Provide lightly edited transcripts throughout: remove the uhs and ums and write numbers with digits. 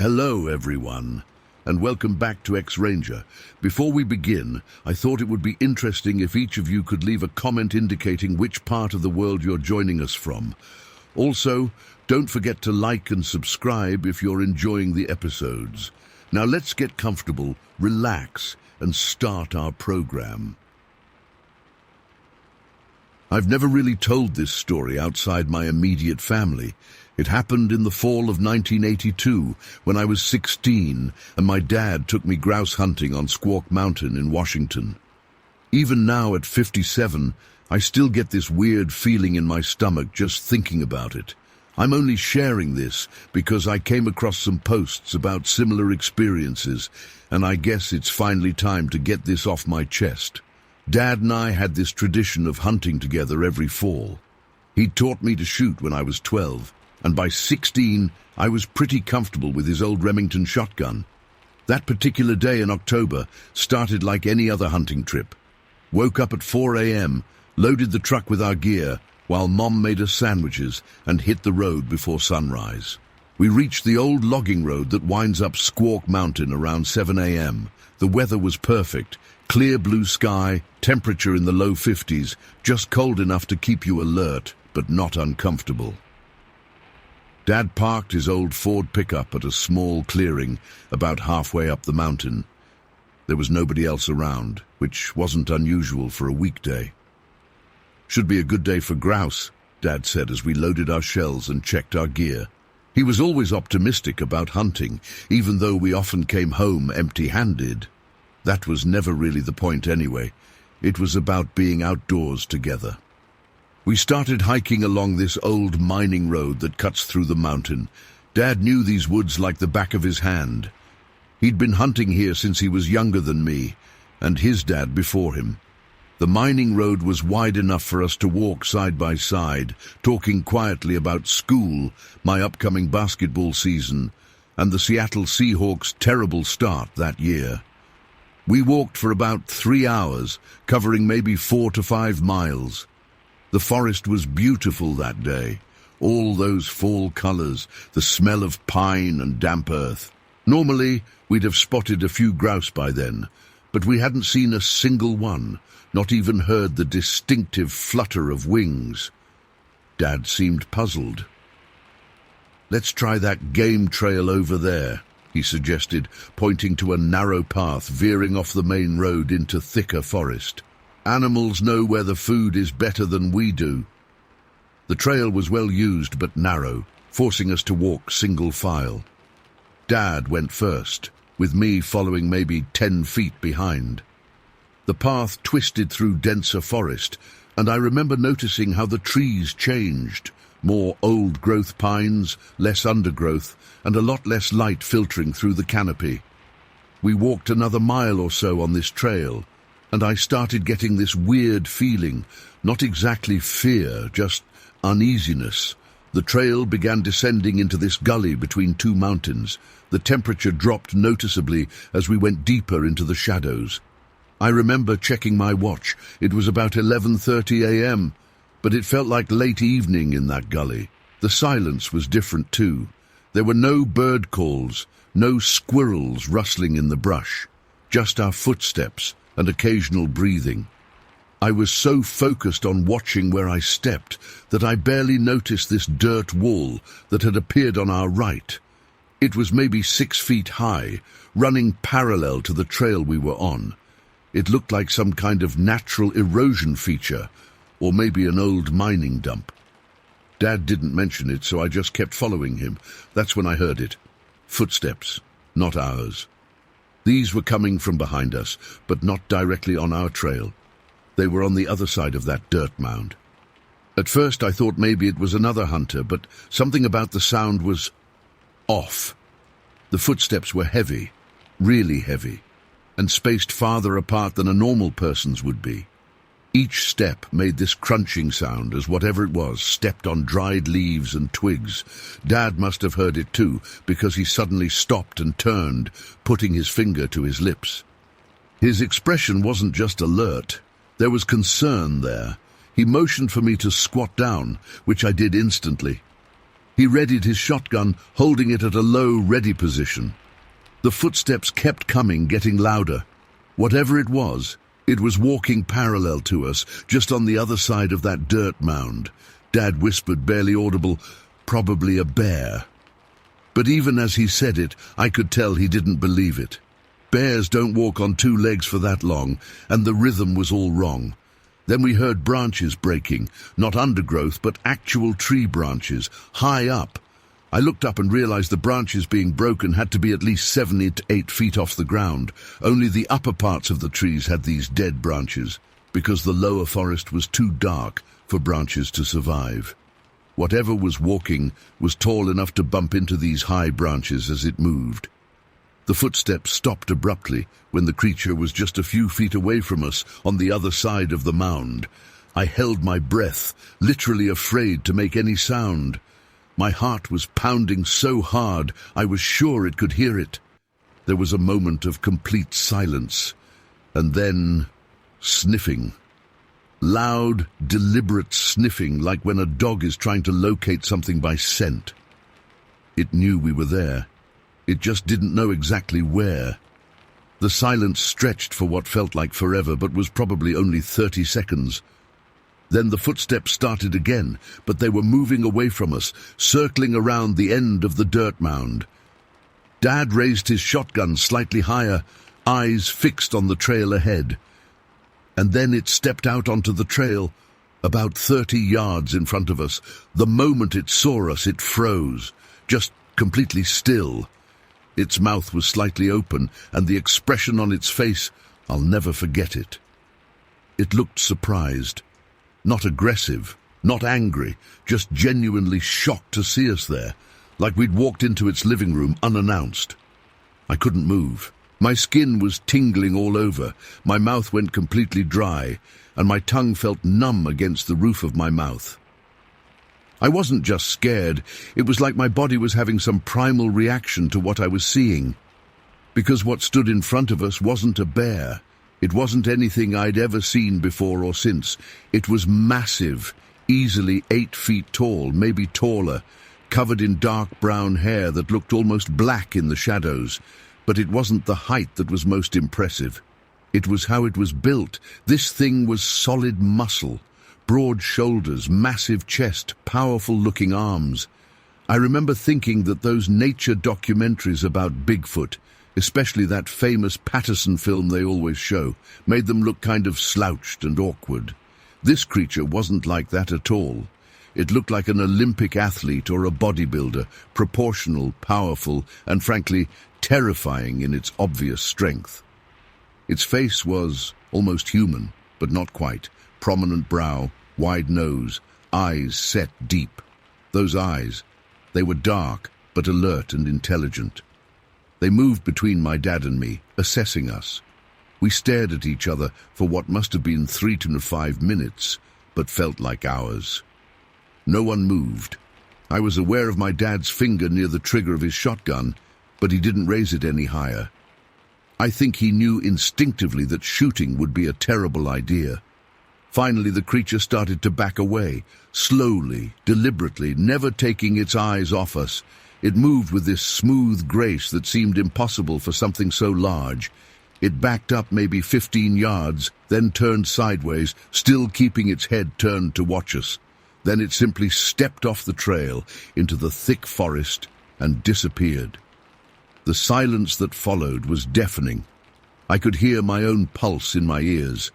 Hello, everyone, and welcome back to X-Ranger. Before we begin, I thought it would be interesting if each of you could leave a comment indicating which part of the world you're joining us from. Also, don't forget to like and subscribe if you're enjoying the episodes. Now let's get comfortable, relax, and start our program. I've never really told this story outside my immediate family. It happened in the fall of 1982 when I was 16 and my dad took me grouse hunting on Squawk Mountain in Washington. Even now at 57, I still get this weird feeling in my stomach just thinking about it. I'm only sharing this because I came across some posts about similar experiences, and I guess it's finally time to get this off my chest. Dad and I had this tradition of hunting together every fall. He taught me to shoot when I was 12, and by 16, I was pretty comfortable with his old Remington shotgun. That particular day in October started like any other hunting trip. Woke up at 4 a.m., loaded the truck with our gear, while Mom made us sandwiches and hit the road before sunrise. We reached the old logging road that winds up Squawk Mountain around 7 a.m. The weather was perfect, clear blue sky, temperature in the low 50s, just cold enough to keep you alert, but not uncomfortable. Dad parked his old Ford pickup at a small clearing about halfway up the mountain. There was nobody else around, which wasn't unusual for a weekday. "Should be a good day for grouse," Dad said as we loaded our shells and checked our gear. He was always optimistic about hunting, even though we often came home empty-handed. That was never really the point anyway. It was about being outdoors together. We started hiking along this old mining road that cuts through the mountain. Dad knew these woods like the back of his hand. He'd been hunting here since he was younger than me, and his dad before him. The mining road was wide enough for us to walk side by side, talking quietly about school, my upcoming basketball season, and the Seattle Seahawks' terrible start that year. We walked for about 3 hours, covering maybe 4 to 5 miles. The forest was beautiful that day, all those fall colors, the smell of pine and damp earth. Normally, we'd have spotted a few grouse by then, but we hadn't seen a single one, not even heard the distinctive flutter of wings. Dad seemed puzzled. "Let's try that game trail over there," he suggested, pointing to a narrow path veering off the main road into thicker forest. "Animals know where the food is better than we do." The trail was well used but narrow, forcing us to walk single file. Dad went first, with me following maybe 10 feet behind. The path twisted through denser forest, and I remember noticing how the trees changed. More old-growth pines, less undergrowth, and a lot less light filtering through the canopy. We walked another mile or so on this trail, and I started getting this weird feeling, not exactly fear, just uneasiness. The trail began descending into this gully between 2 mountains. The temperature dropped noticeably as we went deeper into the shadows. I remember checking my watch. It was about 11:30 a.m., but it felt like late evening in that gully. The silence was different too. There were no bird calls, no squirrels rustling in the brush, just our footsteps and occasional breathing. I was so focused on watching where I stepped that I barely noticed this dirt wall that had appeared on our right. It was maybe 6 feet high, running parallel to the trail we were on. It looked like some kind of natural erosion feature, or maybe an old mining dump. Dad didn't mention it, so I just kept following him. That's when I heard it. Footsteps, not ours. These were coming from behind us, but not directly on our trail. They were on the other side of that dirt mound. At first I thought maybe it was another hunter, but something about the sound was off. The footsteps were heavy, really heavy, and spaced farther apart than a normal person's would be. Each step made this crunching sound as whatever it was stepped on dried leaves and twigs. Dad must have heard it too, because he suddenly stopped and turned, putting his finger to his lips. His expression wasn't just alert. There was concern there. He motioned for me to squat down, which I did instantly. He readied his shotgun, holding it at a low, ready position. The footsteps kept coming, getting louder. Whatever it was walking parallel to us, just on the other side of that dirt mound. Dad whispered, barely audible, "Probably a bear." But even as he said it, I could tell he didn't believe it. Bears don't walk on two legs for that long, and the rhythm was all wrong. Then we heard branches breaking, not undergrowth, but actual tree branches, high up. I looked up and realized the branches being broken had to be at least 7 to 8 feet off the ground. Only the upper parts of the trees had these dead branches, because the lower forest was too dark for branches to survive. Whatever was walking was tall enough to bump into these high branches as it moved. The footsteps stopped abruptly when the creature was just a few feet away from us on the other side of the mound. I held my breath, literally afraid to make any sound. My heart was pounding so hard I was sure it could hear it. There was a moment of complete silence, and then sniffing. Loud, deliberate sniffing, like when a dog is trying to locate something by scent. It knew we were there. It just didn't know exactly where. The silence stretched for what felt like forever, but was probably only 30 seconds. Then the footsteps started again, but they were moving away from us, circling around the end of the dirt mound. Dad raised his shotgun slightly higher, eyes fixed on the trail ahead. And then it stepped out onto the trail, about 30 yards in front of us. The moment it saw us, it froze, just completely still. Its mouth was slightly open, and the expression on its face, I'll never forget it. It looked surprised. Not aggressive, not angry, just genuinely shocked to see us there, like we'd walked into its living room unannounced. I couldn't move. My skin was tingling all over, my mouth went completely dry, and my tongue felt numb against the roof of my mouth. I wasn't just scared, it was like my body was having some primal reaction to what I was seeing. Because what stood in front of us wasn't a bear. It wasn't anything I'd ever seen before or since. It was massive, easily 8 feet tall, maybe taller, covered in dark brown hair that looked almost black in the shadows. But it wasn't the height that was most impressive. It was how it was built. This thing was solid muscle, broad shoulders, massive chest, powerful-looking arms. I remember thinking that those nature documentaries about Bigfoot, especially that famous Patterson film they always show, made them look kind of slouched and awkward. This creature wasn't like that at all. It looked like an Olympic athlete or a bodybuilder, proportional, powerful, and frankly, terrifying in its obvious strength. Its face was almost human, but not quite. Prominent brow, wide nose, eyes set deep. Those eyes, they were dark, but alert and intelligent. They moved between my dad and me, assessing us. We stared at each other for what must have been 3 to 5 minutes, but felt like hours. No one moved. I was aware of my dad's finger near the trigger of his shotgun, but he didn't raise it any higher. I think he knew instinctively that shooting would be a terrible idea. Finally, the creature started to back away, slowly, deliberately, never taking its eyes off us. It moved with this smooth grace that seemed impossible for something so large. It backed up maybe 15 yards, then turned sideways, still keeping its head turned to watch us. Then it simply stepped off the trail into the thick forest and disappeared. The silence that followed was deafening. I could hear my own pulse in my ears.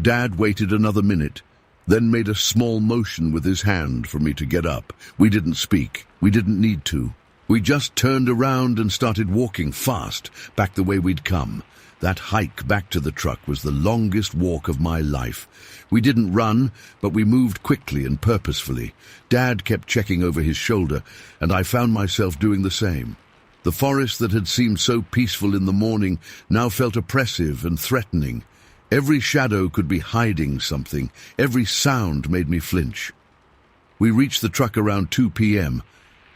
Dad waited another minute, then made a small motion with his hand for me to get up. We didn't speak. We didn't need to. We just turned around and started walking fast, back the way we'd come. That hike back to the truck was the longest walk of my life. We didn't run, but we moved quickly and purposefully. Dad kept checking over his shoulder, and I found myself doing the same. The forest that had seemed so peaceful in the morning now felt oppressive and threatening. Every shadow could be hiding something. Every sound made me flinch. We reached the truck around 2 p.m.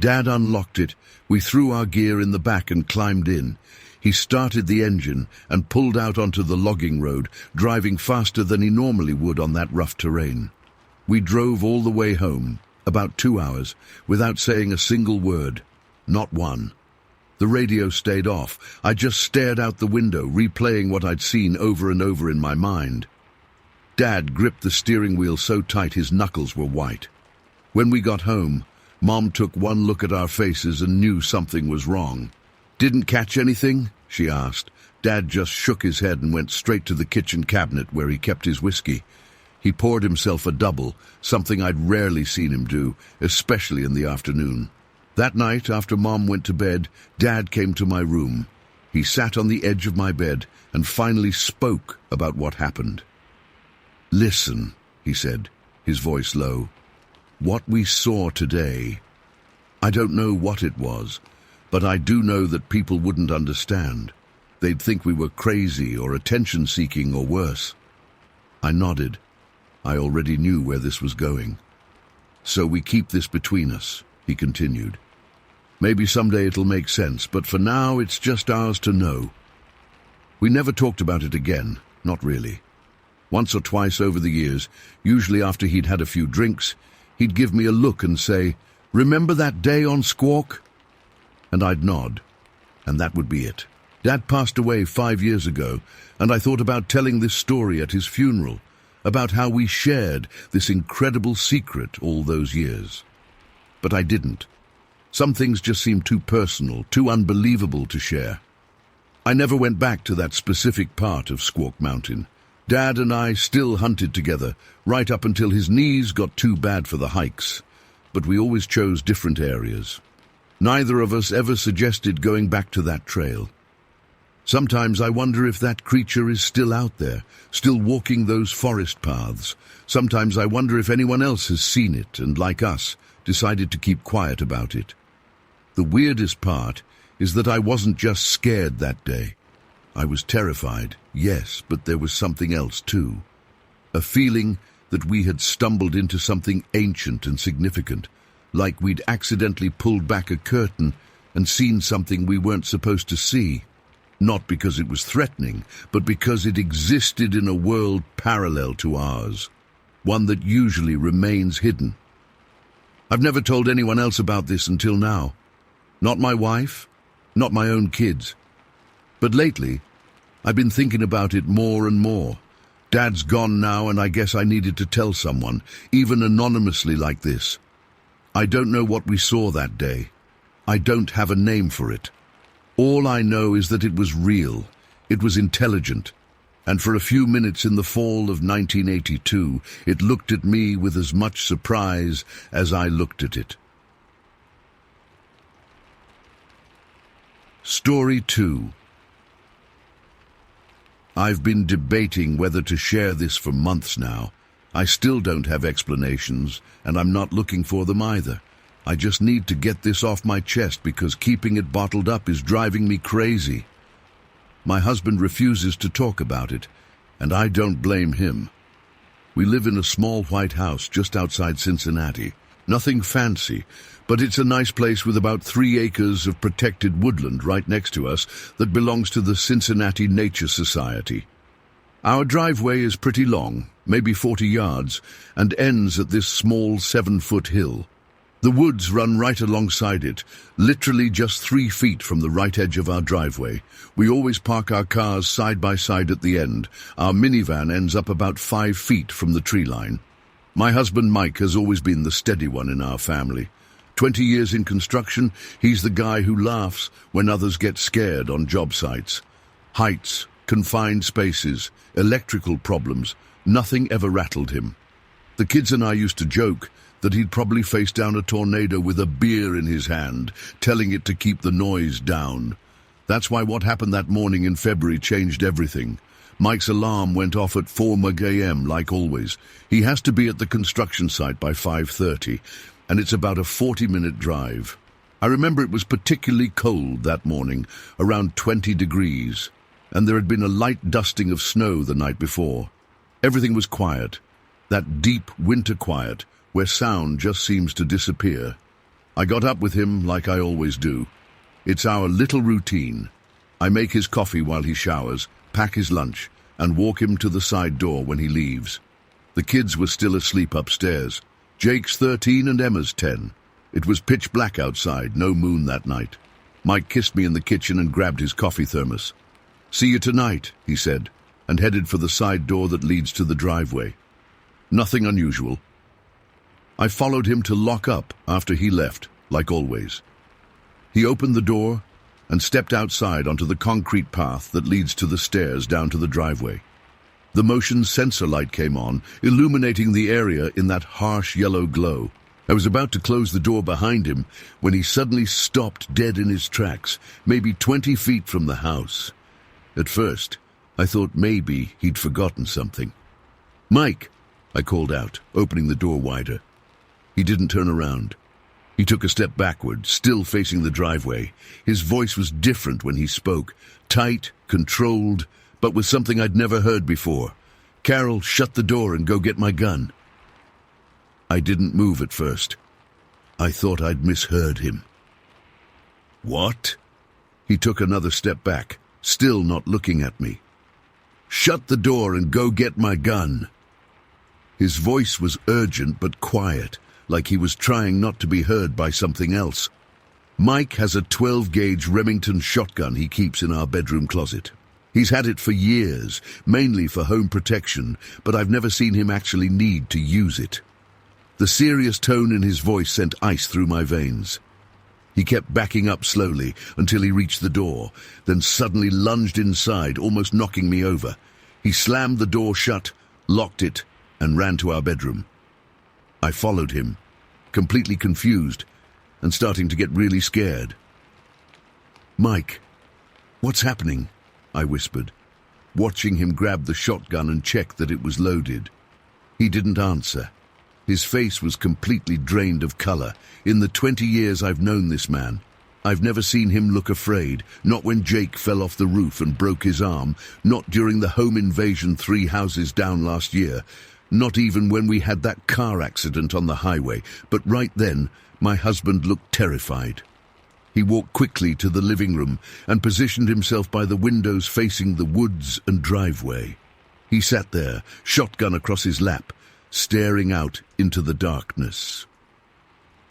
Dad unlocked it. We threw our gear in the back and climbed in. He started the engine and pulled out onto the logging road, driving faster than he normally would on that rough terrain. We drove all the way home, about 2 hours, without saying a single word. Not one. The radio stayed off. I just stared out the window, replaying what I'd seen over and over in my mind. Dad gripped the steering wheel so tight his knuckles were white. When we got home, Mom took one look at our faces and knew something was wrong. "Didn't catch anything?" she asked. Dad just shook his head and went straight to the kitchen cabinet where he kept his whiskey. He poured himself a double, something I'd rarely seen him do, especially in the afternoon. That night, after Mom went to bed, Dad came to my room. He sat on the edge of my bed and finally spoke about what happened. "Listen," he said, his voice low. "What we saw today, I don't know what it was, but I do know that people wouldn't understand. They'd think we were crazy or attention-seeking or worse." I nodded. I already knew where this was going. "So we keep this between us," he continued. "Maybe someday it'll make sense, but for now it's just ours to know." We never talked about it again, not really. Once or twice over the years, usually after he'd had a few drinks, he'd give me a look and say, "Remember that day on Squawk?" And I'd nod, and that would be it. Dad passed away 5 years ago, and I thought about telling this story at his funeral, about how we shared this incredible secret all those years. But I didn't. Some things just seemed too personal, too unbelievable to share. I never went back to that specific part of Squawk Mountain. Dad and I still hunted together, right up until his knees got too bad for the hikes. But we always chose different areas. Neither of us ever suggested going back to that trail. Sometimes I wonder if that creature is still out there, still walking those forest paths. Sometimes I wonder if anyone else has seen it and, like us, decided to keep quiet about it. The weirdest part is that I wasn't just scared that day. I was terrified, yes, but there was something else too. A feeling that we had stumbled into something ancient and significant, like we'd accidentally pulled back a curtain and seen something we weren't supposed to see. Not because it was threatening, but because it existed in a world parallel to ours, one that usually remains hidden. I've never told anyone else about this until now. Not my wife, not my own kids. But lately, I've been thinking about it more and more. Dad's gone now, and I guess I needed to tell someone, even anonymously like this. I don't know what we saw that day. I don't have a name for it. All I know is that it was real, it was intelligent, and for a few minutes in the fall of 1982, it looked at me with as much surprise as I looked at it. Story 2. I've been debating whether to share this for months now. I still don't have explanations, and I'm not looking for them either. I just need to get this off my chest because keeping it bottled up is driving me crazy. My husband refuses to talk about it, and I don't blame him. We live in a small white house just outside Cincinnati. Nothing fancy, but it's a nice place with about 3 acres of protected woodland right next to us that belongs to the Cincinnati Nature Society. Our driveway is pretty long, maybe 40 yards, and ends at this small 7-foot hill. The woods run right alongside it, literally just 3 feet from the right edge of our driveway. We always park our cars side by side at the end. Our minivan ends up about 5 feet from the tree line. My husband Mike has always been the steady one in our family. 20 years in construction, he's the guy who laughs when others get scared on job sites. Heights, confined spaces, electrical problems, nothing ever rattled him. The kids and I used to joke that he'd probably face down a tornado with a beer in his hand, telling it to keep the noise down. That's why what happened that morning in February changed everything. Mike's alarm went off at 4 a.m. like always. He has to be at the construction site by 5:30, and it's about a 40-minute drive. I remember it was particularly cold that morning, around 20 degrees, and there had been a light dusting of snow the night before. Everything was quiet, that deep winter quiet, where sound just seems to disappear. I got up with him like I always do. It's our little routine. I make his coffee while he showers, pack his lunch, and walk him to the side door when he leaves. The kids were still asleep upstairs. Jake's 13 and Emma's 10. It was pitch black outside, no moon that night. Mike kissed me in the kitchen and grabbed his coffee thermos. "See you tonight," he said, and headed for the side door that leads to the driveway. Nothing unusual. I followed him to lock up after he left, like always. He opened the door and stepped outside onto the concrete path that leads to the stairs down to the driveway. The motion sensor light came on, illuminating the area in that harsh yellow glow. I was about to close the door behind him when he suddenly stopped dead in his tracks, maybe 20 feet from the house. At first, I thought maybe he'd forgotten something. "Mike!" I called out, opening the door wider. He didn't turn around. He took a step backward, still facing the driveway. His voice was different when he spoke, tight, controlled, but with something I'd never heard before. "Carol, shut the door and go get my gun." I didn't move at first. I thought I'd misheard him. "What?" He took another step back, still not looking at me. "Shut the door and go get my gun." His voice was urgent but quiet, like he was trying not to be heard by something else. Mike has a 12-gauge Remington shotgun he keeps in our bedroom closet. He's had it for years, mainly for home protection, but I've never seen him actually need to use it. The serious tone in his voice sent ice through my veins. He kept backing up slowly until he reached the door, then suddenly lunged inside, almost knocking me over. He slammed the door shut, locked it, and ran to our bedroom. I followed him, completely confused and starting to get really scared. "Mike, what's happening?" I whispered, watching him grab the shotgun and check that it was loaded. He didn't answer. His face was completely drained of color. In the 20 years I've known this man, I've never seen him look afraid, not when Jake fell off the roof and broke his arm, not during the home invasion 3 houses down last year, not even when we had that car accident on the highway, but right then, my husband looked terrified. He walked quickly to the living room and positioned himself by the windows facing the woods and driveway. He sat there, shotgun across his lap, staring out into the darkness.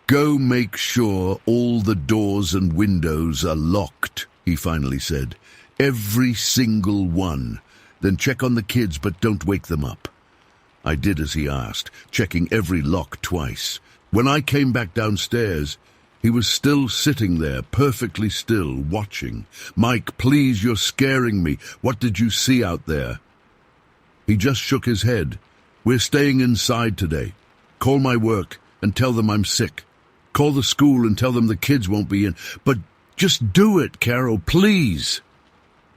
"Go make sure all the doors and windows are locked," he finally said. "Every single one. Then check on the kids, but don't wake them up." I did as he asked, checking every lock twice. When I came back downstairs, he was still sitting there, perfectly still, watching. "Mike, please, you're scaring me. What did you see out there?" He just shook his head. "We're staying inside today. Call my work and tell them I'm sick. Call the school and tell them the kids won't be in. But just do it, Carol, please."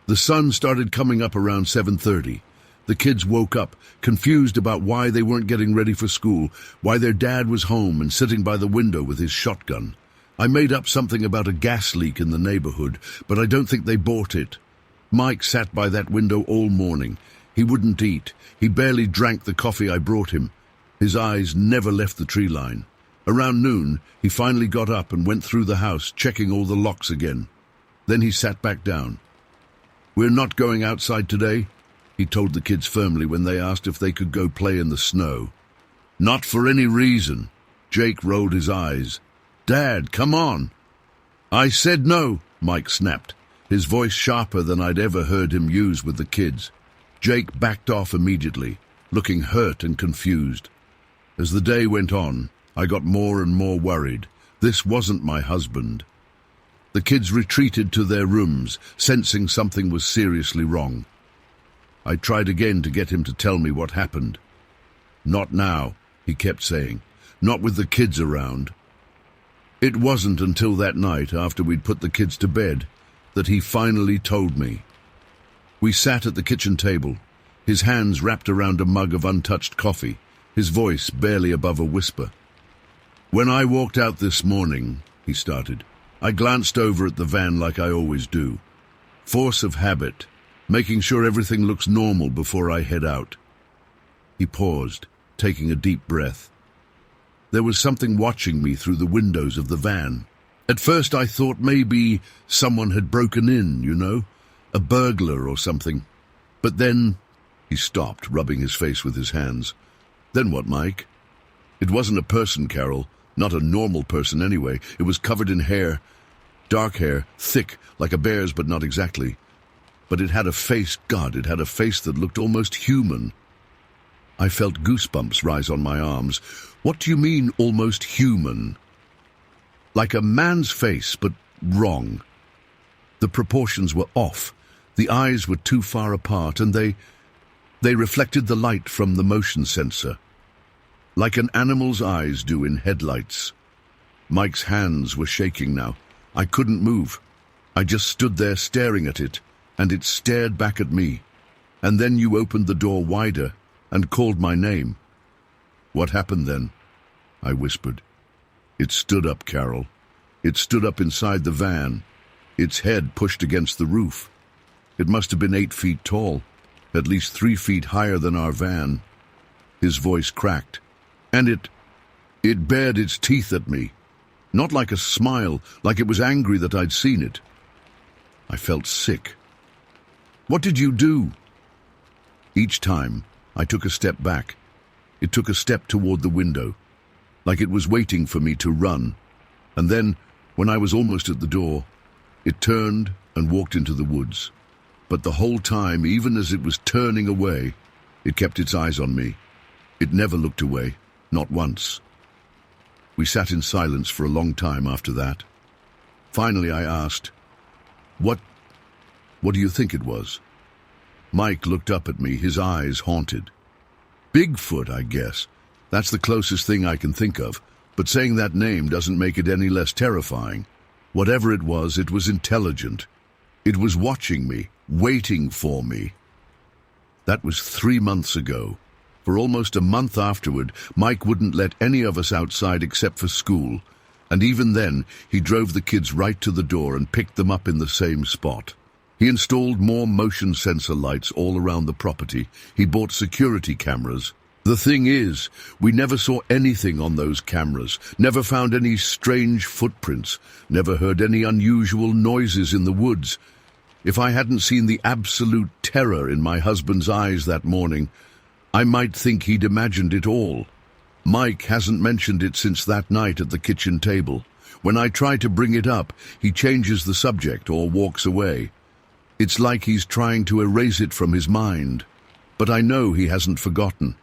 The sun started coming up around 7:30. The kids woke up, confused about why they weren't getting ready for school, why their dad was home and sitting by the window with his shotgun. I made up something about a gas leak in the neighborhood, but I don't think they bought it. Mike sat by that window all morning. He wouldn't eat. He barely drank the coffee I brought him. His eyes never left the tree line. Around noon, he finally got up and went through the house, checking all the locks again. Then he sat back down. "We're not going outside today," he told the kids firmly when they asked if they could go play in the snow. "Not for any reason." Jake rolled his eyes. "Dad, come on." "I said no," Mike snapped, his voice sharper than I'd ever heard him use with the kids. Jake backed off immediately, looking hurt and confused. As the day went on, I got more and more worried. This wasn't my husband. The kids retreated to their rooms, sensing something was seriously wrong. I tried again to get him to tell me what happened. "Not now," he kept saying. "Not with the kids around." It wasn't until that night, after we'd put the kids to bed, that he finally told me. We sat at the kitchen table, his hands wrapped around a mug of untouched coffee, his voice barely above a whisper. "When I walked out this morning," he started, "I glanced over at the van like I always do. Force of habit, making sure everything looks normal before I head out." He paused, taking a deep breath. There was something watching me through the windows of the van. At first I thought maybe someone had broken in, a burglar or something. But then he stopped, rubbing his face with his hands. "Then what, Mike?" It wasn't a person, Carol. Not a normal person anyway. It was covered in hair. Dark hair, thick, like a bear's but not exactly. But it had a face, God, it had a face that looked almost human. I felt goosebumps rise on my arms. What do you mean, almost human? Like a man's face, but wrong. The proportions were off. The eyes were too far apart, and they reflected the light from the motion sensor, like an animal's eyes do in headlights. Mike's hands were shaking now. I couldn't move. I just stood there staring at it, and it stared back at me. And then you opened the door wider and called my name. What happened then? I whispered. It stood up, Carol. It stood up inside the van, its head pushed against the roof. It must have been 8 feet tall, at least 3 feet higher than our van. His voice cracked, and it bared its teeth at me. Not like a smile, like it was angry that I'd seen it. I felt sick. What did you do? Each time, I took a step back. It took a step toward the window, like it was waiting for me to run. And then, when I was almost at the door, it turned and walked into the woods. But the whole time, even as it was turning away, it kept its eyes on me. It never looked away, not once. We sat in silence for a long time after that. Finally, I asked, What do you think it was? Mike looked up at me, his eyes haunted. Bigfoot, I guess. That's the closest thing I can think of, but saying that name doesn't make it any less terrifying. Whatever it was intelligent. It was watching me, waiting for me. That was 3 months ago. For almost a month afterward, Mike wouldn't let any of us outside except for school, and even then, he drove the kids right to the door and picked them up in the same spot. He installed more motion sensor lights all around the property. He bought security cameras. The thing is, we never saw anything on those cameras, never found any strange footprints, never heard any unusual noises in the woods. If I hadn't seen the absolute terror in my husband's eyes that morning, I might think he'd imagined it all. Mike hasn't mentioned it since that night at the kitchen table. When I try to bring it up, he changes the subject or walks away. It's like he's trying to erase it from his mind. But I know he hasn't forgotten.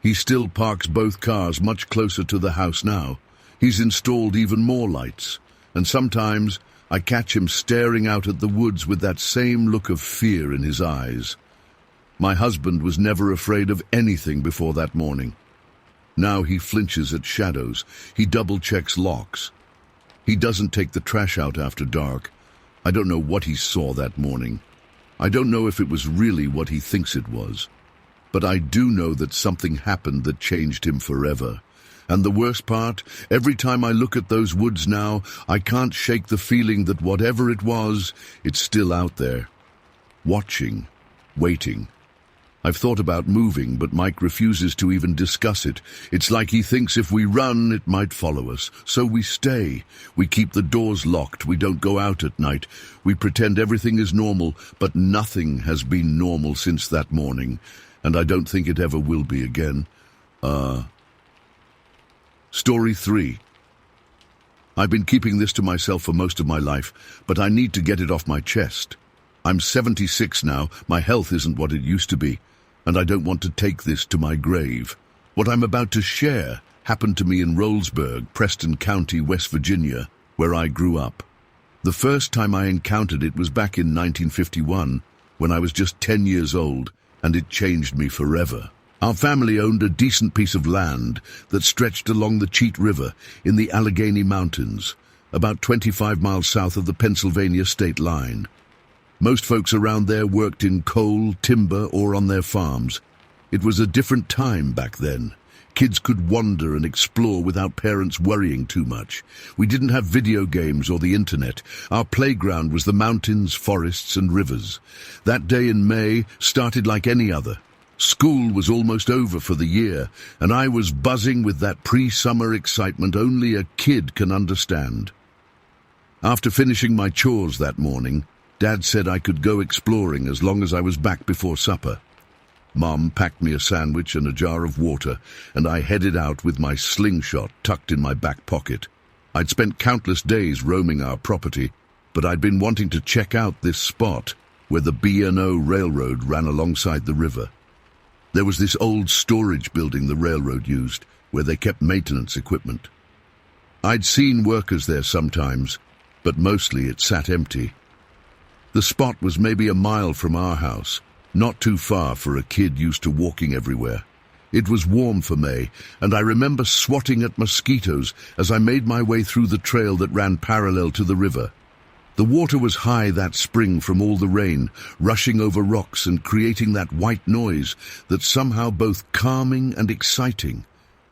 He still parks both cars much closer to the house now. He's installed even more lights, and sometimes I catch him staring out at the woods with that same look of fear in his eyes. My husband was never afraid of anything before that morning. Now he flinches at shadows. He double-checks locks. He doesn't take the trash out after dark. I don't know what he saw that morning. I don't know if it was really what he thinks it was. But I do know that something happened that changed him forever. And the worst part, every time I look at those woods now, I can't shake the feeling that whatever it was, it's still out there. Watching, waiting. I've thought about moving, but Mike refuses to even discuss it. It's like he thinks if we run, it might follow us. So we stay. We keep the doors locked. We don't go out at night. We pretend everything is normal, but nothing has been normal since that morning. And I don't think it ever will be again. Story 3. I've been keeping this to myself for most of my life, but I need to get it off my chest. I'm 76 now. My health isn't what it used to be, and I don't want to take this to my grave. What I'm about to share happened to me in Rollsburg, Preston County, West Virginia, where I grew up. The first time I encountered it was back in 1951, when I was just 10 years old, and it changed me forever. Our family owned a decent piece of land that stretched along the Cheat River in the Allegheny Mountains, about 25 miles south of the Pennsylvania state line. Most folks around there worked in coal, timber, or on their farms. It was a different time back then. Kids could wander and explore without parents worrying too much. We didn't have video games or the internet. Our playground was the mountains, forests, and rivers. That day in May started like any other. School was almost over for the year, and I was buzzing with that pre-summer excitement only a kid can understand. After finishing my chores that morning, Dad said I could go exploring as long as I was back before supper. Mom packed me a sandwich and a jar of water, and I headed out with my slingshot tucked in my back pocket. I'd spent countless days roaming our property, but I'd been wanting to check out this spot where the B&O railroad ran alongside the river. There was this old storage building the railroad used, where they kept maintenance equipment. I'd seen workers there sometimes, but mostly it sat empty. The spot was maybe a mile from our house, not too far for a kid used to walking everywhere. It was warm for May, and I remember swatting at mosquitoes as I made my way through the trail that ran parallel to the river. The water was high that spring from all the rain, rushing over rocks and creating that white noise that's somehow both calming and exciting.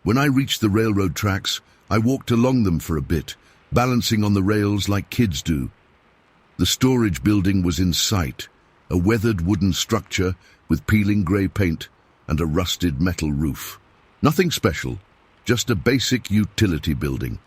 When I reached the railroad tracks, I walked along them for a bit, balancing on the rails like kids do. The storage building was in sight, a weathered wooden structure with peeling grey paint and a rusted metal roof. Nothing special, just a basic utility building.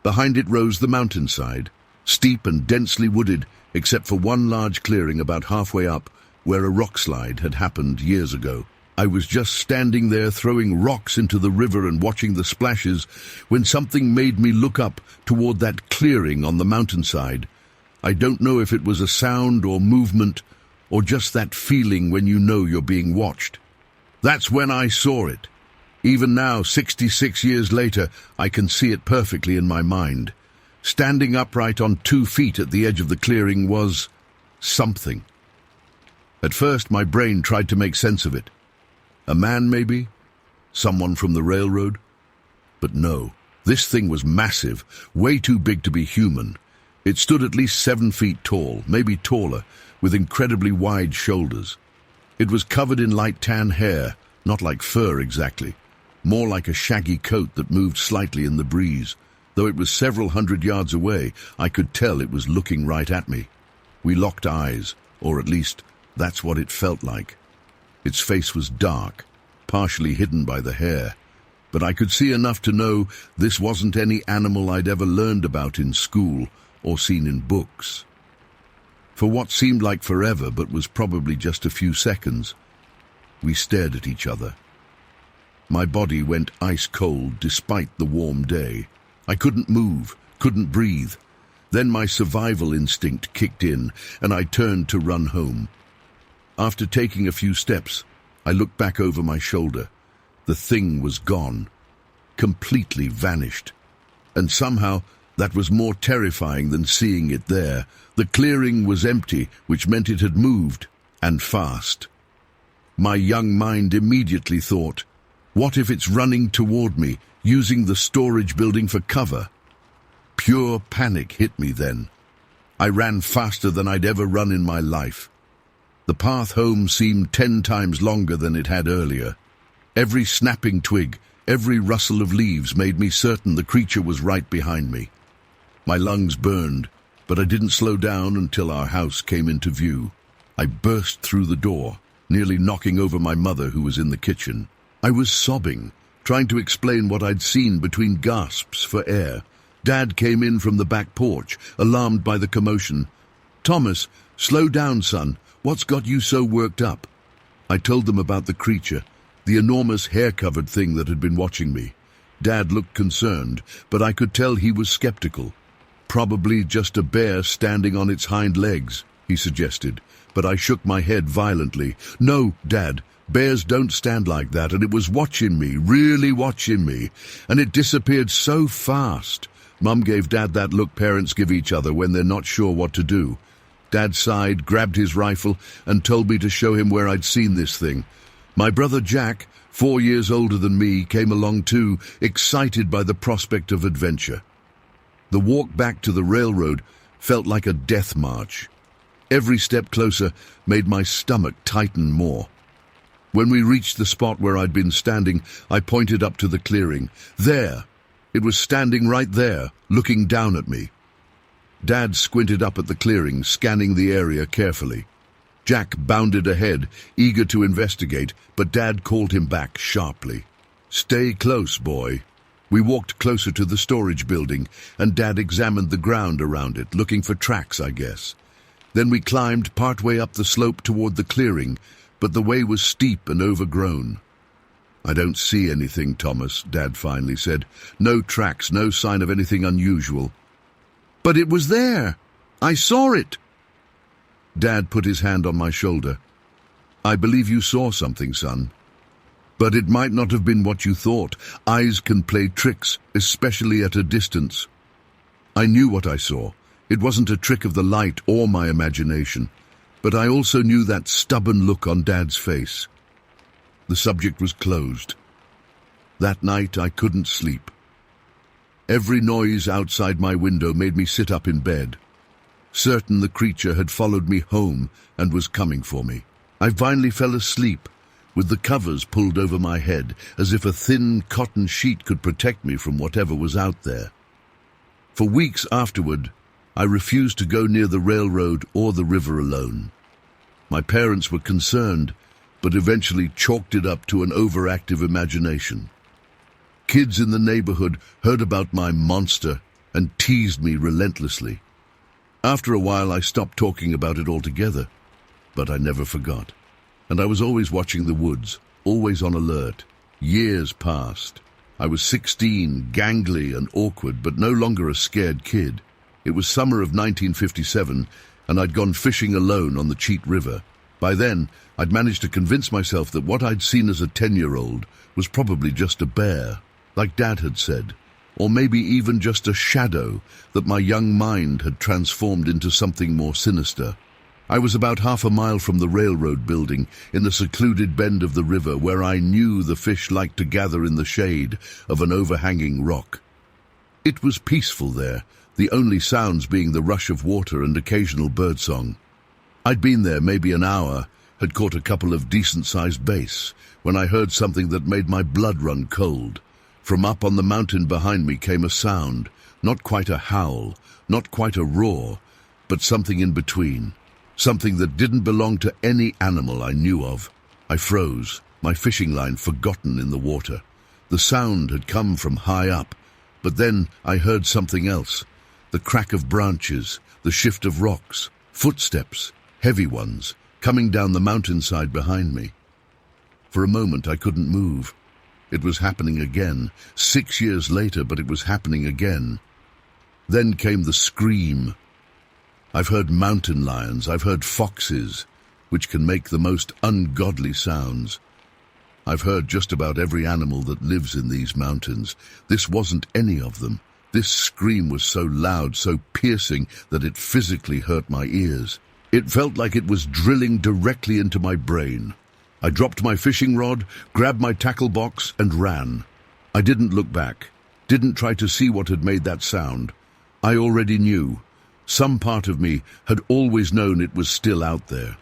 Behind it rose the mountainside, steep and densely wooded, except for one large clearing about halfway up where a rock slide had happened years ago. I was just standing there throwing rocks into the river and watching the splashes when something made me look up toward that clearing on the mountainside. I don't know if it was a sound or movement or just that feeling when you know you're being watched. That's when I saw it. Even now, 66 years later, I can see it perfectly in my mind. Standing upright on 2 feet at the edge of the clearing was something. At first, my brain tried to make sense of it. A man, maybe? Someone from the railroad? But no, this thing was massive, way too big to be human. It stood at least 7 feet tall, maybe taller, with incredibly wide shoulders. It was covered in light tan hair, not like fur exactly, more like a shaggy coat that moved slightly in the breeze. Though it was several hundred yards away, I could tell it was looking right at me. We locked eyes, or at least that's what it felt like. Its face was dark, partially hidden by the hair, but I could see enough to know this wasn't any animal I'd ever learned about in school or seen in books. For what seemed like forever but was probably just a few seconds, we stared at each other. My body went ice cold despite the warm day. I couldn't move, couldn't breathe. Then my survival instinct kicked in, and I turned to run home. After taking a few steps, I looked back over my shoulder. The thing was gone, completely vanished. And somehow, that was more terrifying than seeing it there. The clearing was empty, which meant it had moved, and fast. My young mind immediately thought, what if it's running toward me, using the storage building for cover? Pure panic hit me then. I ran faster than I'd ever run in my life. The path home seemed 10 times longer than it had earlier. Every snapping twig, every rustle of leaves made me certain the creature was right behind me. My lungs burned, but I didn't slow down until our house came into view. I burst through the door, nearly knocking over my mother who was in the kitchen. I was sobbing, trying to explain what I'd seen between gasps for air. Dad came in from the back porch, alarmed by the commotion. "Thomas, slow down, son. What's got you so worked up?" I told them about the creature, the enormous hair-covered thing that had been watching me. Dad looked concerned, but I could tell he was skeptical. "Probably just a bear standing on its hind legs," he suggested, but I shook my head violently. "No, Dad, bears don't stand like that, and it was watching me, really watching me, and it disappeared so fast." Mum gave Dad that look parents give each other when they're not sure what to do. Dad sighed, grabbed his rifle, and told me to show him where I'd seen this thing. My brother Jack, 4 years older than me, came along too, excited by the prospect of adventure. The walk back to the railroad felt like a death march. Every step closer made my stomach tighten more. When we reached the spot where I'd been standing, I pointed up to the clearing. There! It was standing right there, looking down at me. Dad squinted up at the clearing, scanning the area carefully. Jack bounded ahead, eager to investigate, but Dad called him back sharply. "Stay close, boy." We walked closer to the storage building, and Dad examined the ground around it, looking for tracks, I guess. Then we climbed partway up the slope toward the clearing, but the way was steep and overgrown. "I don't see anything, Thomas," Dad finally said. "No tracks, no sign of anything unusual." "But it was there. I saw it." Dad put his hand on my shoulder. "I believe you saw something, son. But it might not have been what you thought. Eyes can play tricks, especially at a distance." I knew what I saw. It wasn't a trick of the light or my imagination, but I also knew that stubborn look on Dad's face. The subject was closed. That night I couldn't sleep. Every noise outside my window made me sit up in bed, certain the creature had followed me home and was coming for me. I finally fell asleep, with the covers pulled over my head, as if a thin cotton sheet could protect me from whatever was out there. For weeks afterward, I refused to go near the railroad or the river alone. My parents were concerned, but eventually chalked it up to an overactive imagination. Kids in the neighborhood heard about my monster and teased me relentlessly. After a while, I stopped talking about it altogether, but I never forgot. And I was always watching the woods, always on alert. Years passed. I was 16, gangly and awkward, but no longer a scared kid. It was summer of 1957, and I'd gone fishing alone on the Cheat River. By then, I'd managed to convince myself that what I'd seen as a 10-year-old was probably just a bear, like Dad had said, or maybe even just a shadow that my young mind had transformed into something more sinister. I was about half a mile from the railroad building, in a secluded bend of the river where I knew the fish liked to gather in the shade of an overhanging rock. It was peaceful there, the only sounds being the rush of water and occasional birdsong. I'd been there maybe an hour, had caught a couple of decent-sized bass, when I heard something that made my blood run cold. From up on the mountain behind me came a sound, not quite a howl, not quite a roar, but something in between. Something that didn't belong to any animal I knew of. I froze, my fishing line forgotten in the water. The sound had come from high up, but then I heard something else. The crack of branches, the shift of rocks, footsteps, heavy ones, coming down the mountainside behind me. For a moment I couldn't move. It was happening again, 6 years later, but it was happening again. Then came the scream. I've heard mountain lions, I've heard foxes, which can make the most ungodly sounds. I've heard just about every animal that lives in these mountains. This wasn't any of them. This scream was so loud, so piercing, that it physically hurt my ears. It felt like it was drilling directly into my brain. I dropped my fishing rod, grabbed my tackle box, and ran. I didn't look back, didn't try to see what had made that sound. I already knew. Some part of me had always known it was still out there.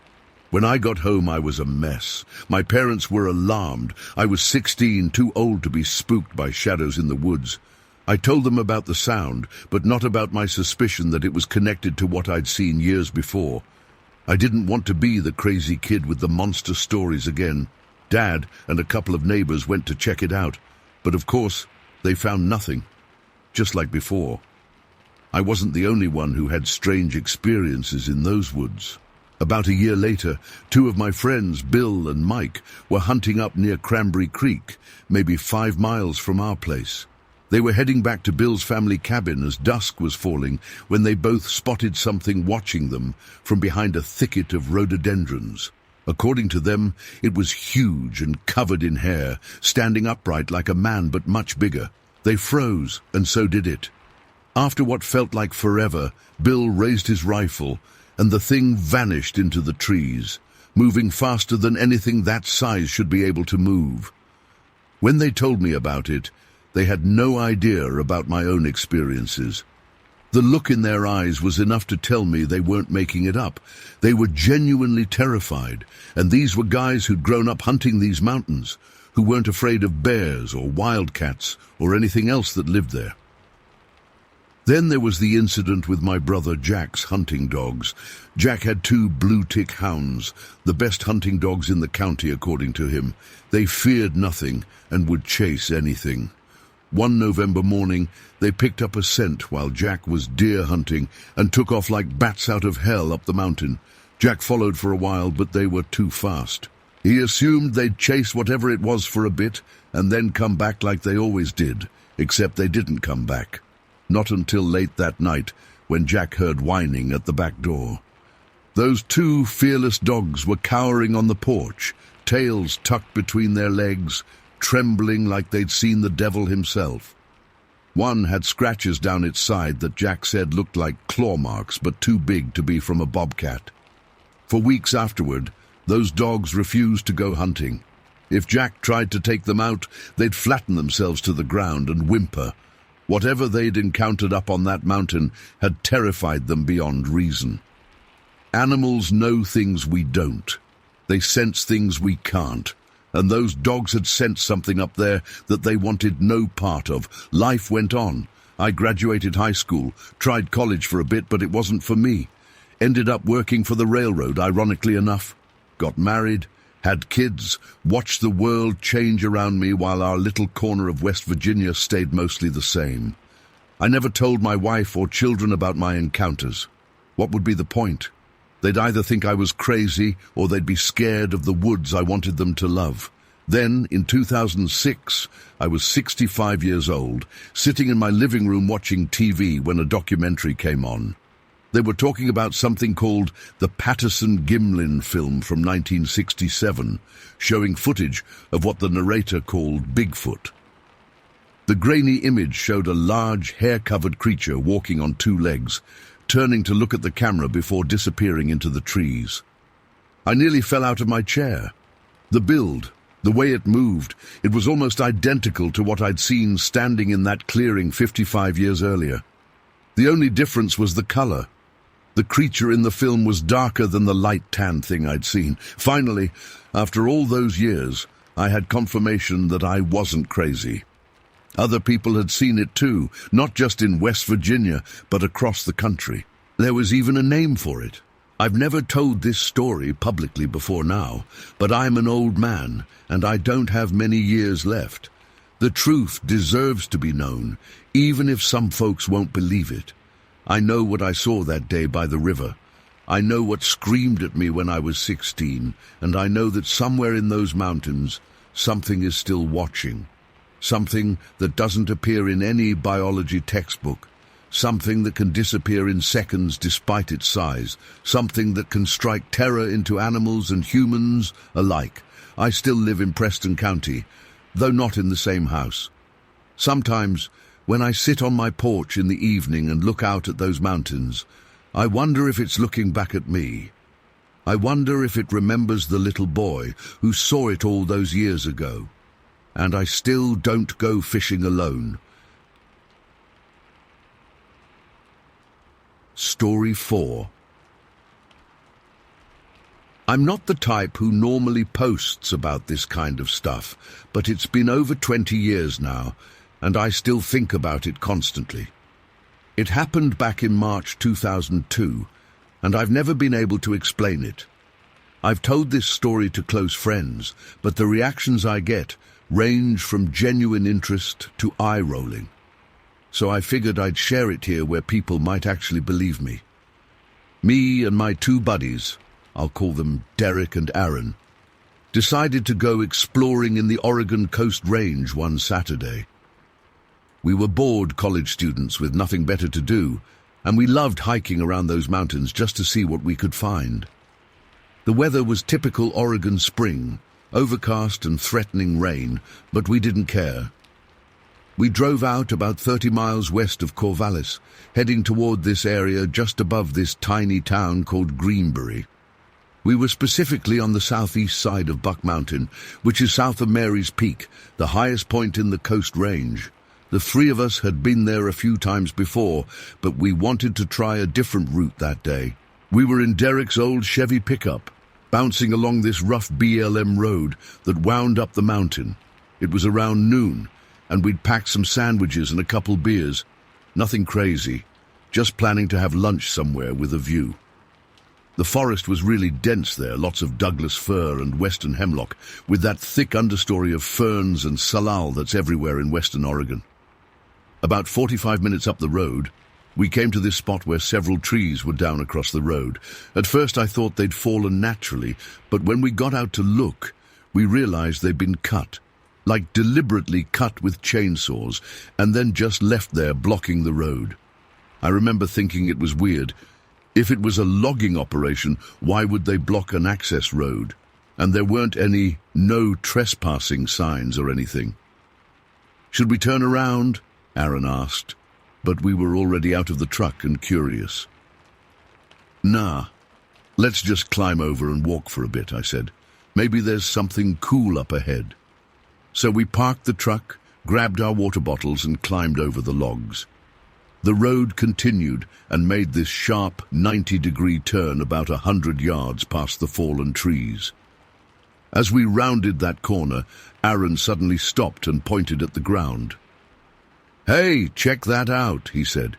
When I got home, I was a mess. My parents were alarmed. I was 16, too old to be spooked by shadows in the woods. I told them about the sound, but not about my suspicion that it was connected to what I'd seen years before. I didn't want to be the crazy kid with the monster stories again. Dad and a couple of neighbors went to check it out, but of course, they found nothing, just like before. I wasn't the only one who had strange experiences in those woods. About a year later, 2 of my friends, Bill and Mike, were hunting up near Cranberry Creek, maybe 5 miles from our place. They were heading back to Bill's family cabin as dusk was falling when they both spotted something watching them from behind a thicket of rhododendrons. According to them, it was huge and covered in hair, standing upright like a man but much bigger. They froze, and so did it. After what felt like forever, Bill raised his rifle, and the thing vanished into the trees, moving faster than anything that size should be able to move. When they told me about it, they had no idea about my own experiences. The look in their eyes was enough to tell me they weren't making it up. They were genuinely terrified, and these were guys who'd grown up hunting these mountains, who weren't afraid of bears or wildcats or anything else that lived there. Then there was the incident with my brother Jack's hunting dogs. Jack had 2 blue-tick hounds, the best hunting dogs in the county according to him. They feared nothing and would chase anything. One November morning, they picked up a scent while Jack was deer hunting and took off like bats out of hell up the mountain. Jack followed for a while, but they were too fast. He assumed they'd chase whatever it was for a bit and then come back like they always did, except they didn't come back. Not until late that night, when Jack heard whining at the back door. Those two fearless dogs were cowering on the porch, tails tucked between their legs, trembling like they'd seen the devil himself. One had scratches down its side that Jack said looked like claw marks, but too big to be from a bobcat. For weeks afterward, those dogs refused to go hunting. If Jack tried to take them out, they'd flatten themselves to the ground and whimper. Whatever they'd encountered up on that mountain had terrified them beyond reason. Animals know things we don't. They sense things we can't. And those dogs had sensed something up there that they wanted no part of. Life went on. I graduated high school, tried college for a bit, but it wasn't for me. Ended up working for the railroad, ironically enough. Got married, had kids, watched the world change around me while our little corner of West Virginia stayed mostly the same. I never told my wife or children about my encounters. What would be the point? They'd either think I was crazy or they'd be scared of the woods I wanted them to love. Then, in 2006, I was 65 years old, sitting in my living room watching TV when a documentary came on. They were talking about something called the Patterson-Gimlin film from 1967, showing footage of what the narrator called Bigfoot. The grainy image showed a large, hair-covered creature walking on two legs, turning to look at the camera before disappearing into the trees. I nearly fell out of my chair. The build, the way it moved, it was almost identical to what I'd seen standing in that clearing 55 years earlier. The only difference was the color. The creature in the film was darker than the light tan thing I'd seen. Finally, after all those years, I had confirmation that I wasn't crazy. Other people had seen it too, not just in West Virginia, but across the country. There was even a name for it. I've never told this story publicly before now, but I'm an old man, and I don't have many years left. The truth deserves to be known, even if some folks won't believe it. I know what I saw that day by the river. I know what screamed at me when I was 16, and I know that somewhere in those mountains, something is still watching. Something that doesn't appear in any biology textbook. Something that can disappear in seconds despite its size. Something that can strike terror into animals and humans alike. I still live in Preston County, though not in the same house. Sometimes, when I sit on my porch in the evening and look out at those mountains, I wonder if it's looking back at me. I wonder if it remembers the little boy who saw it all those years ago. And I still don't go fishing alone. Story 4. I'm not the type who normally posts about this kind of stuff, but it's been over 20 years now, and I still think about it constantly. It happened back in March 2002, and I've never been able to explain it. I've told this story to close friends, but the reactions I get range from genuine interest to eye-rolling. So I figured I'd share it here where people might actually believe me. Me and my two buddies, I'll call them Derek and Aaron, decided to go exploring in the Oregon Coast Range one Saturday. We were bored college students with nothing better to do, and we loved hiking around those mountains just to see what we could find. The weather was typical Oregon spring, overcast and threatening rain, but we didn't care. We drove out about 30 miles west of Corvallis, heading toward this area just above this tiny town called Greenbury. We were specifically on the southeast side of Buck Mountain, which is south of Mary's Peak, the highest point in the Coast Range. The three of us had been there a few times before, but we wanted to try a different route that day. We were in Derek's old Chevy pickup, bouncing along this rough BLM road that wound up the mountain. It was around noon, and we'd packed some sandwiches and a couple beers. Nothing crazy, just planning to have lunch somewhere with a view. The forest was really dense there, lots of Douglas fir and western hemlock, with that thick understory of ferns and salal that's everywhere in western Oregon. About 45 minutes up the road, We came to this spot where several trees were down across the road. At first I thought they'd fallen naturally, but when we got out to look, we realized they'd been cut, like deliberately cut with chainsaws, and then just left there blocking the road. I remember thinking it was weird. If it was a logging operation, why would they block an access road? And there weren't any no trespassing signs or anything. "Should we turn around?" Aaron asked, but we were already out of the truck and curious. "Nah, let's just climb over and walk for a bit," I said. "Maybe there's something cool up ahead." So we parked the truck, grabbed our water bottles and climbed over the logs. The road continued and made this sharp 90-degree turn about 100 yards past the fallen trees. As we rounded that corner, Aaron suddenly stopped and pointed at the ground. "Hey, check that out," he said.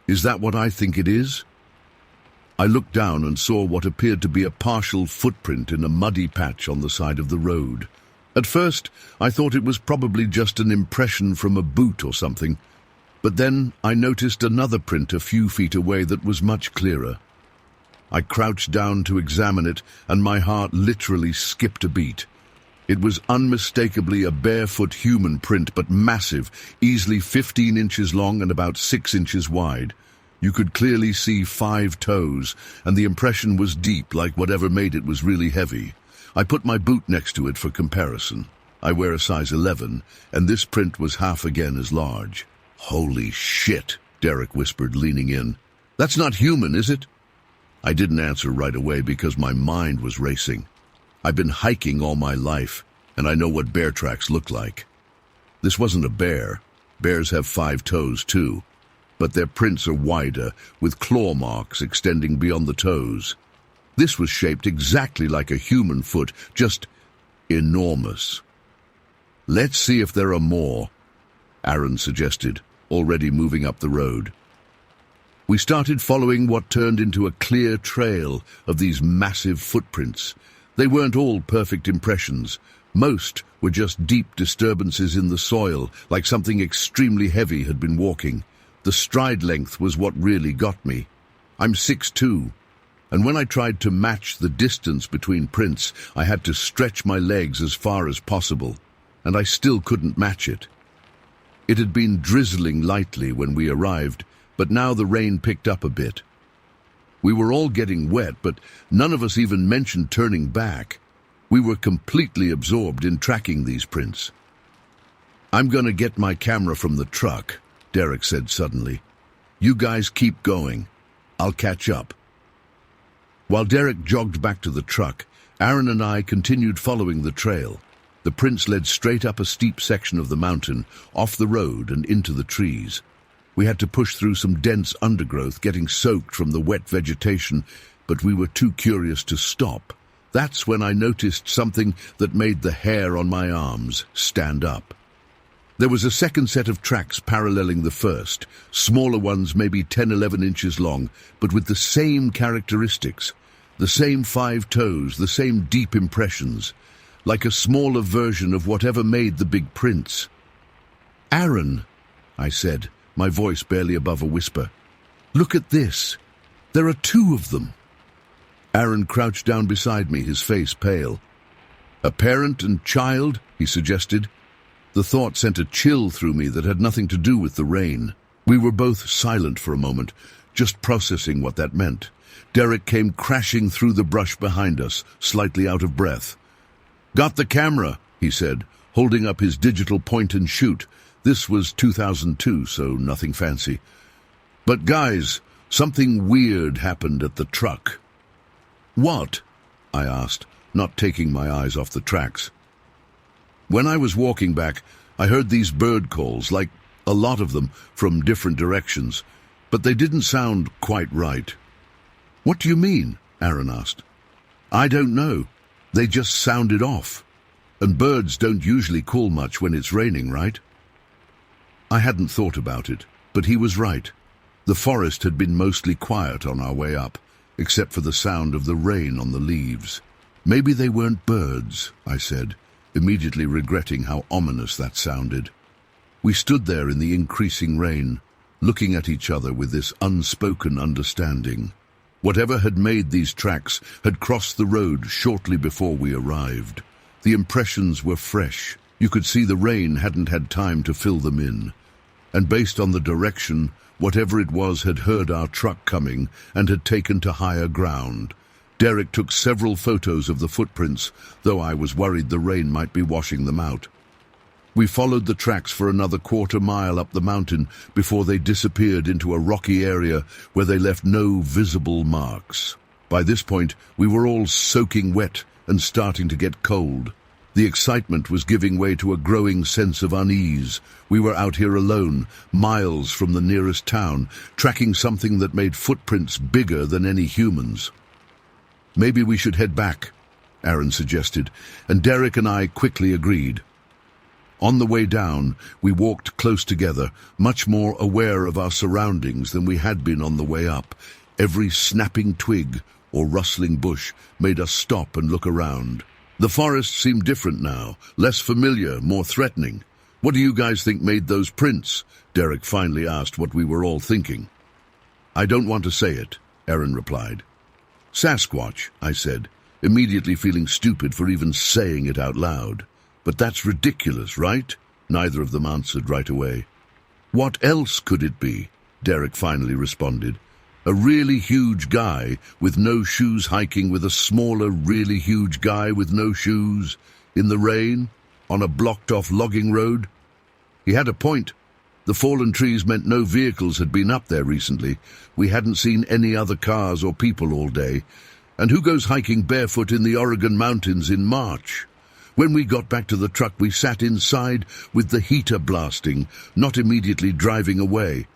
"Is that what I think it is?" I looked down and saw what appeared to be a partial footprint in a muddy patch on the side of the road. At first, I thought it was probably just an impression from a boot or something, but then I noticed another print a few feet away that was much clearer. I crouched down to examine it, and my heart literally skipped a beat. It was unmistakably a barefoot human print, but massive, easily 15 inches long and about 6 inches wide. You could clearly see 5 toes, and the impression was deep, like whatever made it was really heavy. I put my boot next to it for comparison. I wear a size 11, and this print was half again as large. "Holy shit," Derek whispered, leaning in. "That's not human, is it?" I didn't answer right away because my mind was racing. I've been hiking all my life, and I know what bear tracks look like. This wasn't a bear. Bears have 5 toes too, but their prints are wider, with claw marks extending beyond the toes. This was shaped exactly like a human foot, just enormous. "Let's see if there are more," Aaron suggested, already moving up the road. We started following what turned into a clear trail of these massive footprints. They weren't all perfect impressions. Most were just deep disturbances in the soil, like something extremely heavy had been walking. The stride length was what really got me. I'm 6'2", and when I tried to match the distance between prints, I had to stretch my legs as far as possible, and I still couldn't match it. It had been drizzling lightly when we arrived, but now the rain picked up a bit. We were all getting wet, but none of us even mentioned turning back. We were completely absorbed in tracking these prints. "I'm gonna get my camera from the truck," Derek said suddenly. "You guys keep going. I'll catch up." While Derek jogged back to the truck, Aaron and I continued following the trail. The prints led straight up a steep section of the mountain, off the road and into the trees. We had to push through some dense undergrowth, getting soaked from the wet vegetation, but we were too curious to stop. That's when I noticed something that made the hair on my arms stand up. There was a second set of tracks paralleling the first, smaller ones maybe 10-11 inches long, but with the same characteristics, the same 5 toes, the same deep impressions, like a smaller version of whatever made the big prints. "Aaron," I said, my voice barely above a whisper, "look at this. There are 2 of them." Aaron crouched down beside me, his face pale. "A parent and child?" he suggested. The thought sent a chill through me that had nothing to do with the rain. We were both silent for a moment, just processing what that meant. Derek came crashing through the brush behind us, slightly out of breath. "Got the camera," he said, holding up his digital point and shoot. This was 2002, so nothing fancy. "But guys, something weird happened at the truck." "What?" I asked, not taking my eyes off the tracks. "When I was walking back, I heard these bird calls, like a lot of them, from different directions, but they didn't sound quite right." "What do you mean?" Aaron asked. "I don't know. They just sounded off. And birds don't usually call much when it's raining, right?" I hadn't thought about it, but he was right. The forest had been mostly quiet on our way up, except for the sound of the rain on the leaves. "Maybe they weren't birds," I said, immediately regretting how ominous that sounded. We stood there in the increasing rain, looking at each other with this unspoken understanding. Whatever had made these tracks had crossed the road shortly before we arrived. The impressions were fresh. You could see the rain hadn't had time to fill them in. And based on the direction, whatever it was had heard our truck coming and had taken to higher ground. Derek took several photos of the footprints, though I was worried the rain might be washing them out. We followed the tracks for another quarter-mile up the mountain before they disappeared into a rocky area where they left no visible marks. By this point, we were all soaking wet and starting to get cold. The excitement was giving way to a growing sense of unease. We were out here alone, miles from the nearest town, tracking something that made footprints bigger than any humans. "Maybe we should head back," Aaron suggested, and Derek and I quickly agreed. On the way down, we walked close together, much more aware of our surroundings than we had been on the way up. Every snapping twig or rustling bush made us stop and look around. The forest seemed different now, less familiar, more threatening. "What do you guys think made those prints?" Derek finally asked what we were all thinking. "I don't want to say it," Aaron replied. "Sasquatch," I said, immediately feeling stupid for even saying it out loud. "But that's ridiculous, right?" Neither of them answered right away. "What else could it be?" Derek finally responded. "A really huge guy with no shoes hiking with a smaller, really huge guy with no shoes, in the rain, on a blocked-off logging road?" He had a point. The fallen trees meant no vehicles had been up there recently. We hadn't seen any other cars or people all day. And who goes hiking barefoot in the Oregon mountains in March? When we got back to the truck, we sat inside with the heater blasting, not immediately driving away.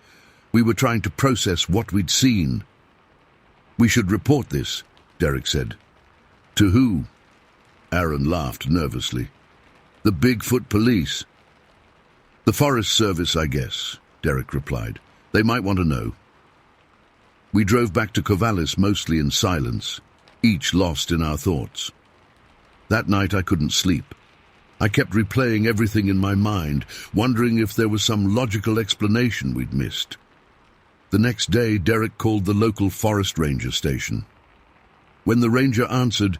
We were trying to process what we'd seen. "We should report this," Derek said. "To who?" Aaron laughed nervously. "The Bigfoot police." "The Forest Service, I guess," Derek replied. "They might want to know." We drove back to Corvallis mostly in silence, each lost in our thoughts. That night I couldn't sleep. I kept replaying everything in my mind, wondering if there was some logical explanation we'd missed. The next day, Derek called the local forest ranger station. When the ranger answered,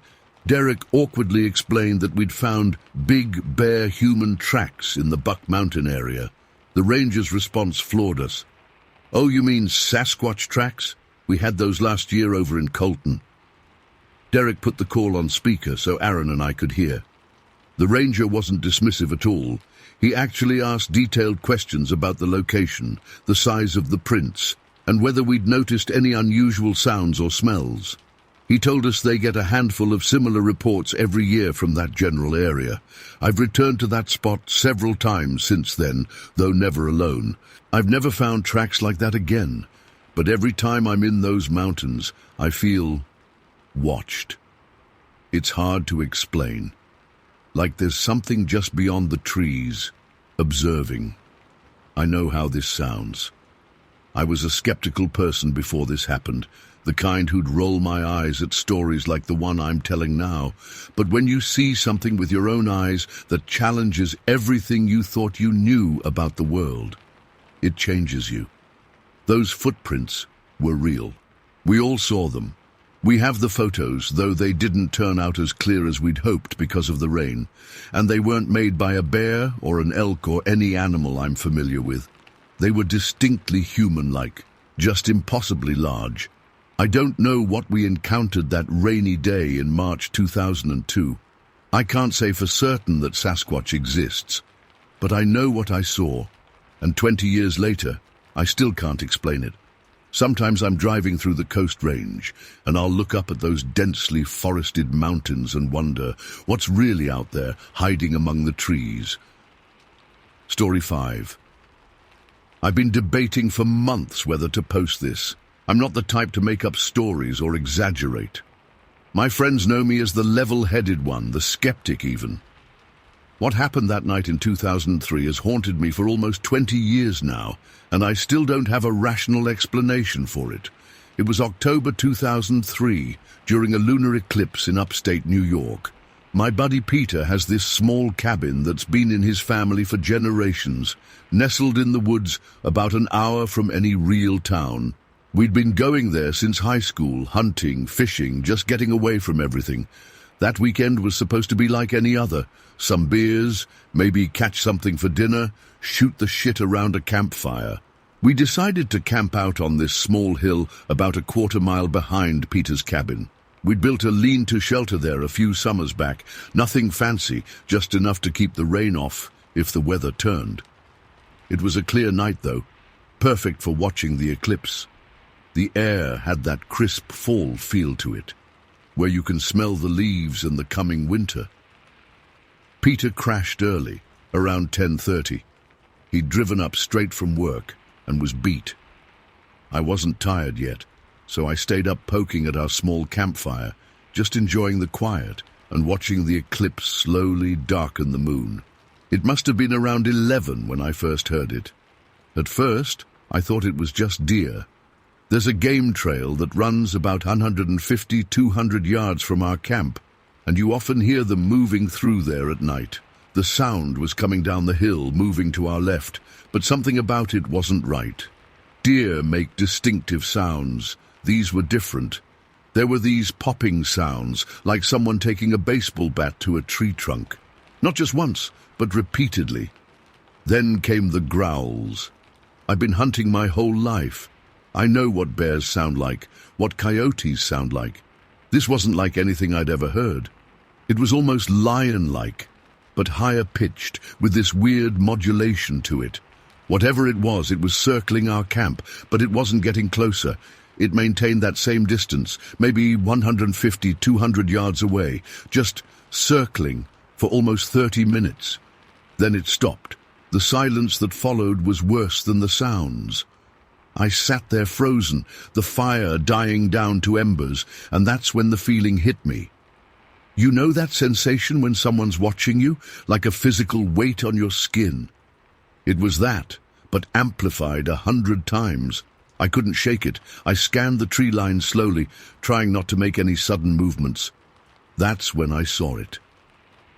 Derek awkwardly explained that we'd found big, bare human tracks in the Buck Mountain area. The ranger's response floored us. "Oh, you mean Sasquatch tracks? We had those last year over in Colton." Derek put the call on speaker so Aaron and I could hear. The ranger wasn't dismissive at all. He actually asked detailed questions about the location, the size of the prints, and whether we'd noticed any unusual sounds or smells. He told us they get a handful of similar reports every year from that general area. I've returned to that spot several times since then, though never alone. I've never found tracks like that again, but every time I'm in those mountains, I feel watched. It's hard to explain. Like there's something just beyond the trees, observing. I know how this sounds. I was a skeptical person before this happened, the kind who'd roll my eyes at stories like the one I'm telling now. But when you see something with your own eyes that challenges everything you thought you knew about the world, it changes you. Those footprints were real. We all saw them. We have the photos, though they didn't turn out as clear as we'd hoped because of the rain, and they weren't made by a bear or an elk or any animal I'm familiar with. They were distinctly human-like, just impossibly large. I don't know what we encountered that rainy day in March 2002. I can't say for certain that Sasquatch exists, but I know what I saw, and 20 years later, I still can't explain it. Sometimes I'm driving through the Coast Range, and I'll look up at those densely forested mountains and wonder what's really out there hiding among the trees. Story 5. I've been debating for months whether to post this. I'm not the type to make up stories or exaggerate. My friends know me as the level-headed one, the skeptic even. What happened that night in 2003 has haunted me for almost 20 years now, and I still don't have a rational explanation for it. It was October 2003, during a lunar eclipse in upstate New York. My buddy Peter has this small cabin that's been in his family for generations, nestled in the woods about an hour from any real town. We'd been going there since high school, hunting, fishing, just getting away from everything. That weekend was supposed to be like any other. Some beers, maybe catch something for dinner, shoot the shit around a campfire. We decided to camp out on this small hill about a quarter-mile behind Peter's cabin. We'd built a lean-to shelter there a few summers back. Nothing fancy, just enough to keep the rain off if the weather turned. It was a clear night, though, perfect for watching the eclipse. The air had that crisp fall feel to it, where you can smell the leaves and the coming winter. Peter crashed early, around 10:30. He'd driven up straight from work and was beat. I wasn't tired yet, so I stayed up poking at our small campfire, just enjoying the quiet and watching the eclipse slowly darken the moon. It must have been around 11 when I first heard it. At first, I thought it was just deer. There's a game trail that runs about 150-200 yards from our camp, and you often hear them moving through there at night. The sound was coming down the hill, moving to our left, but something about it wasn't right. Deer make distinctive sounds. These were different. There were these popping sounds, like someone taking a baseball bat to a tree trunk. Not just once, but repeatedly. Then came the growls. I've been hunting my whole life. I know what bears sound like, what coyotes sound like. This wasn't like anything I'd ever heard. It was almost lion-like, but higher-pitched, with this weird modulation to it. Whatever it was circling our camp, but it wasn't getting closer. It maintained that same distance, maybe 150-200 yards away, just circling for almost 30 minutes. Then it stopped. The silence that followed was worse than the sounds. I sat there frozen, the fire dying down to embers, and that's when the feeling hit me. You know that sensation when someone's watching you, like a physical weight on your skin? It was that, but amplified 100 times. I couldn't shake it. I scanned the tree line slowly, trying not to make any sudden movements. That's when I saw it.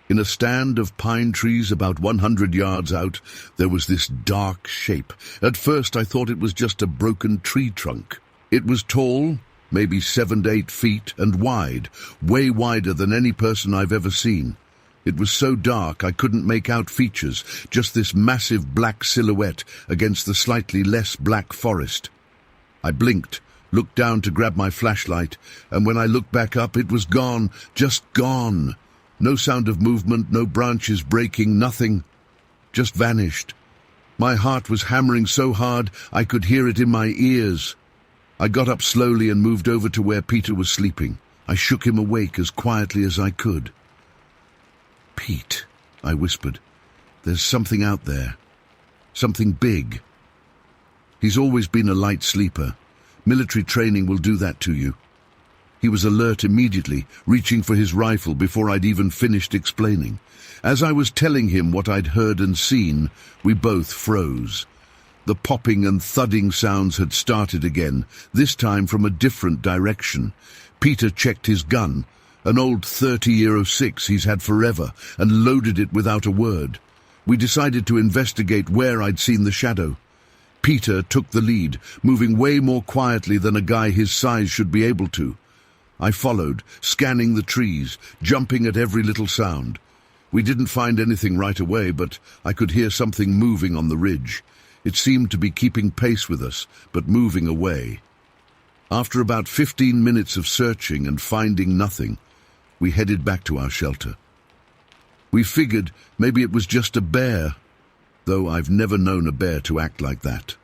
In a stand of pine trees about 100 yards out, there was this dark shape. At first I thought it was just a broken tree trunk. It was tall, maybe 7 to 8 feet, and wide, way wider than any person I've ever seen. It was so dark I couldn't make out features, just this massive black silhouette against the slightly less black forest. I blinked, looked down to grab my flashlight, and when I looked back up, it was gone, just gone. No sound of movement, no branches breaking, nothing. Just vanished. My heart was hammering so hard I could hear it in my ears. I got up slowly and moved over to where Peter was sleeping. I shook him awake as quietly as I could. "Pete," I whispered, "there's something out there. Something big." He's always been a light sleeper. Military training will do that to you. He was alert immediately, reaching for his rifle before I'd even finished explaining. As I was telling him what I'd heard and seen, we both froze. The popping and thudding sounds had started again, this time from a different direction. Peter checked his gun, an old 30-06 he's had forever, and loaded it without a word. We decided to investigate where I'd seen the shadow. Peter took the lead, moving way more quietly than a guy his size should be able to. I followed, scanning the trees, jumping at every little sound. We didn't find anything right away, but I could hear something moving on the ridge. It seemed to be keeping pace with us, but moving away. After about 15 minutes of searching and finding nothing, we headed back to our shelter. We figured maybe it was just a bear, though I've never known a bear to act like that.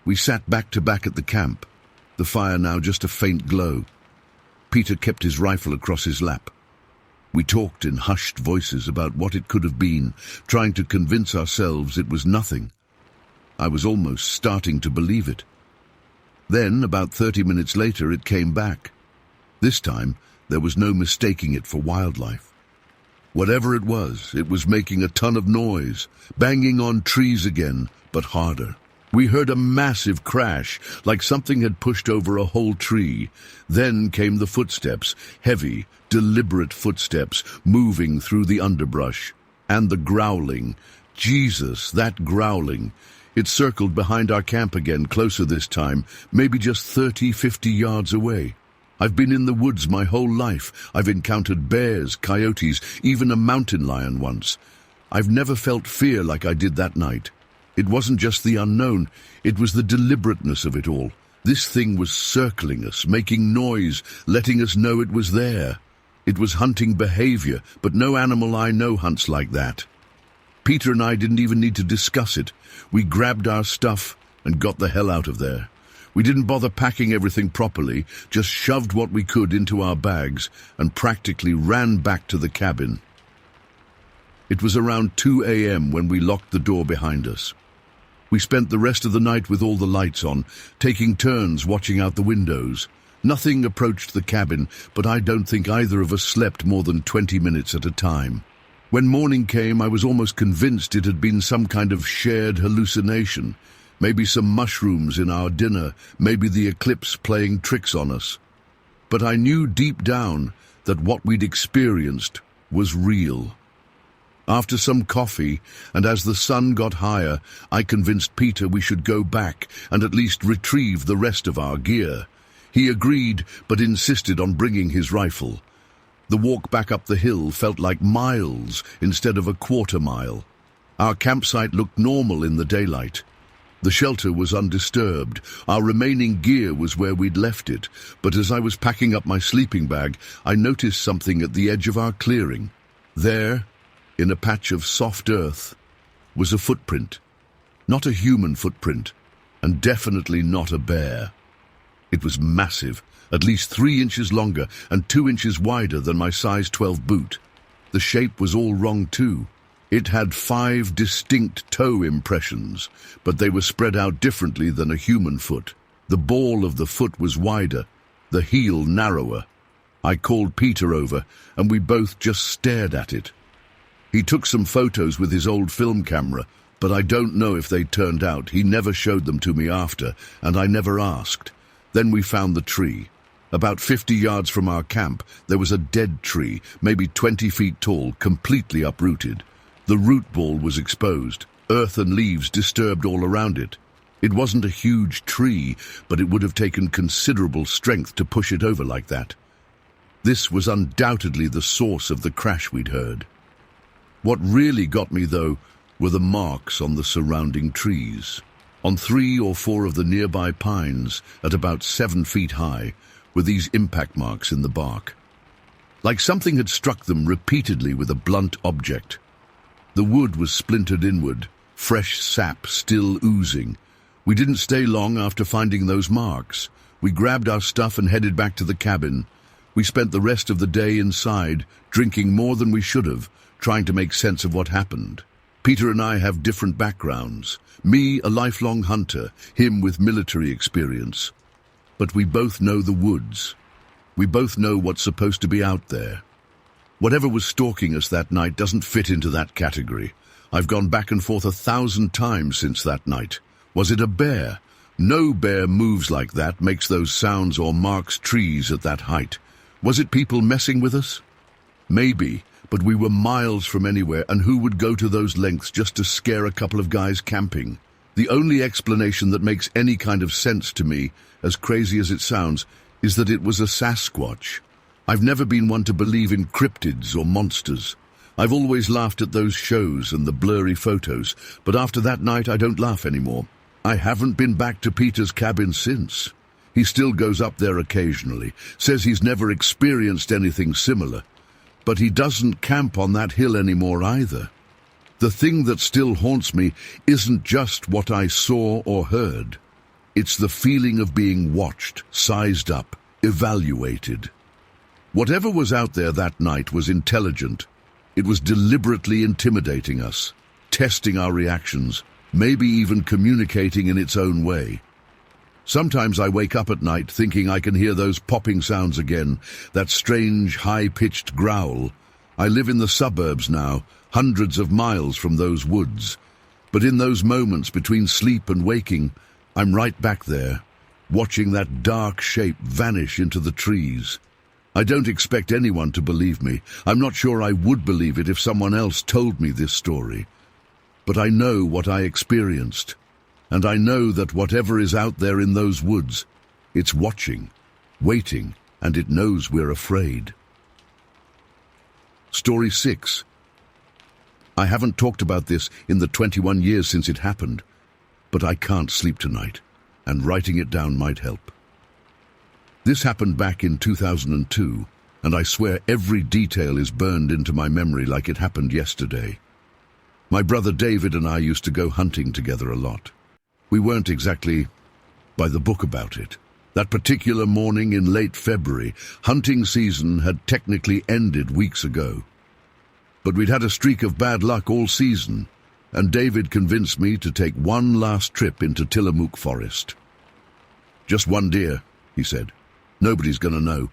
We sat back to back at the camp, the fire now just a faint glow. Peter kept his rifle across his lap. We talked in hushed voices about what it could have been, trying to convince ourselves it was nothing. I was almost starting to believe it. Then, about 30 minutes later, it came back. This time, there was no mistaking it for wildlife. Whatever it was making a ton of noise, banging on trees again, but harder. We heard a massive crash, like something had pushed over a whole tree. Then came the footsteps, heavy, deliberate footsteps, moving through the underbrush. And the growling. Jesus, that growling. It circled behind our camp again, closer this time, maybe just 30, 50 yards away. I've been in the woods my whole life. I've encountered bears, coyotes, even a mountain lion once. I've never felt fear like I did that night. It wasn't just the unknown, it was the deliberateness of it all. This thing was circling us, making noise, letting us know it was there. It was hunting behavior, but no animal I know hunts like that. Peter and I didn't even need to discuss it. We grabbed our stuff and got the hell out of there. We didn't bother packing everything properly, just shoved what we could into our bags and practically ran back to the cabin. It was around 2 a.m. when we locked the door behind us. We spent the rest of the night with all the lights on, taking turns watching out the windows. Nothing approached the cabin, but I don't think either of us slept more than 20 minutes at a time. When morning came, I was almost convinced it had been some kind of shared hallucination. Maybe some mushrooms in our dinner, maybe the eclipse playing tricks on us. But I knew deep down that what we'd experienced was real. After some coffee, and as the sun got higher, I convinced Peter we should go back and at least retrieve the rest of our gear. He agreed, but insisted on bringing his rifle. The walk back up the hill felt like miles instead of a quarter mile. Our campsite looked normal in the daylight. The shelter was undisturbed. Our remaining gear was where we'd left it, but as I was packing up my sleeping bag, I noticed something at the edge of our clearing. There, in a patch of soft earth, was a footprint. Not a human footprint, and definitely not a bear. It was massive, at least 3 inches longer and 2 inches wider than my size 12 boot. The shape was all wrong too. It had 5 distinct toe impressions, but they were spread out differently than a human foot. The ball of the foot was wider, the heel narrower. I called Peter over, and we both just stared at it. He took some photos with his old film camera, but I don't know if they turned out. He never showed them to me after, and I never asked. Then we found the tree. About 50 yards from our camp, there was a dead tree, maybe 20 feet tall, completely uprooted. The root ball was exposed, earth and leaves disturbed all around it. It wasn't a huge tree, but it would have taken considerable strength to push it over like that. This was undoubtedly the source of the crash we'd heard. What really got me, though, were the marks on the surrounding trees. On 3 or 4 of the nearby pines, at about 7 feet high, were these impact marks in the bark. Like something had struck them repeatedly with a blunt object. The wood was splintered inward, fresh sap still oozing. We didn't stay long after finding those marks. We grabbed our stuff and headed back to the cabin. We spent the rest of the day inside, drinking more than we should have, trying to make sense of what happened. Peter and I have different backgrounds. Me, a lifelong hunter, him with military experience. But we both know the woods. We both know what's supposed to be out there. Whatever was stalking us that night doesn't fit into that category. I've gone back and forth 1,000 times since that night. Was it a bear? No bear moves like that, makes those sounds or marks trees at that height. Was it people messing with us? Maybe. But we were miles from anywhere, and who would go to those lengths just to scare a couple of guys camping? The only explanation that makes any kind of sense to me, as crazy as it sounds, is that it was a Sasquatch. I've never been one to believe in cryptids or monsters. I've always laughed at those shows and the blurry photos, but after that night I don't laugh anymore. I haven't been back to Peter's cabin since. He still goes up there occasionally, says he's never experienced anything similar. But he doesn't camp on that hill anymore either. The thing that still haunts me isn't just what I saw or heard. It's the feeling of being watched, sized up, evaluated. Whatever was out there that night was intelligent. It was deliberately intimidating us, testing our reactions, maybe even communicating in its own way. Sometimes I wake up at night thinking I can hear those popping sounds again, that strange, high-pitched growl. I live in the suburbs now, hundreds of miles from those woods. But in those moments between sleep and waking, I'm right back there, watching that dark shape vanish into the trees. I don't expect anyone to believe me. I'm not sure I would believe it if someone else told me this story. But I know what I experienced, and I know that whatever is out there in those woods, it's watching, waiting, and it knows we're afraid. Story 6. I haven't talked about this in the 21 years since it happened, but I can't sleep tonight, and writing it down might help. This happened back in 2002, and I swear every detail is burned into my memory like it happened yesterday. My brother David and I used to go hunting together a lot. We weren't exactly by the book about it. That particular morning in late February, hunting season had technically ended weeks ago. But we'd had a streak of bad luck all season, and David convinced me to take one last trip into Tillamook Forest. "Just one deer," he said. "Nobody's going to know."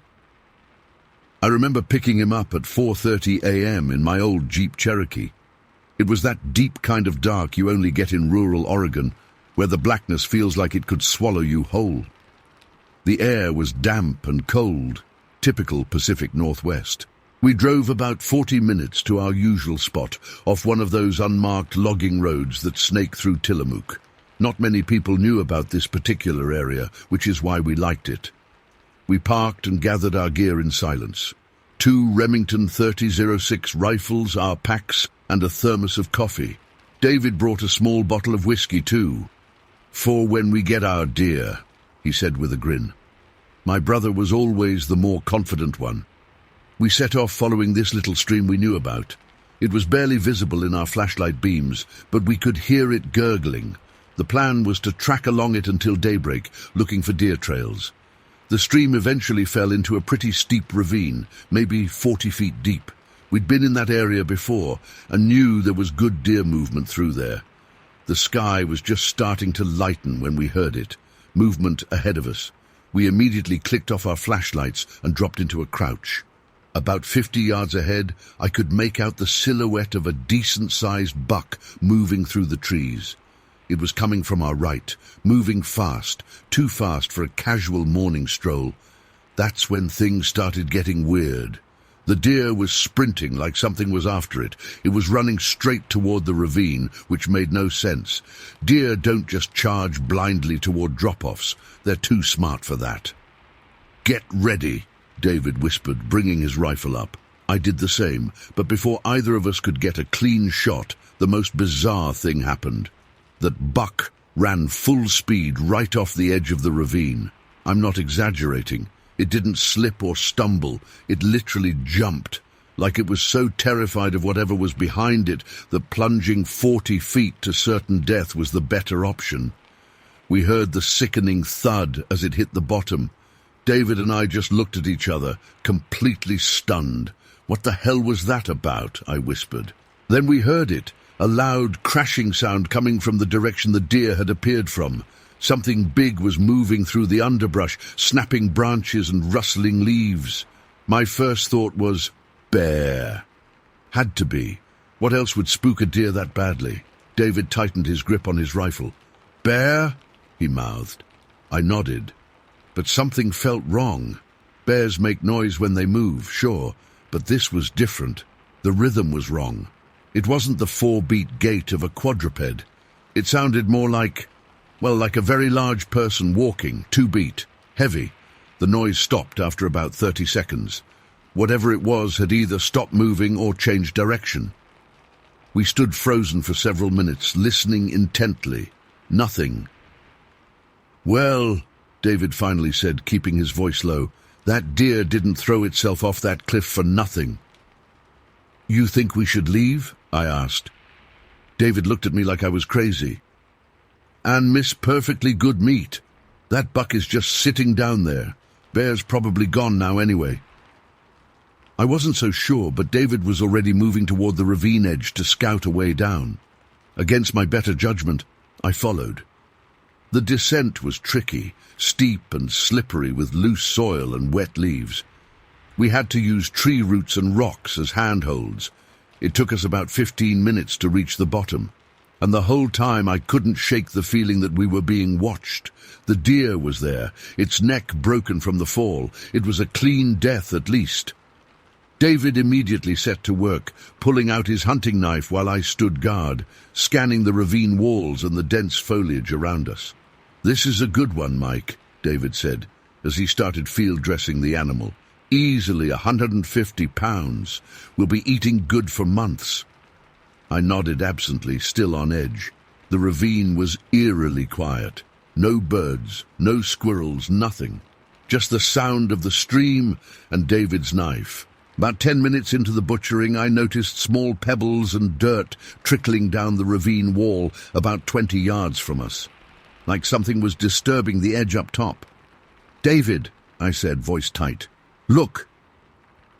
I remember picking him up at 4:30 a.m. in my old Jeep Cherokee. It was that deep kind of dark you only get in rural Oregon, where the blackness feels like it could swallow you whole. The air was damp and cold, typical Pacific Northwest. We drove about 40 minutes to our usual spot, off one of those unmarked logging roads that snake through Tillamook. Not many people knew about this particular area, which is why we liked it. We parked and gathered our gear in silence. 2 Remington 30-06 rifles, our packs, and a thermos of coffee. David brought a small bottle of whiskey too. "For when we get our deer," he said with a grin. My brother was always the more confident one. We set off following this little stream we knew about. It was barely visible in our flashlight beams, but we could hear it gurgling. The plan was to track along it until daybreak, looking for deer trails. The stream eventually fell into a pretty steep ravine, maybe 40 feet deep. We'd been in that area before and knew there was good deer movement through there. The sky was just starting to lighten when we heard it. Movement ahead of us. We immediately clicked off our flashlights and dropped into a crouch. About 50 yards ahead, I could make out the silhouette of a decent-sized buck moving through the trees. It was coming from our right, moving fast, too fast for a casual morning stroll. That's when things started getting weird. The deer was sprinting like something was after it. It was running straight toward the ravine, which made no sense. Deer don't just charge blindly toward drop-offs. They're too smart for that. "Get ready," David whispered, bringing his rifle up. I did the same, but before either of us could get a clean shot, the most bizarre thing happened. That buck ran full speed right off the edge of the ravine. I'm not exaggerating. It didn't slip or stumble. It literally jumped, like it was so terrified of whatever was behind it that plunging 40 feet to certain death was the better option. We heard the sickening thud as it hit the bottom. David and I just looked at each other, completely stunned. "What the hell was that about?" I whispered. Then we heard it, a loud crashing sound coming from the direction the deer had appeared from. Something big was moving through the underbrush, snapping branches and rustling leaves. My first thought was, bear. Had to be. What else would spook a deer that badly? David tightened his grip on his rifle. "Bear?" he mouthed. I nodded. But something felt wrong. Bears make noise when they move, sure, but this was different. The rhythm was wrong. It wasn't the 4-beat gait of a quadruped. It sounded more like a very large person walking, 2-beat, heavy. The noise stopped after about 30 seconds. Whatever it was had either stopped moving or changed direction. We stood frozen for several minutes, listening intently. Nothing. "Well," David finally said, keeping his voice low, "that deer didn't throw itself off that cliff for nothing." "You think we should leave?" I asked. David looked at me like I was crazy. "And miss perfectly good meat. That buck is just sitting down there. Bear's probably gone now anyway." I wasn't so sure, but David was already moving toward the ravine edge to scout a way down. Against my better judgment, I followed. The descent was tricky, steep and slippery with loose soil and wet leaves. We had to use tree roots and rocks as handholds. It took us about 15 minutes to reach the bottom. And the whole time I couldn't shake the feeling that we were being watched. The deer was there, its neck broken from the fall. It was a clean death at least. David immediately set to work, pulling out his hunting knife while I stood guard, scanning the ravine walls and the dense foliage around us. "This is a good one, Mike," David said, as he started field dressing the animal. "Easily 150 pounds. We'll be eating good for months." I nodded absently, still on edge. The ravine was eerily quiet. No birds, no squirrels, nothing. Just the sound of the stream and David's knife. About 10 minutes into the butchering, I noticed small pebbles and dirt trickling down the ravine wall about 20 yards from us, like something was disturbing the edge up top. "David," I said, voice tight, "look."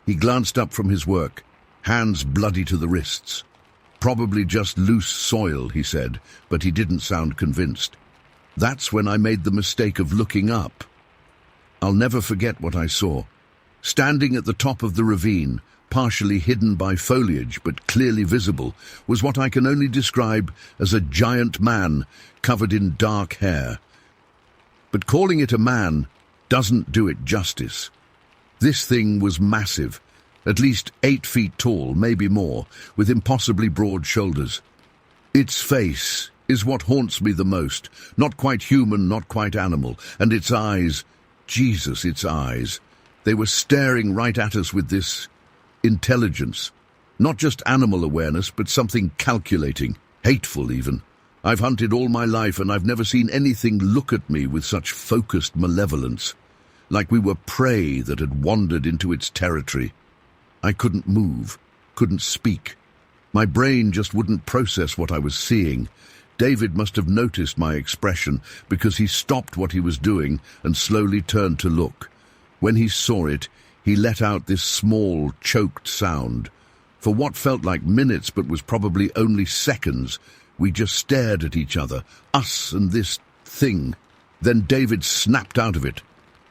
He glanced up from his work, hands bloody to the wrists. "Probably just loose soil," he said, but he didn't sound convinced. That's when I made the mistake of looking up. I'll never forget what I saw. Standing at the top of the ravine, partially hidden by foliage but clearly visible, was what I can only describe as a giant man covered in dark hair. But calling it a man doesn't do it justice. This thing was massive, at least 8 feet tall, maybe more, with impossibly broad shoulders. Its face is what haunts me the most, not quite human, not quite animal, and its eyes, Jesus, its eyes. They were staring right at us with this intelligence. Not just animal awareness, but something calculating, hateful even. I've hunted all my life and I've never seen anything look at me with such focused malevolence, like we were prey that had wandered into its territory. I couldn't move, couldn't speak. My brain just wouldn't process what I was seeing. David must have noticed my expression because he stopped what he was doing and slowly turned to look. When he saw it, he let out this small, choked sound. For what felt like minutes but was probably only seconds, we just stared at each other, us and this thing. Then David snapped out of it,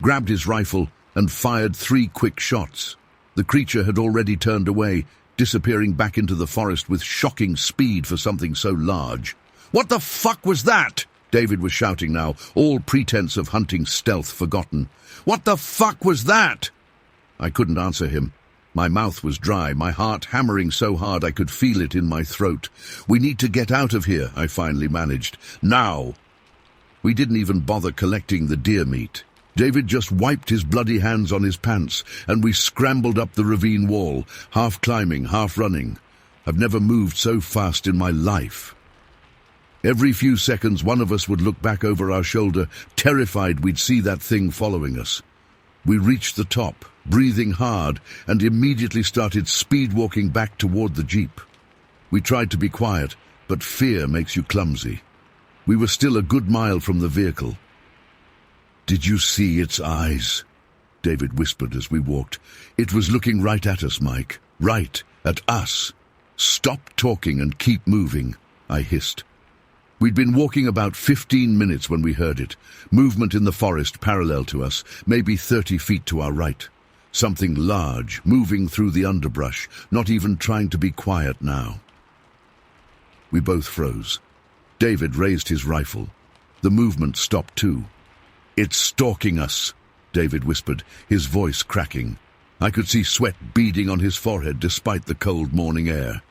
grabbed his rifle, and fired 3 quick shots. The creature had already turned away, disappearing back into the forest with shocking speed for something so large. "What the fuck was that?" David was shouting now, all pretense of hunting stealth forgotten. "What the fuck was that?" I couldn't answer him. My mouth was dry, my heart hammering so hard I could feel it in my throat. "We need to get out of here," I finally managed. "Now!" We didn't even bother collecting the deer meat. David just wiped his bloody hands on his pants, and we scrambled up the ravine wall, half climbing, half running. I've never moved so fast in my life. Every few seconds, one of us would look back over our shoulder, terrified we'd see that thing following us. We reached the top, breathing hard, and immediately started speed-walking back toward the jeep. We tried to be quiet, but fear makes you clumsy. We were still a good mile from the vehicle. "Did you see its eyes?" David whispered as we walked. "It was looking right at us, Mike. Right at us." "Stop talking and keep moving," I hissed. We'd been walking about 15 minutes when we heard it. Movement in the forest parallel to us, maybe 30 feet to our right. Something large, moving through the underbrush, not even trying to be quiet now. We both froze. David raised his rifle. The movement stopped too. "It's stalking us," David whispered, his voice cracking. I could see sweat beading on his forehead despite the cold morning air.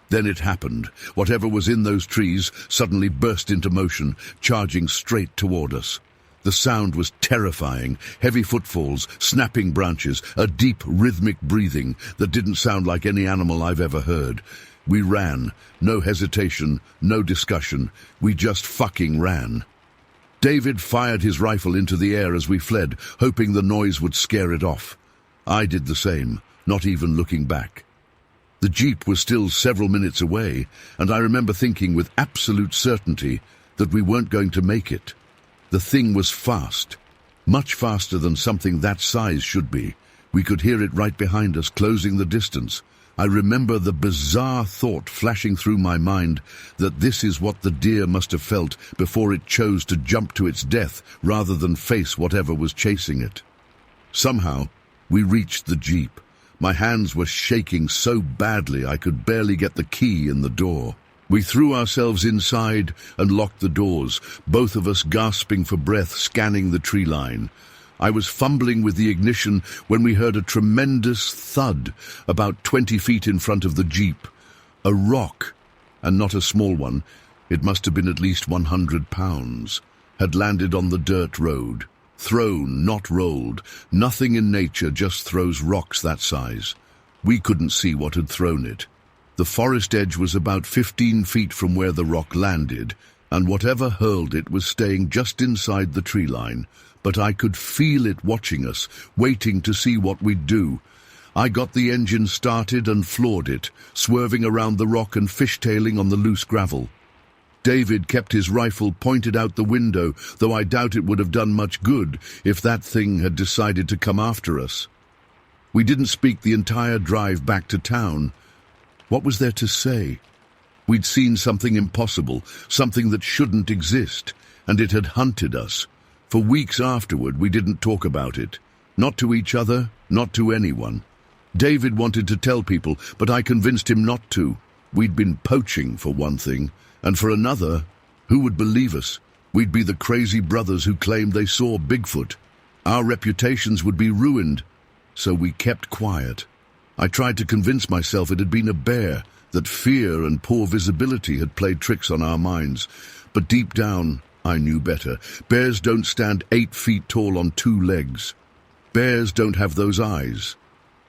Then it happened. Whatever was in those trees suddenly burst into motion, charging straight toward us. The sound was terrifying. Heavy footfalls, snapping branches, a deep, rhythmic breathing that didn't sound like any animal I've ever heard. We ran. No hesitation, no discussion. We just fucking ran. David fired his rifle into the air as we fled, hoping the noise would scare it off. I did the same, not even looking back. The jeep was still several minutes away, and I remember thinking with absolute certainty that we weren't going to make it. The thing was fast, much faster than something that size should be. We could hear it right behind us, closing the distance. I remember the bizarre thought flashing through my mind that this is what the deer must have felt before it chose to jump to its death rather than face whatever was chasing it. Somehow, we reached the jeep. My hands were shaking so badly I could barely get the key in the door. We threw ourselves inside and locked the doors, both of us gasping for breath, scanning the tree line. I was fumbling with the ignition when we heard a tremendous thud about 20 feet in front of the Jeep. A rock, and not a small one, it must have been at least 100 pounds, had landed on the dirt road. Thrown, not rolled. Nothing in nature just throws rocks that size. We couldn't see what had thrown it. The forest edge was about 15 feet from where the rock landed, and whatever hurled it was staying just inside the tree line. But I could feel it watching us, waiting to see what we'd do. I got the engine started and floored it, swerving around the rock and fishtailing on the loose gravel. David kept his rifle pointed out the window, though I doubt it would have done much good if that thing had decided to come after us. We didn't speak the entire drive back to town. What was there to say? We'd seen something impossible, something that shouldn't exist, and it had hunted us. For weeks afterward, we didn't talk about it. Not to each other, not to anyone. David wanted to tell people, but I convinced him not to. We'd been poaching, for one thing, and for another, who would believe us? We'd be the crazy brothers who claimed they saw Bigfoot. Our reputations would be ruined, so we kept quiet. I tried to convince myself it had been a bear, that fear and poor visibility had played tricks on our minds. But deep down, I knew better. Bears don't stand 8 feet tall on 2 legs. Bears don't have those eyes.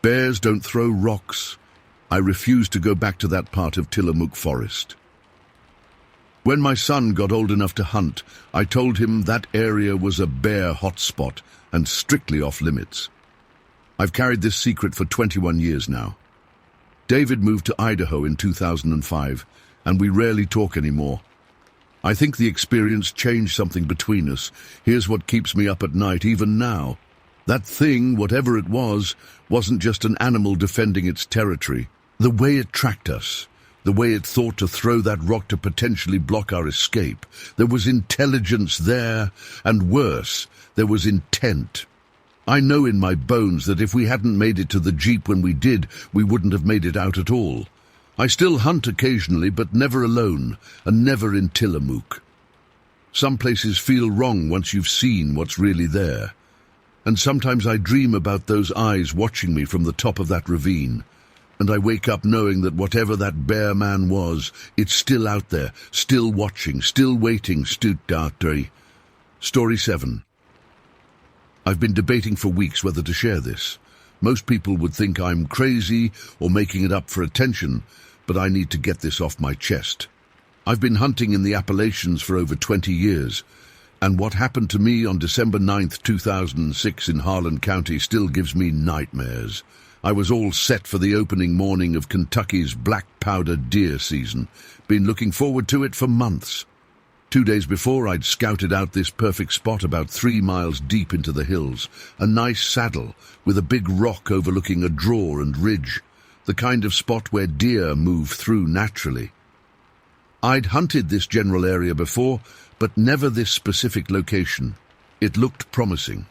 Bears don't throw rocks. I refused to go back to that part of Tillamook Forest. When my son got old enough to hunt, I told him that area was a bear hotspot and strictly off limits. I've carried this secret for 21 years now. David moved to Idaho in 2005, and we rarely talk anymore. I think the experience changed something between us. Here's what keeps me up at night, even now. That thing, whatever it was, wasn't just an animal defending its territory. The way it tracked us, the way it thought to throw that rock to potentially block our escape. There was intelligence there, and worse, there was intent. I know in my bones that if we hadn't made it to the Jeep when we did, we wouldn't have made it out at all. I still hunt occasionally, but never alone, and never in Tillamook. Some places feel wrong once you've seen what's really there. And sometimes I dream about those eyes watching me from the top of that ravine. And I wake up knowing that whatever that bear man was, it's still out there, still watching, still waiting. Story 7. I've been debating for weeks whether to share this. Most people would think I'm crazy or making it up for attention, but I need to get this off my chest. I've been hunting in the Appalachians for over 20 years, and what happened to me on December 9th, 2006 in Harlan County still gives me nightmares. I was all set for the opening morning of Kentucky's black powder deer season. Been looking forward to it for months. 2 days before, I'd scouted out this perfect spot about 3 miles deep into the hills. A nice saddle with a big rock overlooking a draw and ridge. The kind of spot where deer move through naturally. I'd hunted this general area before, but never this specific location. It looked promising.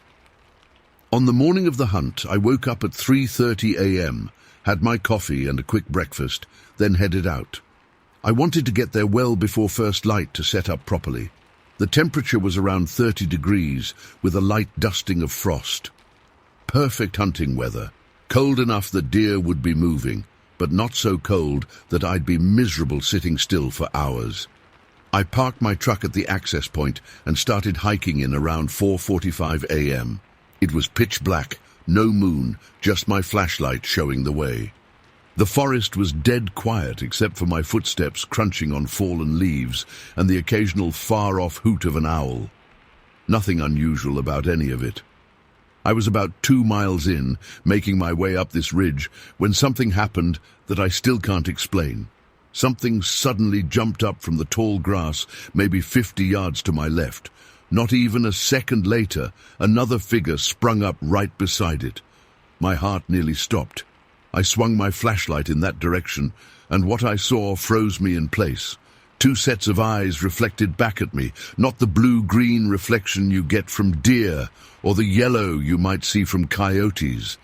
On the morning of the hunt, I woke up at 3:30 a.m., had my coffee and a quick breakfast, then headed out. I wanted to get there well before first light to set up properly. The temperature was around 30 degrees, with a light dusting of frost. Perfect hunting weather. Cold enough that deer would be moving, but not so cold that I'd be miserable sitting still for hours. I parked my truck at the access point and started hiking in around 4:45 a.m. It was pitch black, no moon, just my flashlight showing the way. The forest was dead quiet except for my footsteps crunching on fallen leaves and the occasional far-off hoot of an owl. Nothing unusual about any of it. I was about 2 miles in, making my way up this ridge, when something happened that I still can't explain. Something suddenly jumped up from the tall grass, maybe 50 yards to my left. Not even a second later, another figure sprung up right beside it. My heart nearly stopped. I swung my flashlight in that direction, and what I saw froze me in place. 2 sets of eyes reflected back at me, not the blue-green reflection you get from deer or the yellow you might see from coyotes.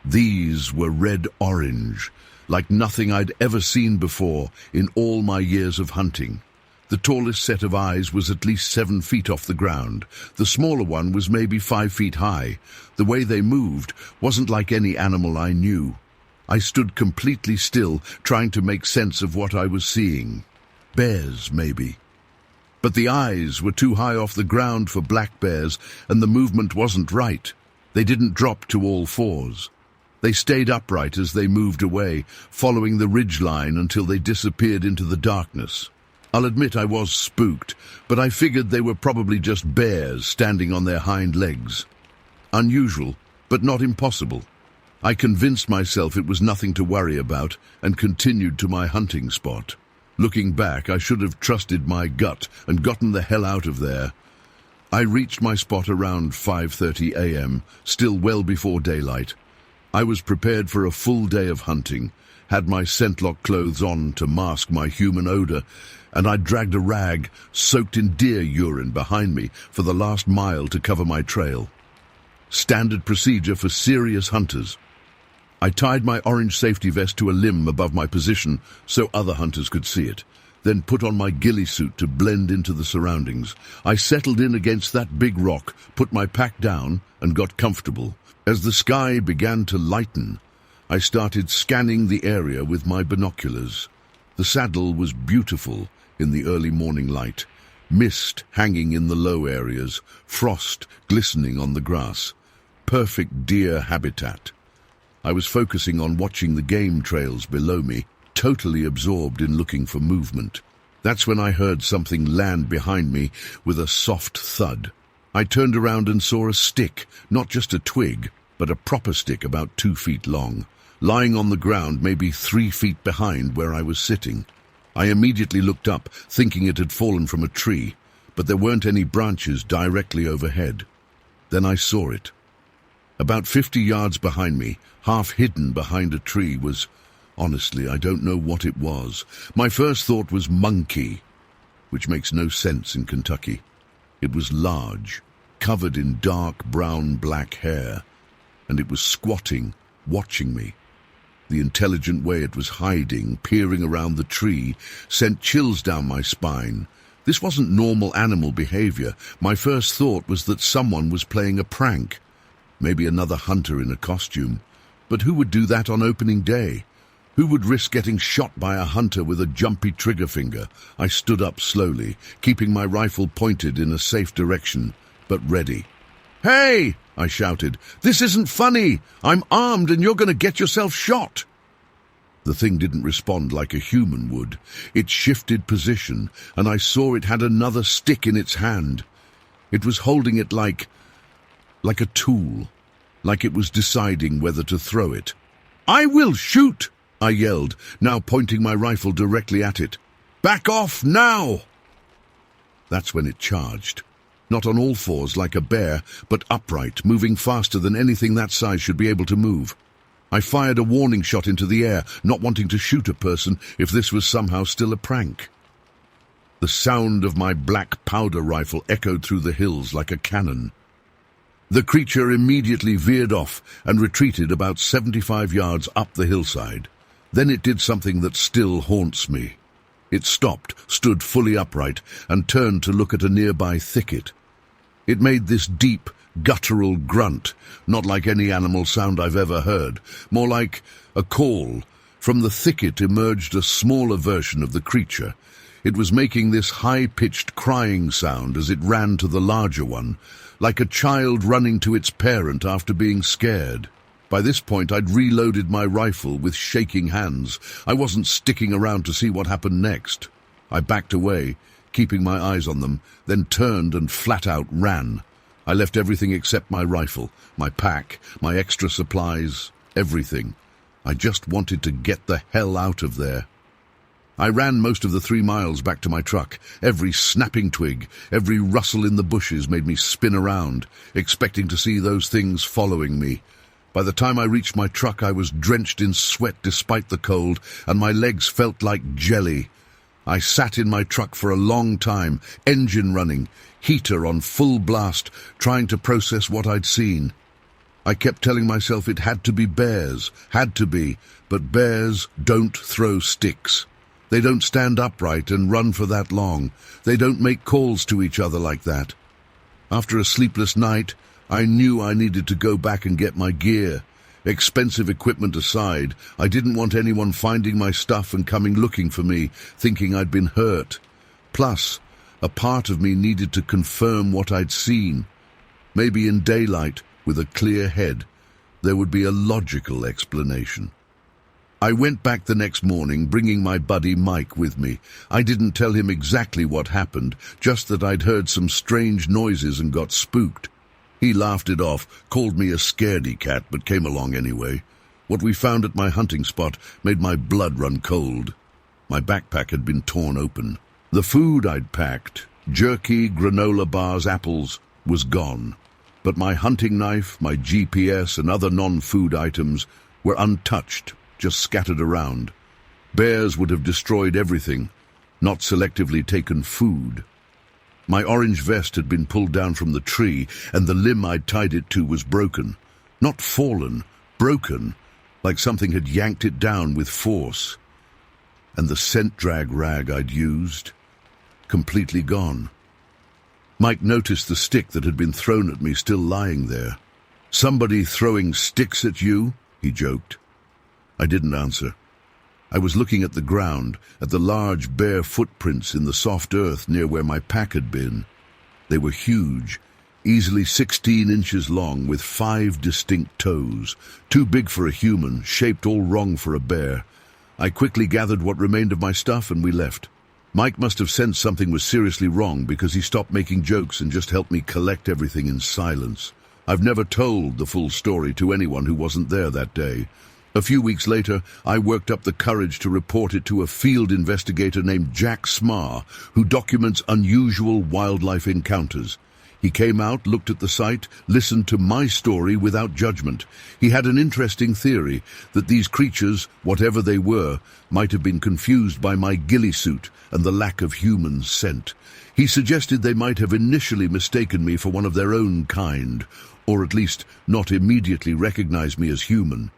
These were red-orange, like nothing I'd ever seen before in all my years of hunting. The tallest set of eyes was at least 7 feet off the ground. The smaller one was maybe 5 feet high. The way they moved wasn't like any animal I knew. I stood completely still, trying to make sense of what I was seeing. Bears, maybe. But the eyes were too high off the ground for black bears, and the movement wasn't right. They didn't drop to all fours. They stayed upright as they moved away, following the ridgeline until they disappeared into the darkness. I'll admit I was spooked, but I figured they were probably just bears standing on their hind legs. Unusual, but not impossible. I convinced myself it was nothing to worry about and continued to my hunting spot. Looking back, I should have trusted my gut and gotten the hell out of there. I reached my spot around 5:30 a.m., still well before daylight. I was prepared for a full day of hunting, had my scent-lock clothes on to mask my human odor, and I dragged a rag soaked in deer urine behind me for the last mile to cover my trail. Standard procedure for serious hunters. I tied my orange safety vest to a limb above my position so other hunters could see it, then put on my ghillie suit to blend into the surroundings. I settled in against that big rock, put my pack down, and got comfortable. As the sky began to lighten, I started scanning the area with my binoculars. The saddle was beautiful in the early morning light, mist hanging in the low areas, frost glistening on the grass. Perfect deer habitat. I was focusing on watching the game trails below me, totally absorbed in looking for movement. That's when I heard something land behind me with a soft thud. I turned around and saw a stick, not just a twig, but a proper stick about 2 feet long, lying on the ground maybe 3 feet behind where I was sitting. I immediately looked up, thinking it had fallen from a tree, but there weren't any branches directly overhead. Then I saw it. About 50 yards behind me, half hidden behind a tree, was, honestly, I don't know what it was. My first thought was monkey, which makes no sense in Kentucky. It was large, covered in dark brown-black hair, and it was squatting, watching me. The intelligent way it was hiding, peering around the tree, sent chills down my spine. This wasn't normal animal behavior. My first thought was that someone was playing a prank. Maybe another hunter in a costume. But who would do that on opening day? Who would risk getting shot by a hunter with a jumpy trigger finger? I stood up slowly, keeping my rifle pointed in a safe direction, but ready. "Hey!" I shouted. "This isn't funny! I'm armed and you're going to get yourself shot!" The thing didn't respond like a human would. It shifted position, and I saw it had another stick in its hand. It was holding it like a tool, like it was deciding whether to throw it. "I will shoot!" I yelled, now pointing my rifle directly at it. "Back off now!" That's when it charged. Not on all fours like a bear, but upright, moving faster than anything that size should be able to move. I fired a warning shot into the air, not wanting to shoot a person if this was somehow still a prank. The sound of my black powder rifle echoed through the hills like a cannon. The creature immediately veered off and retreated about 75 yards up the hillside. Then it did something that still haunts me. It stopped, stood fully upright, and turned to look at a nearby thicket. It made this deep, guttural grunt, not like any animal sound I've ever heard, more like a call. From the thicket emerged a smaller version of the creature. It was making this high-pitched crying sound as it ran to the larger one, like a child running to its parent after being scared. By this point, I'd reloaded my rifle with shaking hands. I wasn't sticking around to see what happened next. I backed away, keeping my eyes on them, then turned and flat-out ran. I left everything except my rifle, my pack, my extra supplies, everything. I just wanted to get the hell out of there. I ran most of the 3 miles back to my truck. Every snapping twig, every rustle in the bushes made me spin around, expecting to see those things following me. By the time I reached my truck, I was drenched in sweat despite the cold, and my legs felt like jelly. I sat in my truck for a long time, engine running, heater on full blast, trying to process what I'd seen. I kept telling myself it had to be bears, had to be, but bears don't throw sticks. They don't stand upright and run for that long. They don't make calls to each other like that. After a sleepless night, I knew I needed to go back and get my gear. Expensive equipment aside, I didn't want anyone finding my stuff and coming looking for me, thinking I'd been hurt. Plus, a part of me needed to confirm what I'd seen. Maybe in daylight, with a clear head, there would be a logical explanation. I went back the next morning, bringing my buddy Mike with me. I didn't tell him exactly what happened, just that I'd heard some strange noises and got spooked. He laughed it off, called me a scaredy cat, but came along anyway. What we found at my hunting spot made my blood run cold. My backpack had been torn open. The food I'd packed, jerky, granola bars, apples, was gone. But my hunting knife, my GPS, and other non-food items were untouched, just scattered around. Bears would have destroyed everything, not selectively taken food. My orange vest had been pulled down from the tree, and the limb I'd tied it to was broken. Not fallen, broken, like something had yanked it down with force. And the scent drag rag I'd used, completely gone. Mike noticed the stick that had been thrown at me still lying there. "Somebody throwing sticks at you?" he joked. I didn't answer. I was looking at the ground, at the large bare footprints in the soft earth near where my pack had been. They were huge, easily 16 inches long, with 5 distinct toes, too big for a human, shaped all wrong for a bear. I quickly gathered what remained of my stuff and we left. Mike must have sensed something was seriously wrong because he stopped making jokes and just helped me collect everything in silence. I've never told the full story to anyone who wasn't there that day. A few weeks later, I worked up the courage to report it to a field investigator named Jack Smarr, who documents unusual wildlife encounters. He came out, looked at the site, listened to my story without judgment. He had an interesting theory that these creatures, whatever they were, might have been confused by my ghillie suit and the lack of human scent. He suggested they might have initially mistaken me for one of their own kind, or at least not immediately recognized me as human.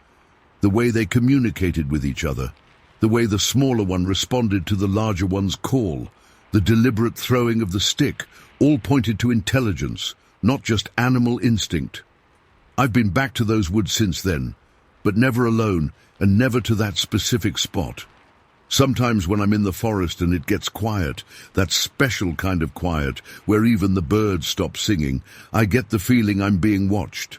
The way they communicated with each other, the way the smaller one responded to the larger one's call, the deliberate throwing of the stick, all pointed to intelligence, not just animal instinct. I've been back to those woods since then, but never alone and never to that specific spot. Sometimes when I'm in the forest and it gets quiet, that special kind of quiet where even the birds stop singing, I get the feeling I'm being watched.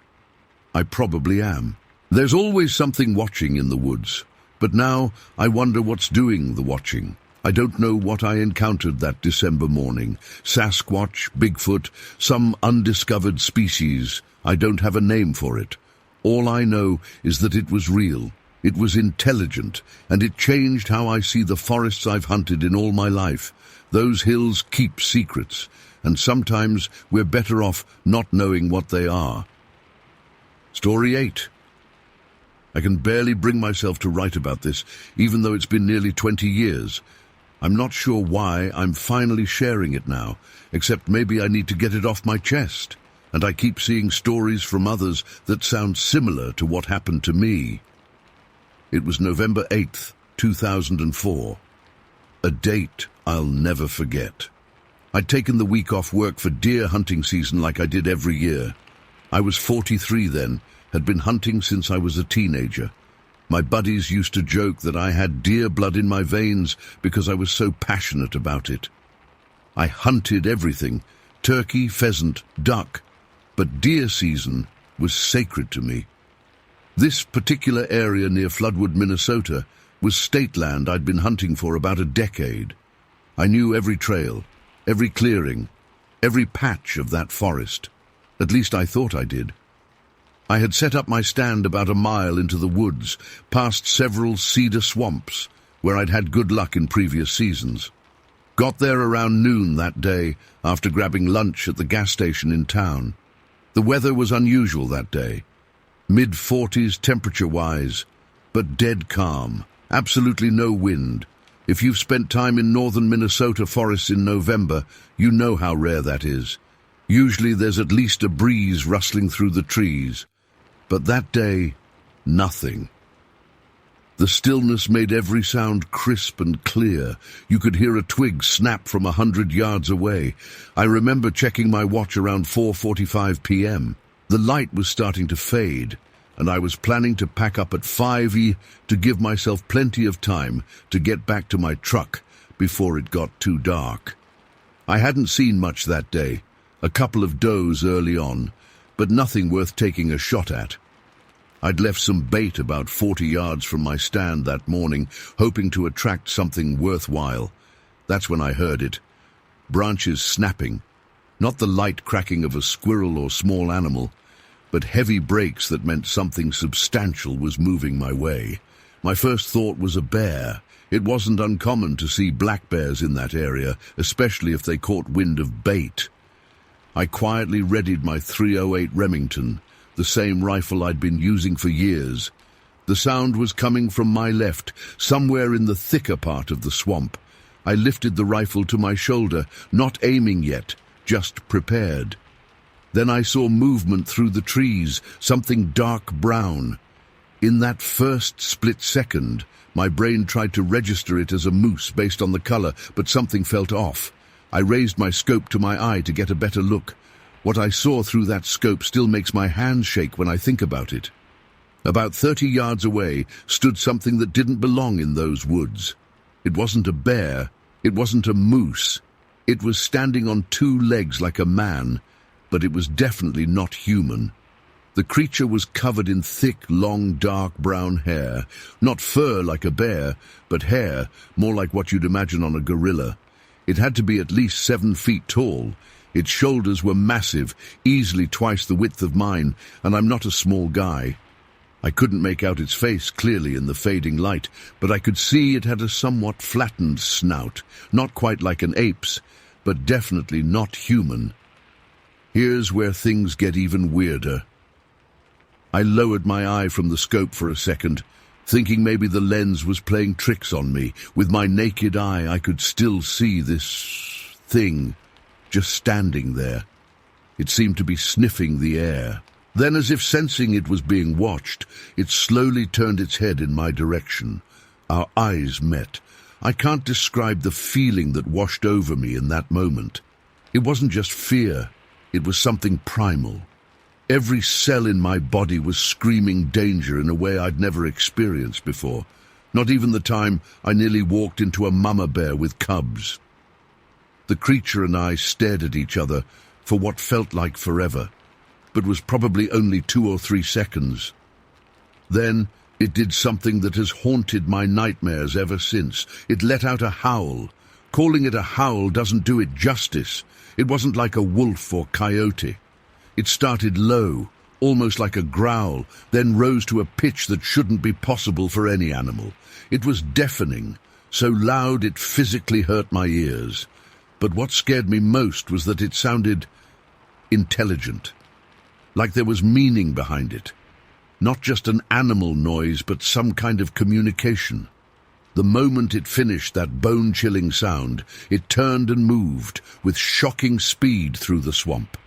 I probably am. There's always something watching in the woods, but now I wonder what's doing the watching. I don't know what I encountered that December morning. Sasquatch, Bigfoot, some undiscovered species. I don't have a name for it. All I know is that it was real. It was intelligent, and it changed how I see the forests I've hunted in all my life. Those hills keep secrets, and sometimes we're better off not knowing what they are. Story 8. I can barely bring myself to write about this, even though it's been nearly 20 years. I'm not sure why I'm finally sharing it now, except maybe I need to get it off my chest, and I keep seeing stories from others that sound similar to what happened to me. It was November 8th, 2004. A date I'll never forget. I'd taken the week off work for deer hunting season like I did every year. I was 43 then, had been hunting since I was a teenager. My buddies used to joke that I had deer blood in my veins because I was so passionate about it. I hunted everything, turkey, pheasant, duck, but deer season was sacred to me. This particular area near Floodwood, Minnesota, was state land I'd been hunting for about a decade. I knew every trail, every clearing, every patch of that forest. At least I thought I did. I had set up my stand about a mile into the woods, past several cedar swamps, where I'd had good luck in previous seasons. Got there around noon that day, after grabbing lunch at the gas station in town. The weather was unusual that day. Mid-40s temperature-wise, but dead calm, absolutely no wind. If you've spent time in northern Minnesota forests in November, you know how rare that is. Usually there's at least a breeze rustling through the trees. But that day, nothing. The stillness made every sound crisp and clear. You could hear a twig snap from 100 yards away. I remember checking my watch around 4:45 p.m. The light was starting to fade, and I was planning to pack up at 5 to give myself plenty of time to get back to my truck before it got too dark. I hadn't seen much that day, a couple of does early on, but nothing worth taking a shot at. I'd left some bait about 40 yards from my stand that morning, hoping to attract something worthwhile. That's when I heard it. Branches snapping. Not the light cracking of a squirrel or small animal, but heavy breaks that meant something substantial was moving my way. My first thought was a bear. It wasn't uncommon to see black bears in that area, especially if they caught wind of bait. I quietly readied my .308 Remington, the same rifle I'd been using for years. The sound was coming from my left, somewhere in the thicker part of the swamp. I lifted the rifle to my shoulder, not aiming yet, just prepared. Then I saw movement through the trees, something dark brown. In that first split second, my brain tried to register it as a moose based on the color, but something felt off. I raised my scope to my eye to get a better look. What I saw through that scope still makes my hands shake when I think about it. About 30 yards away stood something that didn't belong in those woods. It wasn't a bear, it wasn't a moose. It was standing on two legs like a man, but it was definitely not human. The creature was covered in thick, long, dark brown hair. Not fur like a bear, but hair, more like what you'd imagine on a gorilla. It had to be at least 7 feet tall. Its shoulders were massive, easily twice the width of mine, and I'm not a small guy. I couldn't make out its face clearly in the fading light, but I could see it had a somewhat flattened snout, not quite like an ape's, but definitely not human. Here's where things get even weirder. I lowered my eye from the scope for a second, thinking maybe the lens was playing tricks on me. With my naked eye, I could still see this thing just standing there. It seemed to be sniffing the air. Then, as if sensing it was being watched, it slowly turned its head in my direction. Our eyes met. I can't describe the feeling that washed over me in that moment. It wasn't just fear, it was something primal. Every cell in my body was screaming danger in a way I'd never experienced before. Not even the time I nearly walked into a mama bear with cubs. The creature and I stared at each other for what felt like forever, but was probably only 2 or 3 seconds. Then it did something that has haunted my nightmares ever since. It let out a howl. Calling it a howl doesn't do it justice. It wasn't like a wolf or coyote. It started low, almost like a growl, then rose to a pitch that shouldn't be possible for any animal. It was deafening, so loud it physically hurt my ears. But what scared me most was that it sounded intelligent, like there was meaning behind it. Not just an animal noise, but some kind of communication. The moment it finished that bone-chilling sound, it turned and moved with shocking speed through the swamp.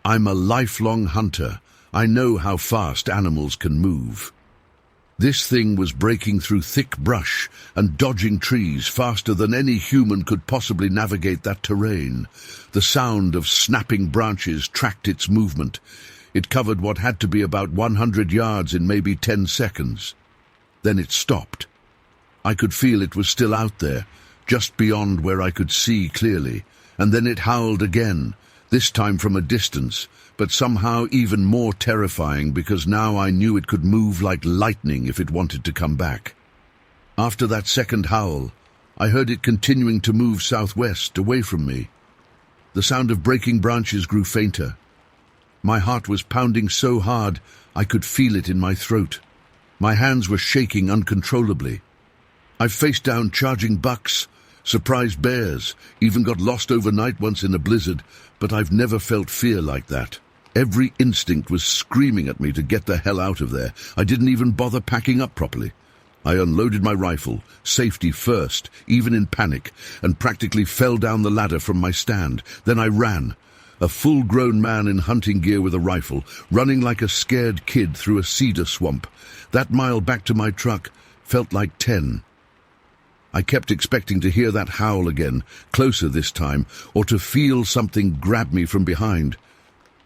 I'm a lifelong hunter. I know how fast animals can move. This thing was breaking through thick brush and dodging trees faster than any human could possibly navigate that terrain. The sound of snapping branches tracked its movement. It covered what had to be about 100 yards in maybe 10 seconds. Then it stopped. I could feel it was still out there, just beyond where I could see clearly, and then it howled again, this time from a distance, but somehow even more terrifying because now I knew it could move like lightning if it wanted to come back. After that second howl, I heard it continuing to move southwest, away from me. The sound of breaking branches grew fainter. My heart was pounding so hard I could feel it in my throat. My hands were shaking uncontrollably. I faced down charging bucks, surprised bears, even got lost overnight once in a blizzard, but I've never felt fear like that. Every instinct was screaming at me to get the hell out of there. I didn't even bother packing up properly. I unloaded my rifle, safety first, even in panic, and practically fell down the ladder from my stand. Then I ran. A full-grown man in hunting gear with a rifle, running like a scared kid through a cedar swamp. That mile back to my truck felt like 10. I kept expecting to hear that howl again, closer this time, or to feel something grab me from behind.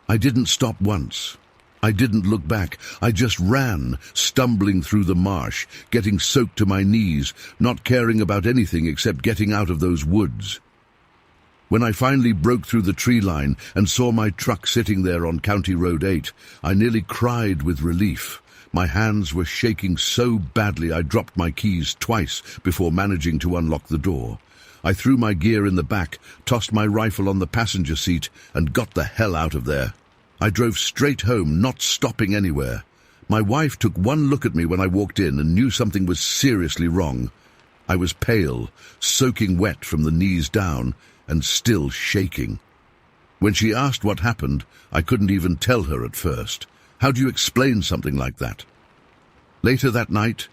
I didn't stop once. I didn't look back. I just ran, stumbling through the marsh, getting soaked to my knees, not caring about anything except getting out of those woods. When I finally broke through the tree line and saw my truck sitting there on County Road 8, I nearly cried with relief. My hands were shaking so badly I dropped my keys twice before managing to unlock the door. I threw my gear in the back, tossed my rifle on the passenger seat, and got the hell out of there. I drove straight home, not stopping anywhere. My wife took one look at me when I walked in and knew something was seriously wrong. I was pale, soaking wet from the knees down, and still shaking. When she asked what happened, I couldn't even tell her at first. How do you explain something like that? Later that night,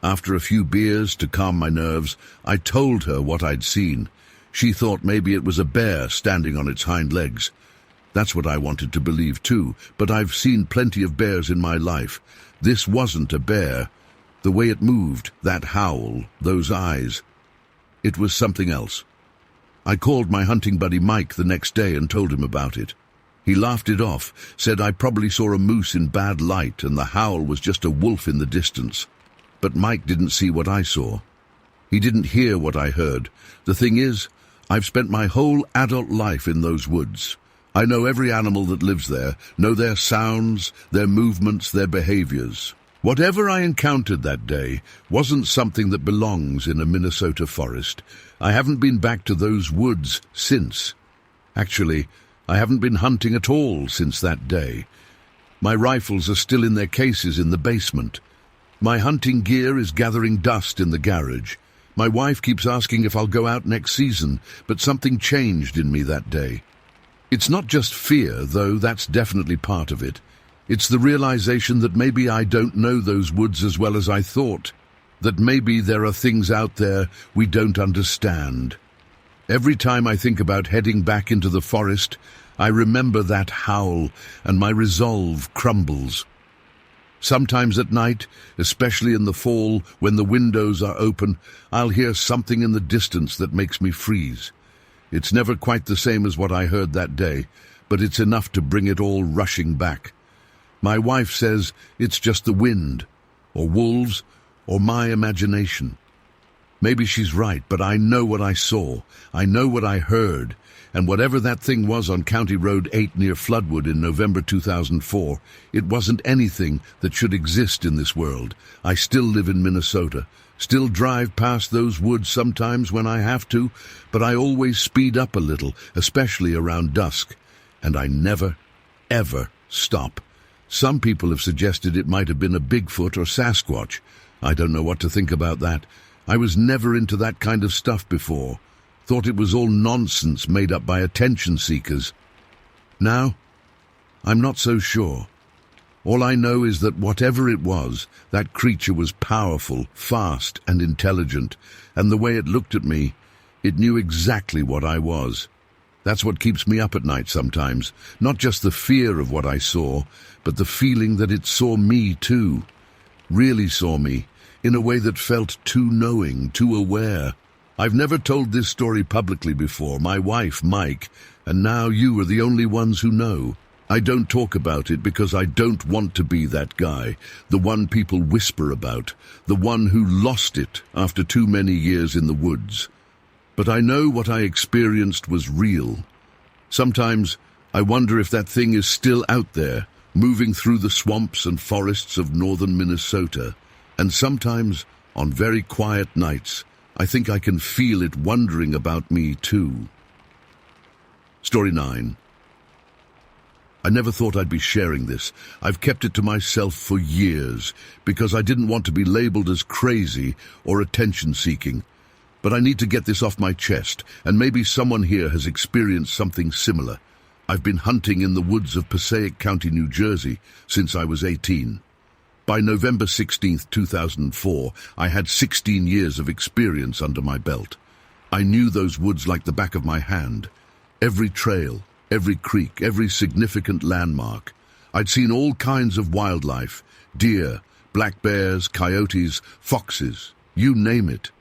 after a few beers to calm my nerves, I told her what I'd seen. She thought maybe it was a bear standing on its hind legs. That's what I wanted to believe too, but I've seen plenty of bears in my life. This wasn't a bear. The way it moved, that howl, those eyes. It was something else. I called my hunting buddy Mike the next day and told him about it. He laughed it off, said I probably saw a moose in bad light and the howl was just a wolf in the distance. But Mike didn't see what I saw. He didn't hear what I heard. The thing is, I've spent my whole adult life in those woods. I know every animal that lives there, know their sounds, their movements, their behaviors. Whatever I encountered that day wasn't something that belongs in a Minnesota forest. I haven't been back to those woods since. Actually, I haven't been hunting at all since that day. My rifles are still in their cases in the basement. My hunting gear is gathering dust in the garage. My wife keeps asking if I'll go out next season, but something changed in me that day. It's not just fear, though that's definitely part of it. It's the realization that maybe I don't know those woods as well as I thought, that maybe there are things out there we don't understand. Every time I think about heading back into the forest, I remember that howl and my resolve crumbles. Sometimes at night, especially in the fall when the windows are open, I'll hear something in the distance that makes me freeze. It's never quite the same as what I heard that day, but it's enough to bring it all rushing back. My wife says it's just the wind, or wolves, or my imagination. Maybe she's right, but I know what I saw. I know what I heard. And whatever that thing was on County Road 8 near Floodwood in November 2004, it wasn't anything that should exist in this world. I still live in Minnesota, still drive past those woods sometimes when I have to, but I always speed up a little, especially around dusk. And I never, ever stop. Some people have suggested it might have been a Bigfoot or Sasquatch. I don't know what to think about that. I was never into that kind of stuff before. Thought it was all nonsense made up by attention seekers. Now, I'm not so sure. All I know is that whatever it was, that creature was powerful, fast, and intelligent, and the way it looked at me, it knew exactly what I was. That's what keeps me up at night sometimes, not just the fear of what I saw, but the feeling that it saw me too, really saw me, in a way that felt too knowing, too aware. I've never told this story publicly before, my wife, Mike, and now you are the only ones who know. I don't talk about it because I don't want to be that guy, the one people whisper about, the one who lost it after too many years in the woods. But I know what I experienced was real. Sometimes I wonder if that thing is still out there, moving through the swamps and forests of northern Minnesota. And sometimes, on very quiet nights, I think I can feel it wondering about me too. Story 9. I never thought I'd be sharing this. I've kept it to myself for years because I didn't want to be labeled as crazy or attention-seeking. But I need to get this off my chest, and maybe someone here has experienced something similar. I've been hunting in the woods of Passaic County, New Jersey, since I was 18. By November 16th, 2004, I had 16 years of experience under my belt. I knew those woods like the back of my hand. Every trail, every creek, every significant landmark. I'd seen all kinds of wildlife, deer, black bears, coyotes, foxes, you name it.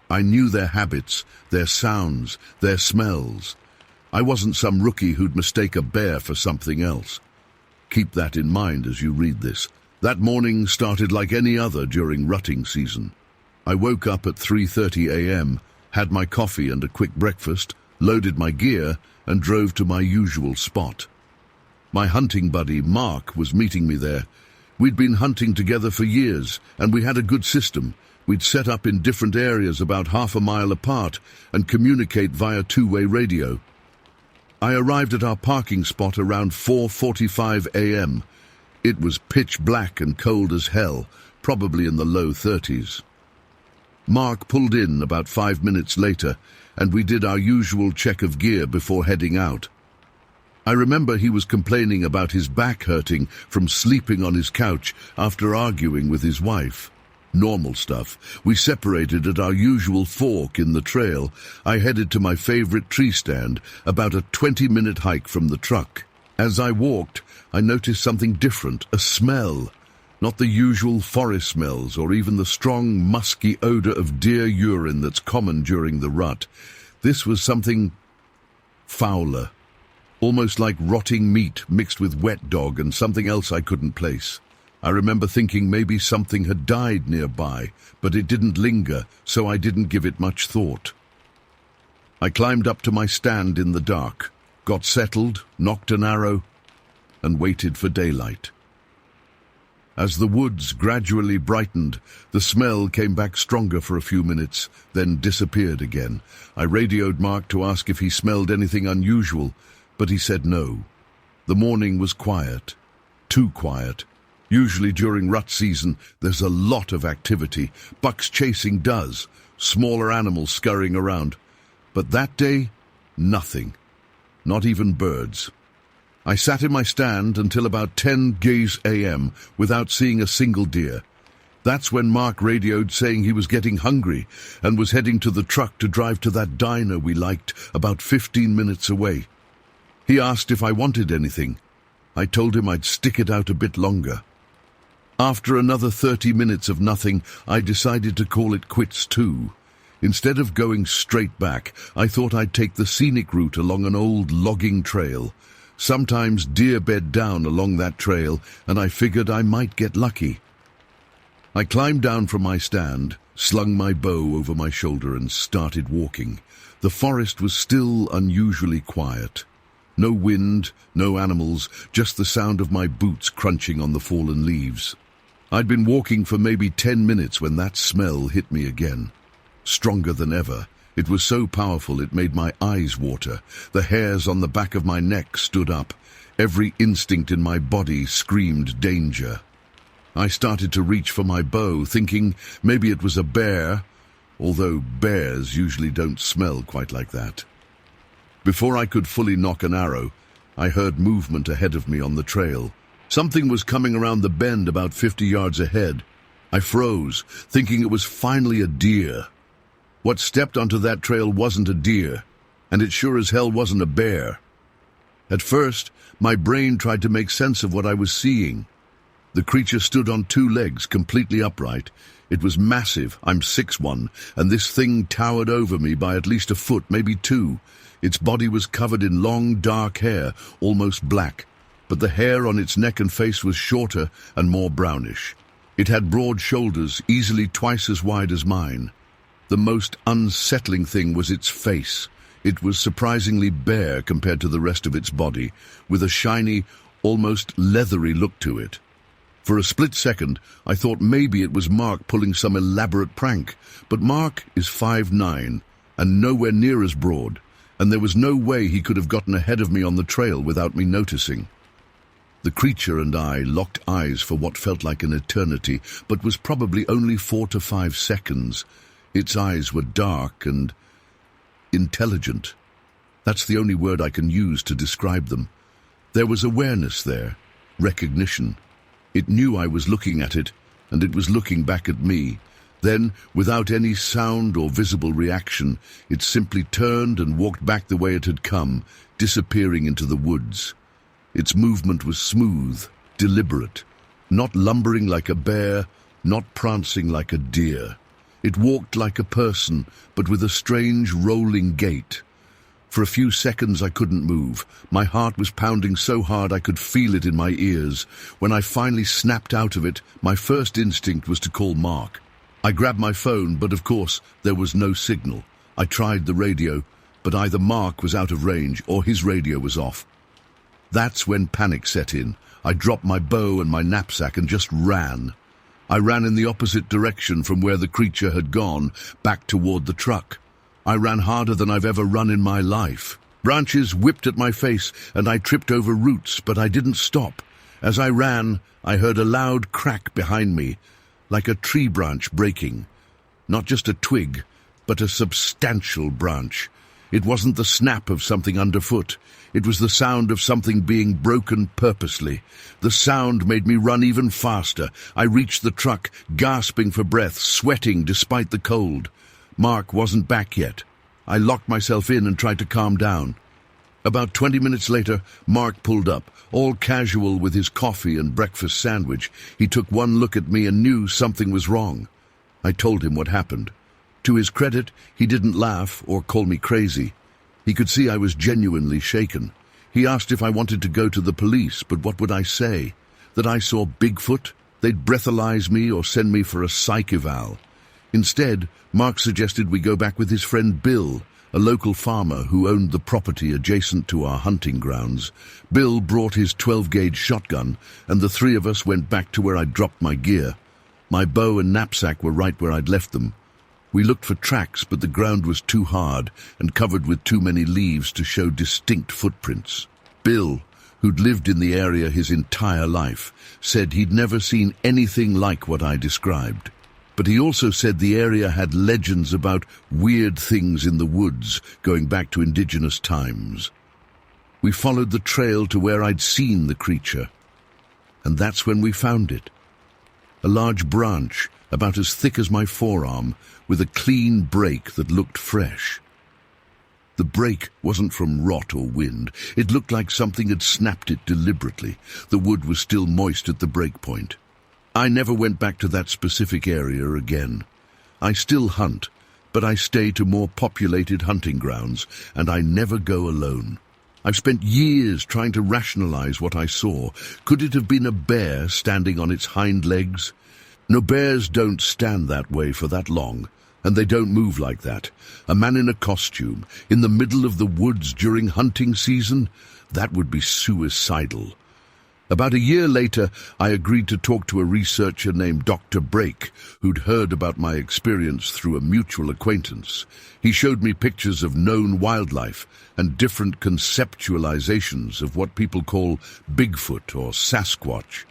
I knew their habits, their sounds, their smells. I wasn't some rookie who'd mistake a bear for something else. Keep that in mind as you read this. That morning started like any other during rutting season. I woke up at 3:30 a.m., had my coffee and a quick breakfast, loaded my gear, and drove to my usual spot. My hunting buddy, Mark, was meeting me there. We'd been hunting together for years, and we had a good system. We'd set up in different areas about half a mile apart and communicate via two-way radio. I arrived at our parking spot around 4:45 a.m. It was pitch black and cold as hell, probably in the low 30s. Mark pulled in about 5 minutes later, and we did our usual check of gear before heading out. I remember he was complaining about his back hurting from sleeping on his couch after arguing with his wife. Normal stuff. We separated at our usual fork in the trail. I headed to my favorite tree stand, about a 20-minute hike from the truck. As I walked, I noticed something different, a smell. Not the usual forest smells or even the strong, musky odor of deer urine that's common during the rut. This was something fouler, almost like rotting meat mixed with wet dog and something else I couldn't place. I remember thinking maybe something had died nearby, but it didn't linger, so I didn't give it much thought. I climbed up to my stand in the dark, got settled, knocked an arrow, and waited for daylight. As the woods gradually brightened, the smell came back stronger for a few minutes, then disappeared again. I radioed Mark to ask if he smelled anything unusual, but he said no. The morning was quiet, too quiet. Usually during rut season, there's a lot of activity. Bucks chasing does, smaller animals scurrying around. But that day, nothing. Not even birds. I sat in my stand until about 10 a.m. without seeing a single deer. That's when Mark radioed saying he was getting hungry and was heading to the truck to drive to that diner we liked about 15 minutes away. He asked if I wanted anything. I told him I'd stick it out a bit longer. After another 30 minutes of nothing, I decided to call it quits too. Instead of going straight back, I thought I'd take the scenic route along an old logging trail. Sometimes deer bed down along that trail, and I figured I might get lucky. I climbed down from my stand, slung my bow over my shoulder, and started walking. The forest was still unusually quiet. No wind, no animals, just the sound of my boots crunching on the fallen leaves. I'd been walking for maybe 10 minutes when that smell hit me again. Stronger than ever. It was so powerful it made my eyes water. The hairs on the back of my neck stood up. Every instinct in my body screamed danger. I started to reach for my bow, thinking maybe it was a bear, although bears usually don't smell quite like that. Before I could fully nock an arrow, I heard movement ahead of me on the trail. Something was coming around the bend about 50 yards ahead. I froze, thinking it was finally a deer. What stepped onto that trail wasn't a deer, and it sure as hell wasn't a bear. At first, my brain tried to make sense of what I was seeing. The creature stood on two legs, completely upright. It was massive. I'm 6'1", and this thing towered over me by at least a foot, maybe two. Its body was covered in long, dark hair, almost black, but the hair on its neck and face was shorter and more brownish. It had broad shoulders, easily twice as wide as mine. The most unsettling thing was its face. It was surprisingly bare compared to the rest of its body, with a shiny, almost leathery look to it. For a split second, I thought maybe it was Mark pulling some elaborate prank, but Mark is 5'9", and nowhere near as broad, and there was no way he could have gotten ahead of me on the trail without me noticing. The creature and I locked eyes for what felt like an eternity, but was probably only 4 to 5 seconds. Its eyes were dark and intelligent. That's the only word I can use to describe them. There was awareness there, recognition. It knew I was looking at it, and it was looking back at me. Then, without any sound or visible reaction, it simply turned and walked back the way it had come, disappearing into the woods. Its movement was smooth, deliberate, not lumbering like a bear, not prancing like a deer. It walked like a person, but with a strange rolling gait. For a few seconds I couldn't move. My heart was pounding so hard I could feel it in my ears. When I finally snapped out of it, my first instinct was to call Mark. I grabbed my phone, but of course there was no signal. I tried the radio, but either Mark was out of range or his radio was off. That's when panic set in. I dropped my bow and my knapsack and just ran. I ran in the opposite direction from where the creature had gone, back toward the truck. I ran harder than I've ever run in my life. Branches whipped at my face and I tripped over roots, but I didn't stop. As I ran, I heard a loud crack behind me, like a tree branch breaking. Not just a twig, but a substantial branch. It wasn't the snap of something underfoot. It was the sound of something being broken purposely. The sound made me run even faster. I reached the truck, gasping for breath, sweating despite the cold. Mark wasn't back yet. I locked myself in and tried to calm down. About 20 minutes later, Mark pulled up, all casual with his coffee and breakfast sandwich. He took one look at me and knew something was wrong. I told him what happened. To his credit, he didn't laugh or call me crazy. He could see I was genuinely shaken. He asked if I wanted to go to the police, but what would I say? That I saw Bigfoot? They'd breathalyze me or send me for a psych eval. Instead, Mark suggested we go back with his friend Bill, a local farmer who owned the property adjacent to our hunting grounds. Bill brought his 12-gauge shotgun, and the three of us went back to where I'd dropped my gear. My bow and knapsack were right where I'd left them. We looked for tracks, but the ground was too hard and covered with too many leaves to show distinct footprints. Bill, who'd lived in the area his entire life, said he'd never seen anything like what I described. But he also said the area had legends about weird things in the woods going back to indigenous times. We followed the trail to where I'd seen the creature, and that's when we found it. A large branch, about as thick as my forearm, with a clean break that looked fresh. The break wasn't from rot or wind. It looked like something had snapped it deliberately. The wood was still moist at the break point. I never went back to that specific area again. I still hunt, but I stay to more populated hunting grounds, and I never go alone. I've spent years trying to rationalize what I saw. Could it have been a bear standing on its hind legs? No, bears don't stand that way for that long, and they don't move like that. A man in a costume, in the middle of the woods during hunting season, that would be suicidal. About a year later, I agreed to talk to a researcher named Dr. Brake, who'd heard about my experience through a mutual acquaintance. He showed me pictures of known wildlife and different conceptualizations of what people call Bigfoot or Sasquatch.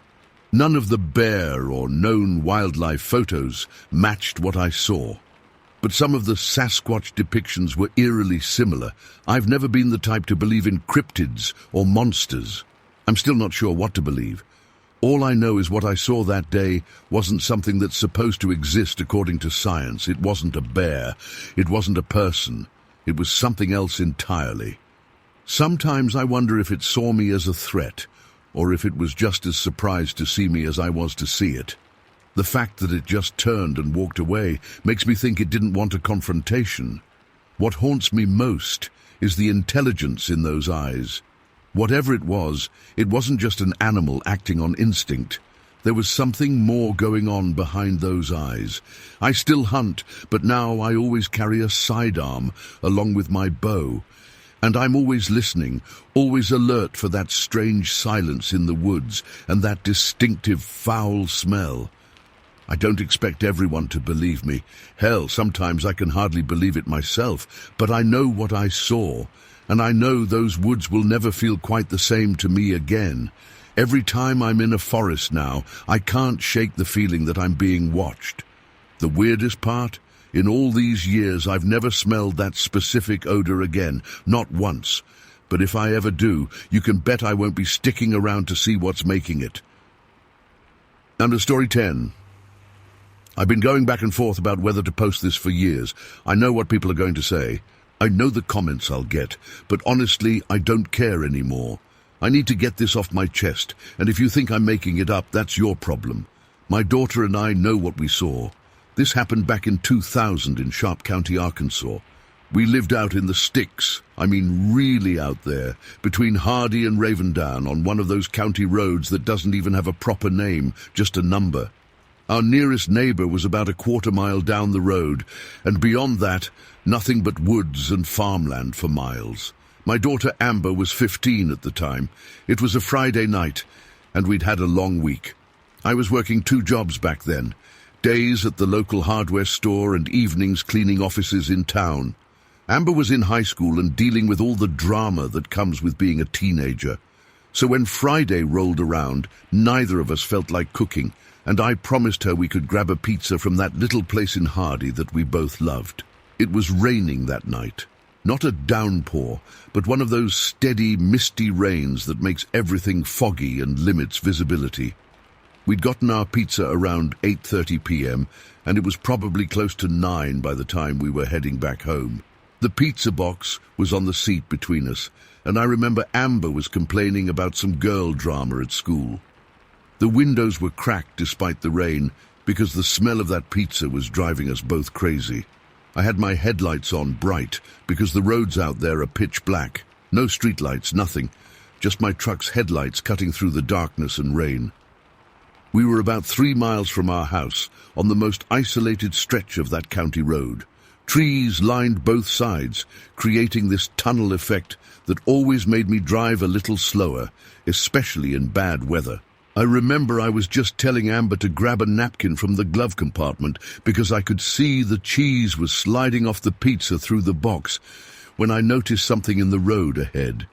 None of the bear or known wildlife photos matched what I saw. But some of the Sasquatch depictions were eerily similar. I've never been the type to believe in cryptids or monsters. I'm still not sure what to believe. All I know is what I saw that day wasn't something that's supposed to exist according to science. It wasn't a bear. It wasn't a person. It was something else entirely. Sometimes I wonder if it saw me as a threat, or if it was just as surprised to see me as I was to see it. The fact that it just turned and walked away makes me think it didn't want a confrontation. What haunts me most is the intelligence in those eyes. Whatever it wasn't just an animal acting on instinct. There was something more going on behind those eyes. I still hunt, but now I always carry a sidearm along with my bow. And I'm always listening, always alert for that strange silence in the woods and that distinctive foul smell. I don't expect everyone to believe me. Hell, sometimes I can hardly believe it myself, but I know what I saw. And I know those woods will never feel quite the same to me again. Every time I'm in a forest now, I can't shake the feeling that I'm being watched. The weirdest part? In all these years, I've never smelled that specific odor again, not once. But if I ever do, you can bet I won't be sticking around to see what's making it. And to story 10. I've been going back and forth about whether to post this for years. I know what people are going to say. I know the comments I'll get, but honestly, I don't care anymore. I need to get this off my chest, and if you think I'm making it up, that's your problem. My daughter and I know what we saw. This happened back in 2000 in Sharp County, Arkansas. We lived out in the sticks, I mean really out there, between Hardy and Ravendown on one of those county roads that doesn't even have a proper name, just a number. Our nearest neighbor was about a quarter-mile down the road, and beyond that, nothing but woods and farmland for miles. My daughter Amber was 15 at the time. It was a Friday night, and we'd had a long week. I was working 2 jobs back then, days at the local hardware store and evenings cleaning offices in town. Amber was in high school and dealing with all the drama that comes with being a teenager. So when Friday rolled around, neither of us felt like cooking, and I promised her we could grab a pizza from that little place in Hardy that we both loved. It was raining that night. Not a downpour, but one of those steady, misty rains that makes everything foggy and limits visibility. We'd gotten our pizza around 8:30 p.m., and it was probably close to 9 by the time we were heading back home. The pizza box was on the seat between us, and I remember Amber was complaining about some girl drama at school. The windows were cracked despite the rain, because the smell of that pizza was driving us both crazy. I had my headlights on bright, because the roads out there are pitch black. No streetlights, nothing. Just my truck's headlights cutting through the darkness and rain. We were about 3 miles from our house, on the most isolated stretch of that county road. Trees lined both sides, creating this tunnel effect that always made me drive a little slower, especially in bad weather. I remember I was just telling Amber to grab a napkin from the glove compartment because I could see the cheese was sliding off the pizza through the box when I noticed something in the road ahead.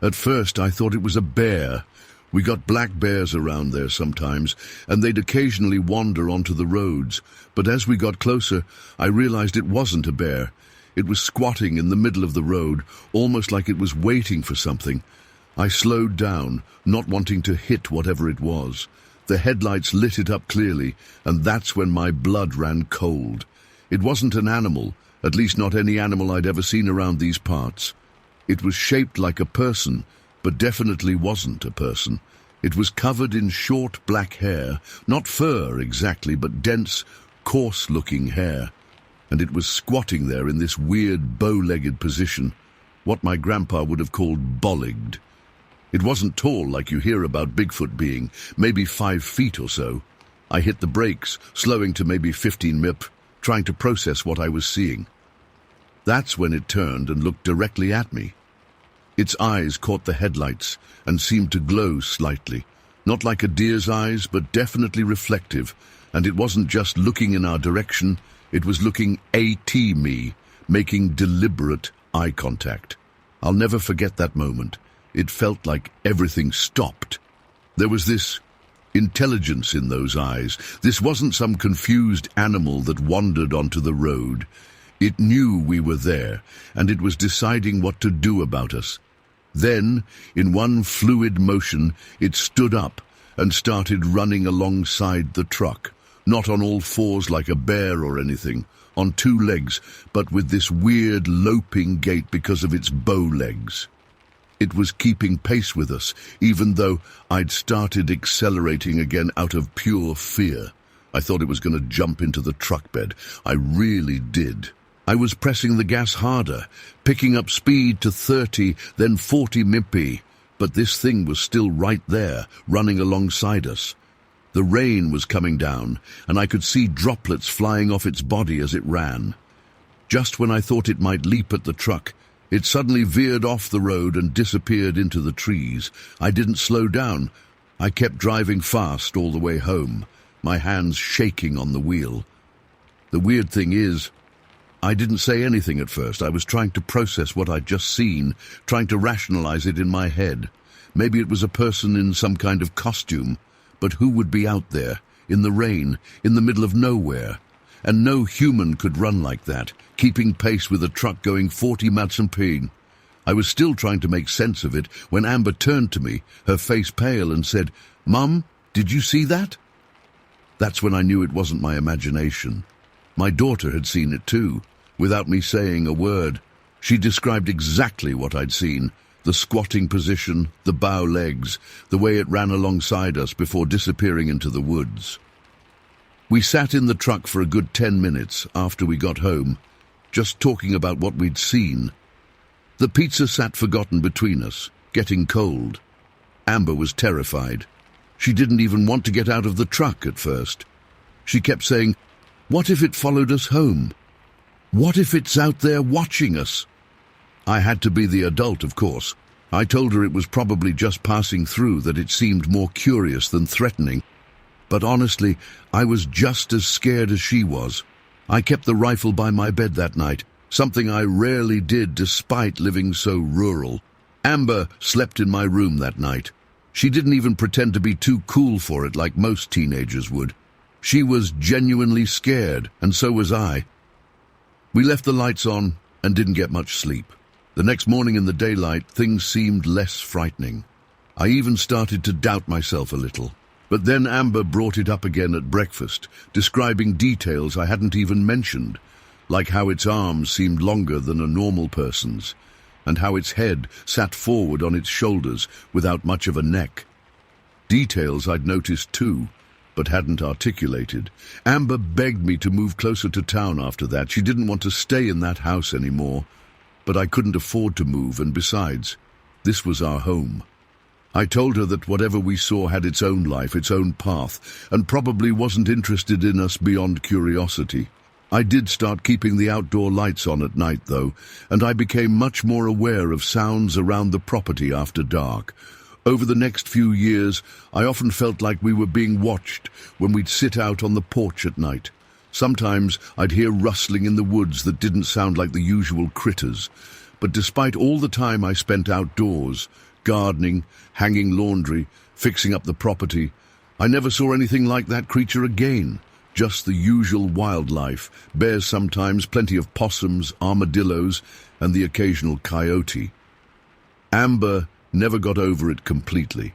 At first I thought it was a bear. We got black bears around there sometimes, and they'd occasionally wander onto the roads. But as we got closer, I realized it wasn't a bear. It was squatting in the middle of the road, almost like it was waiting for something. I slowed down, not wanting to hit whatever it was. The headlights lit it up clearly, and that's when my blood ran cold. It wasn't an animal, at least not any animal I'd ever seen around these parts. It was shaped like a person, but definitely wasn't a person. It was covered in short black hair, not fur exactly, but dense, coarse-looking hair. And it was squatting there in this weird bow-legged position, what my grandpa would have called bolligged. It wasn't tall like you hear about Bigfoot being, maybe 5 feet or so. I hit the brakes, slowing to maybe 15 mph, trying to process what I was seeing. That's when it turned and looked directly at me. Its eyes caught the headlights and seemed to glow slightly, not like a deer's eyes, but definitely reflective, and it wasn't just looking in our direction, it was looking at me, making deliberate eye contact. I'll never forget that moment. It felt like everything stopped. There was this intelligence in those eyes. This wasn't some confused animal that wandered onto the road. It knew we were there, and it was deciding what to do about us. Then, in one fluid motion, it stood up and started running alongside the truck, not on all fours like a bear or anything, on 2 legs, but with this weird loping gait because of its bow legs. It was keeping pace with us, even though I'd started accelerating again out of pure fear. I thought it was going to jump into the truck bed. I really did. I was pressing the gas harder, picking up speed to 30, then 40 mph, but this thing was still right there, running alongside us. The rain was coming down, and I could see droplets flying off its body as it ran. Just when I thought it might leap at the truck, it suddenly veered off the road and disappeared into the trees. I didn't slow down. I kept driving fast all the way home, my hands shaking on the wheel. The weird thing is, I didn't say anything at first. I was trying to process what I'd just seen, trying to rationalize it in my head. Maybe it was a person in some kind of costume, but who would be out there, in the rain, in the middle of nowhere? And no human could run like that, keeping pace with a truck going 40 mph. I was still trying to make sense of it when Amber turned to me, her face pale, and said, "Mum, did you see that?" That's when I knew it wasn't my imagination. My daughter had seen it too, without me saying a word. She described exactly what I'd seen: the squatting position, the bow legs, the way it ran alongside us before disappearing into the woods. We sat in the truck for a good 10 minutes after we got home, just talking about what we'd seen. The pizza sat forgotten between us, getting cold. Amber was terrified. She didn't even want to get out of the truck at first. She kept saying, "What if it followed us home? What if it's out there watching us?" I had to be the adult, of course. I told her it was probably just passing through, that it seemed more curious than threatening. But honestly, I was just as scared as she was. I kept the rifle by my bed that night, something I rarely did despite living so rural. Amber slept in my room that night. She didn't even pretend to be too cool for it like most teenagers would. She was genuinely scared, and so was I. We left the lights on and didn't get much sleep. The next morning in the daylight, things seemed less frightening. I even started to doubt myself a little. But then Amber brought it up again at breakfast, describing details I hadn't even mentioned, like how its arms seemed longer than a normal person's, and how its head sat forward on its shoulders without much of a neck. Details I'd noticed too, but hadn't articulated. Amber begged me to move closer to town after that. She didn't want to stay in that house anymore, but I couldn't afford to move, and besides, this was our home. I told her that whatever we saw had its own life, its own path, and probably wasn't interested in us beyond curiosity. I did start keeping the outdoor lights on at night, though, and I became much more aware of sounds around the property after dark. Over the next few years, I often felt like we were being watched when we'd sit out on the porch at night. Sometimes I'd hear rustling in the woods that didn't sound like the usual critters. But despite all the time I spent outdoors, gardening, hanging laundry, fixing up the property, I never saw anything like that creature again. Just the usual wildlife, bears sometimes, plenty of possums, armadillos, and the occasional coyote. Amber never got over it completely.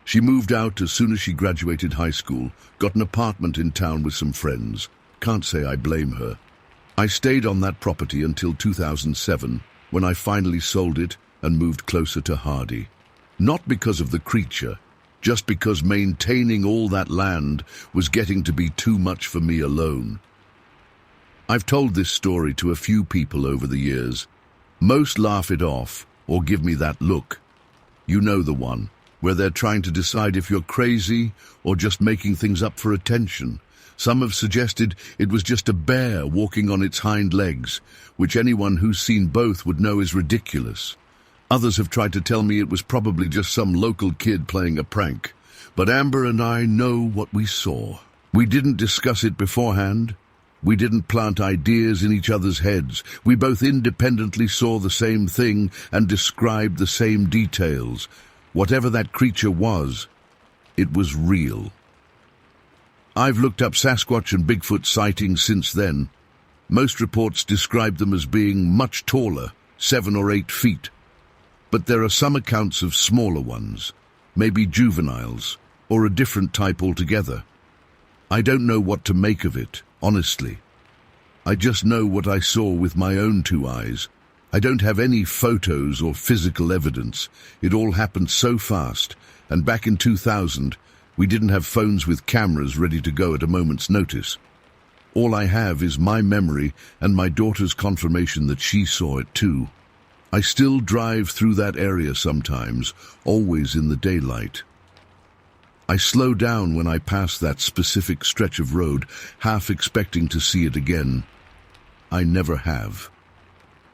She moved out as soon as she graduated high school, got an apartment in town with some friends. Can't say I blame her. I stayed on that property until 2007, when I finally sold it and moved closer to Hardy. Not because of the creature, just because maintaining all that land was getting to be too much for me alone. I've told this story to a few people over the years. Most laugh it off or give me that look. You know the one, where they're trying to decide if you're crazy or just making things up for attention. Some have suggested it was just a bear walking on its hind legs, which anyone who's seen both would know is ridiculous. Others have tried to tell me it was probably just some local kid playing a prank. But Amber and I know what we saw. We didn't discuss it beforehand. We didn't plant ideas in each other's heads. We both independently saw the same thing and described the same details. Whatever that creature was, it was real. I've looked up Sasquatch and Bigfoot sightings since then. Most reports describe them as being much taller, 7 or 8 feet. But there are some accounts of smaller ones, maybe juveniles, or a different type altogether. I don't know what to make of it, honestly. I just know what I saw with my own 2 eyes. I don't have any photos or physical evidence. It all happened so fast, and back in 2000, we didn't have phones with cameras ready to go at a moment's notice. All I have is my memory and my daughter's confirmation that she saw it too. I still drive through that area sometimes, always in the daylight. I slow down when I pass that specific stretch of road, half expecting to see it again. I never have.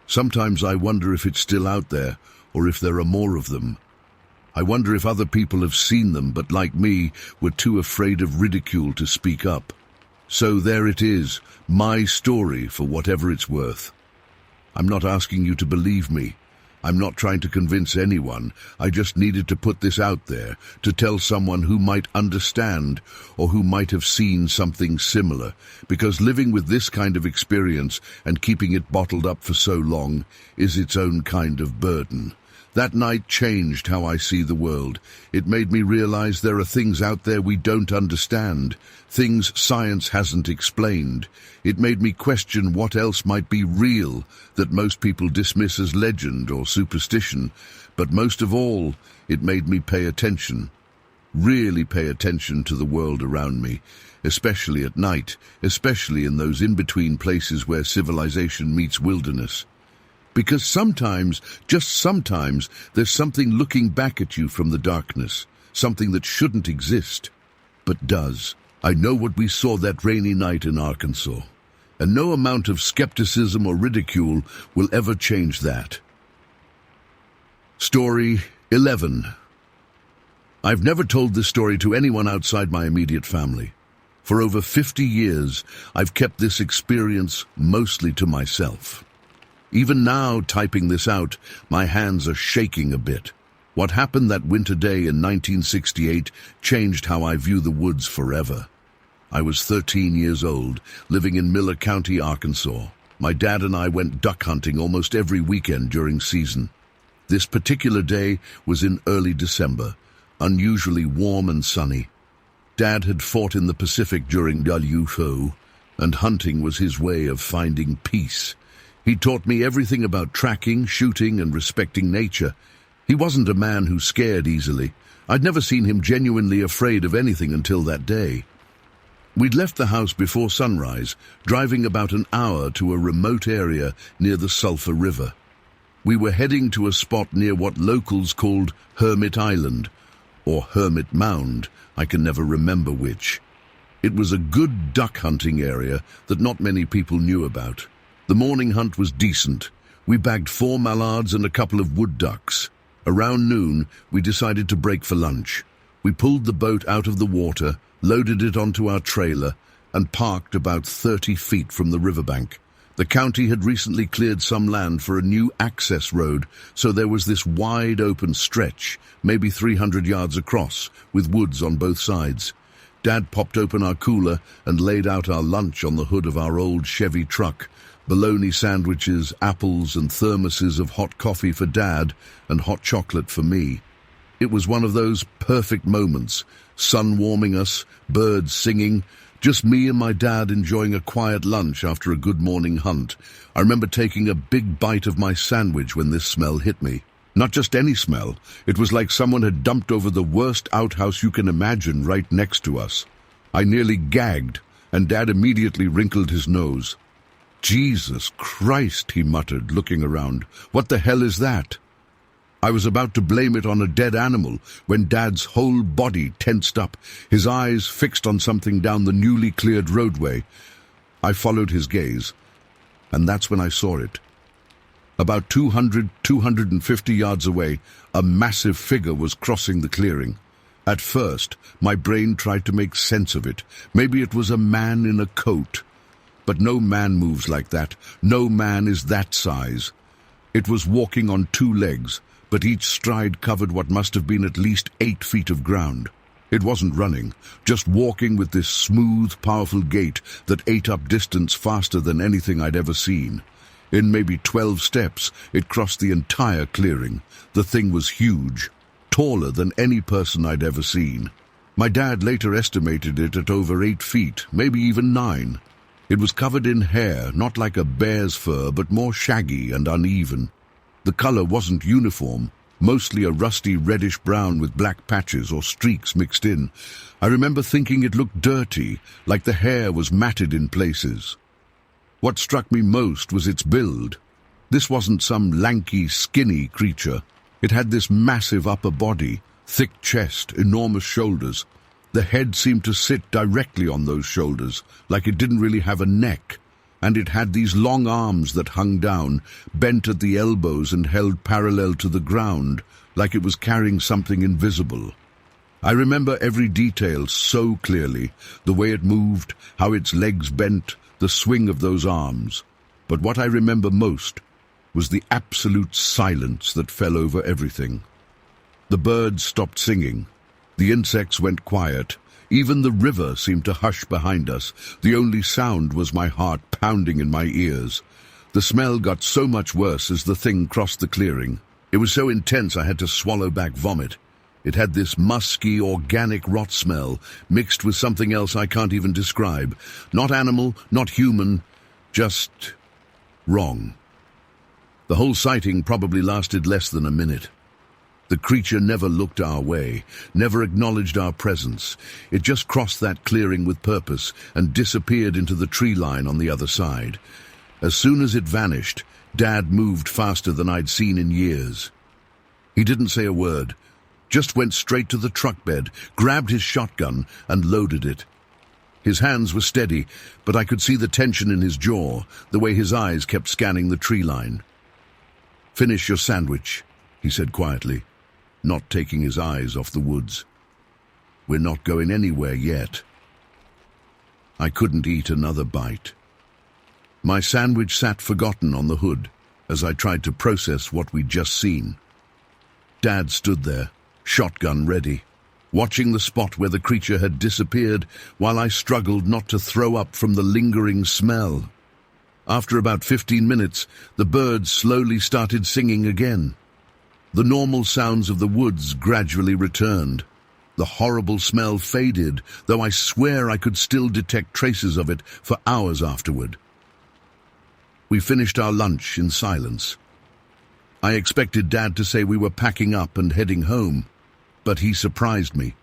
Sometimes I wonder if it's still out there, or if there are more of them. I wonder if other people have seen them, but like me, were too afraid of ridicule to speak up. So there it is, my story for whatever it's worth. I'm not asking you to believe me. I'm not trying to convince anyone. I just needed to put this out there, to tell someone who might understand or who might have seen something similar, because living with this kind of experience and keeping it bottled up for so long is its own kind of burden. That night changed how I see the world. It made me realize there are things out there we don't understand, things science hasn't explained. It made me question what else might be real that most people dismiss as legend or superstition. But most of all, it made me pay attention. Really pay attention to the world around me, especially at night, especially in those in-between places where civilization meets wilderness. Because sometimes, just sometimes, there's something looking back at you from the darkness, something that shouldn't exist, but does. I know what we saw that rainy night in Arkansas, and no amount of skepticism or ridicule will ever change that. Story 11. I've never told this story to anyone outside my immediate family. For over 50 years, I've kept this experience mostly to myself. Even now, typing this out, my hands are shaking a bit. What happened that winter day in 1968 changed how I view the woods forever. I was 13 years old, living in Miller County, Arkansas. My dad and I went duck hunting almost every weekend during season. This particular day was in early December, unusually warm and sunny. Dad had fought in the Pacific during WFO, and hunting was his way of finding peace. He taught me everything about tracking, shooting, and respecting nature. He wasn't a man who scared easily. I'd never seen him genuinely afraid of anything until that day. We'd left the house before sunrise, driving about an hour to a remote area near the Sulphur River. We were heading to a spot near what locals called Hermit Island, or Hermit Mound, I can never remember which. It was a good duck hunting area that not many people knew about. The morning hunt was decent. We bagged 4 mallards and a couple of wood ducks. Around noon, we decided to break for lunch. We pulled the boat out of the water, loaded it onto our trailer, and parked about 30 feet from the riverbank. The county had recently cleared some land for a new access road, so there was this wide open stretch, maybe 300 yards across, with woods on both sides. Dad popped open our cooler and laid out our lunch on the hood of our old Chevy truck. Bologna sandwiches, apples, and thermoses of hot coffee for Dad and hot chocolate for me. It was one of those perfect moments, sun warming us, birds singing, just me and my dad enjoying a quiet lunch after a good morning hunt. I remember taking a big bite of my sandwich when this smell hit me. Not just any smell, it was like someone had dumped over the worst outhouse you can imagine right next to us. I nearly gagged, and Dad immediately wrinkled his nose. "Jesus Christ," he muttered, looking around. "What the hell is that?" I was about to blame it on a dead animal when Dad's whole body tensed up, his eyes fixed on something down the newly cleared roadway. I followed his gaze, and that's when I saw it. About 250 yards away, a massive figure was crossing the clearing. At first, my brain tried to make sense of it. Maybe it was a man in a coat. But no man moves like that. No man is that size. It was walking on 2 legs, but each stride covered what must have been at least 8 feet of ground. It wasn't running, just walking with this smooth, powerful gait that ate up distance faster than anything I'd ever seen. In maybe 12 steps, it crossed the entire clearing. The thing was huge, taller than any person I'd ever seen. My dad later estimated it at over 8 feet, maybe even 9. It was covered in hair, not like a bear's fur, but more shaggy and uneven. The color wasn't uniform, mostly a rusty reddish-brown with black patches or streaks mixed in. I remember thinking it looked dirty, like the hair was matted in places. What struck me most was its build. This wasn't some lanky, skinny creature. It had this massive upper body, thick chest, enormous shoulders. The head seemed to sit directly on those shoulders, like it didn't really have a neck. And it had these long arms that hung down, bent at the elbows and held parallel to the ground, like it was carrying something invisible. I remember every detail so clearly, the way it moved, how its legs bent, the swing of those arms. But what I remember most was the absolute silence that fell over everything. The birds stopped singing. The insects went quiet. Even the river seemed to hush behind us. The only sound was my heart pounding in my ears. The smell got so much worse as the thing crossed the clearing. It was so intense I had to swallow back vomit. It had this musky, organic rot smell, mixed with something else I can't even describe. Not animal, not human, just wrong. The whole sighting probably lasted less than a minute. The creature never looked our way, never acknowledged our presence. It just crossed that clearing with purpose and disappeared into the tree line on the other side. As soon as it vanished, Dad moved faster than I'd seen in years. He didn't say a word, just went straight to the truck bed, grabbed his shotgun, and loaded it. His hands were steady, but I could see the tension in his jaw, the way his eyes kept scanning the tree line. "Finish your sandwich," he said quietly, not taking his eyes off the woods. "We're not going anywhere yet." I couldn't eat another bite. My sandwich sat forgotten on the hood as I tried to process what we'd just seen. Dad stood there, shotgun ready, watching the spot where the creature had disappeared while I struggled not to throw up from the lingering smell. After about 15 minutes, the birds slowly started singing again. The normal sounds of the woods gradually returned. The horrible smell faded, though I swear I could still detect traces of it for hours afterward. We finished our lunch in silence. I expected Dad to say we were packing up and heading home, but he surprised me.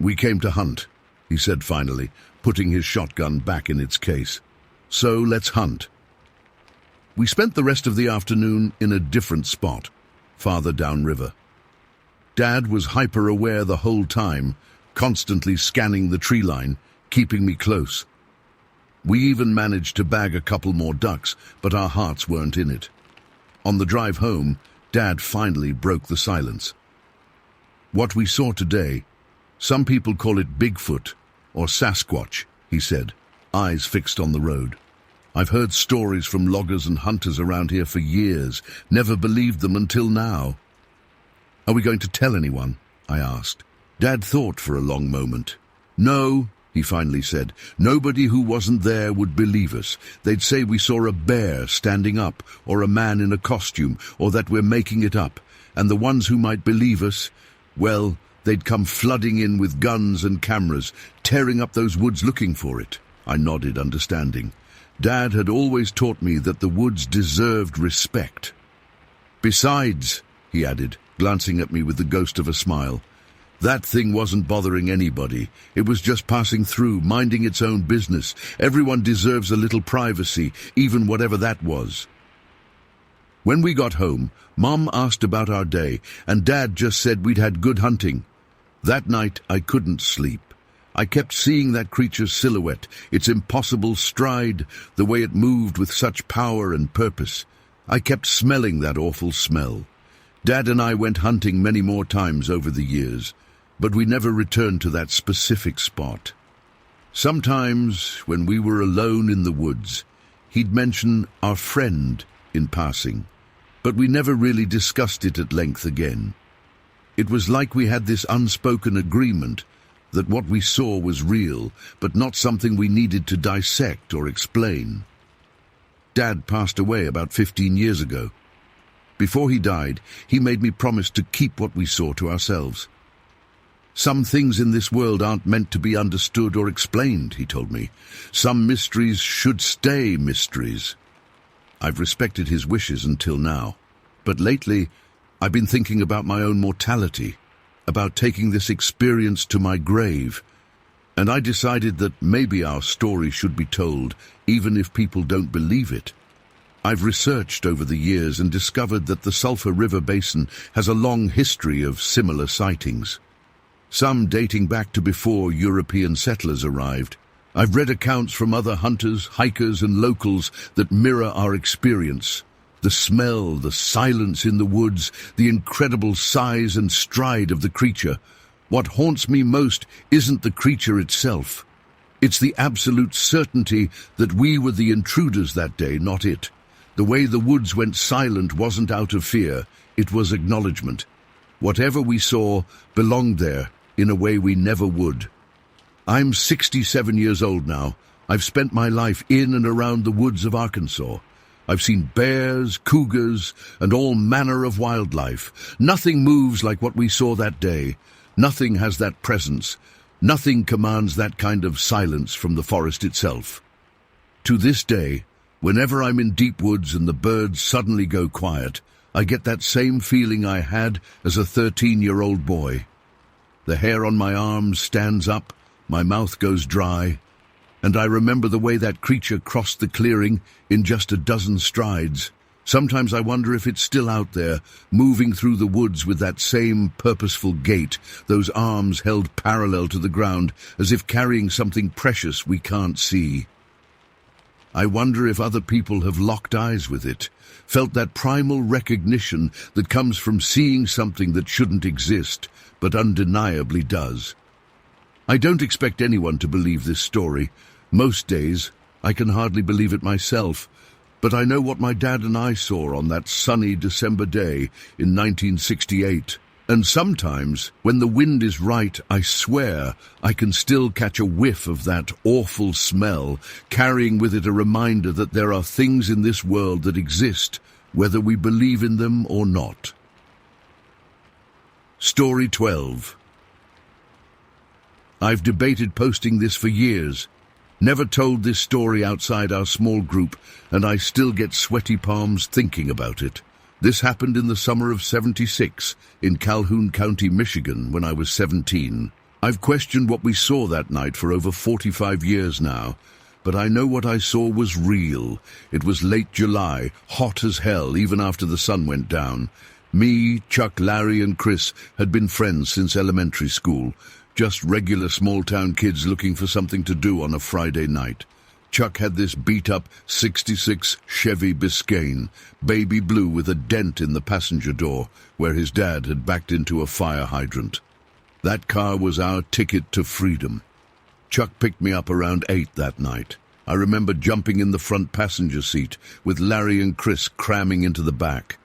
"We came to hunt," he said finally, putting his shotgun back in its case. "So let's hunt." We spent the rest of the afternoon in a different spot, farther downriver. Dad was hyper-aware the whole time, constantly scanning the tree line, keeping me close. We even managed to bag a couple more ducks, but our hearts weren't in it. On the drive home, Dad finally broke the silence. "What we saw today, some people call it Bigfoot or Sasquatch," he said, eyes fixed on the road. "I've heard stories from loggers and hunters around here for years, never believed them until now." "Are we going to tell anyone?" I asked. Dad thought for a long moment. "No," he finally said. "Nobody who wasn't there would believe us. They'd say we saw a bear standing up, or a man in a costume, or that we're making it up. And the ones who might believe us, well, they'd come flooding in with guns and cameras, tearing up those woods looking for it." I nodded, understanding. Dad had always taught me that the woods deserved respect. "Besides," he added, glancing at me with the ghost of a smile, "that thing wasn't bothering anybody. It was just passing through, minding its own business. Everyone deserves a little privacy, even whatever that was." When we got home, Mom asked about our day, and Dad just said we'd had good hunting. That night, I couldn't sleep. I kept seeing that creature's silhouette, its impossible stride, the way it moved with such power and purpose. I kept smelling that awful smell. Dad and I went hunting many more times over the years, but we never returned to that specific spot. Sometimes, when we were alone in the woods, he'd mention our friend in passing, but we never really discussed it at length again. It was like we had this unspoken agreement that what we saw was real, but not something we needed to dissect or explain. Dad passed away about 15 years ago. Before he died, he made me promise to keep what we saw to ourselves. "Some things in this world aren't meant to be understood or explained," he told me. "Some mysteries should stay mysteries." I've respected his wishes until now, but lately I've been thinking about my own mortality, about taking this experience to my grave, and I decided that maybe our story should be told, even if people don't believe it. I've researched over the years and discovered that the Sulphur River Basin has a long history of similar sightings, some dating back to before European settlers arrived. I've read accounts from other hunters, hikers, and locals that mirror our experience. The smell, the silence in the woods, the incredible size and stride of the creature. What haunts me most isn't the creature itself. It's the absolute certainty that we were the intruders that day, not it. The way the woods went silent wasn't out of fear, it was acknowledgement. Whatever we saw belonged there in a way we never would. I'm 67 years old now. I've spent my life in and around the woods of Arkansas. I've seen bears, cougars, and all manner of wildlife. Nothing moves like what we saw that day. Nothing has that presence. Nothing commands that kind of silence from the forest itself. To this day, whenever I'm in deep woods and the birds suddenly go quiet, I get that same feeling I had as a 13-year-old boy. The hair on my arms stands up, my mouth goes dry, and I remember the way that creature crossed the clearing in just a dozen strides. Sometimes I wonder if it's still out there, moving through the woods with that same purposeful gait, those arms held parallel to the ground, as if carrying something precious we can't see. I wonder if other people have locked eyes with it, felt that primal recognition that comes from seeing something that shouldn't exist, but undeniably does. I don't expect anyone to believe this story. Most days, I can hardly believe it myself, but I know what my dad and I saw on that sunny December day in 1968. And sometimes, when the wind is right, I swear I can still catch a whiff of that awful smell, carrying with it a reminder that there are things in this world that exist, whether we believe in them or not. Story 12. I've debated posting this for years. Never told this story outside our small group, and I still get sweaty palms thinking about it. This happened in the summer of '76 in Calhoun County, Michigan, when I was 17. I've questioned what we saw that night for over 45 years now, but I know what I saw was real. It was late July, hot as hell even after the sun went down. Me, Chuck, Larry, and Chris had been friends since elementary school, just regular small-town kids looking for something to do on a Friday night. Chuck had this beat-up '66 Chevy Biscayne, baby blue with a dent in the passenger door, where his dad had backed into a fire hydrant. That car was our ticket to freedom. Chuck picked me up around 8 that night. I remember jumping in the front passenger seat, with Larry and Chris cramming into the back.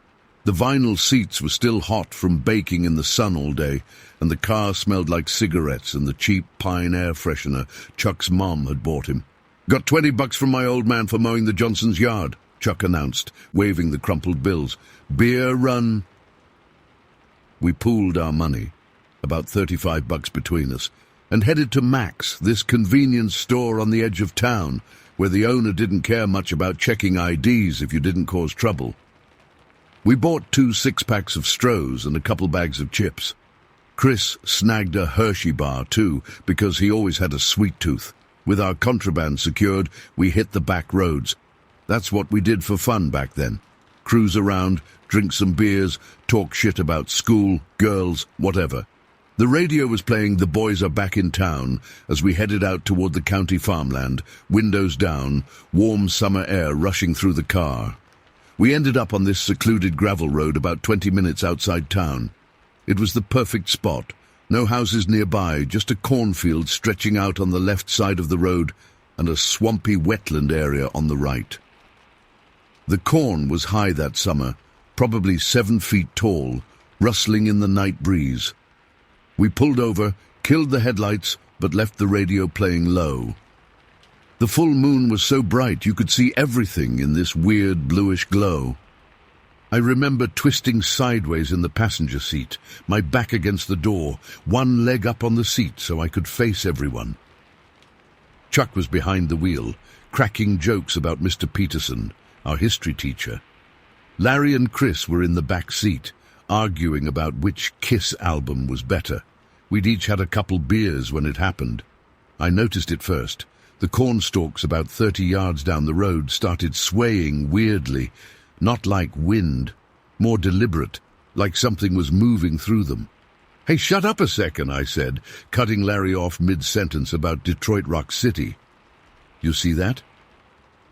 The vinyl seats were still hot from baking in the sun all day, and the car smelled like cigarettes and the cheap Pine air freshener Chuck's mom had bought him. "Got $20 from my old man for mowing the Johnson's yard," Chuck announced, waving the crumpled bills. "Beer run." We pooled our money, about $35 between us, and headed to Mac's, this convenience store on the edge of town, where the owner didn't care much about checking IDs if you didn't cause trouble. We bought 2 six-packs of Strohs and a couple bags of chips. Chris snagged a Hershey bar too, because he always had a sweet tooth. With our contraband secured, we hit the back roads. That's what we did for fun back then. Cruise around, drink some beers, talk shit about school, girls, whatever. The radio was playing "The Boys Are Back in Town" as we headed out toward the county farmland, windows down, warm summer air rushing through the car. We ended up on this secluded gravel road about 20 minutes outside town. It was the perfect spot. No houses nearby, just a cornfield stretching out on the left side of the road and a swampy wetland area on the right. The corn was high that summer, probably 7 feet tall, rustling in the night breeze. We pulled over, killed the headlights, but left the radio playing low. The full moon was so bright you could see everything in this weird bluish glow. I remember twisting sideways in the passenger seat, my back against the door, one leg up on the seat so I could face everyone. Chuck was behind the wheel, cracking jokes about Mr. Peterson, our history teacher. Larry and Chris were in the back seat, arguing about which Kiss album was better. We'd each had a couple beers when it happened. I noticed it first. The cornstalks about 30 yards down the road started swaying weirdly, not like wind, more deliberate, like something was moving through them. "Hey, shut up a second," I said, cutting Larry off mid-sentence about Detroit Rock City. "You see that?"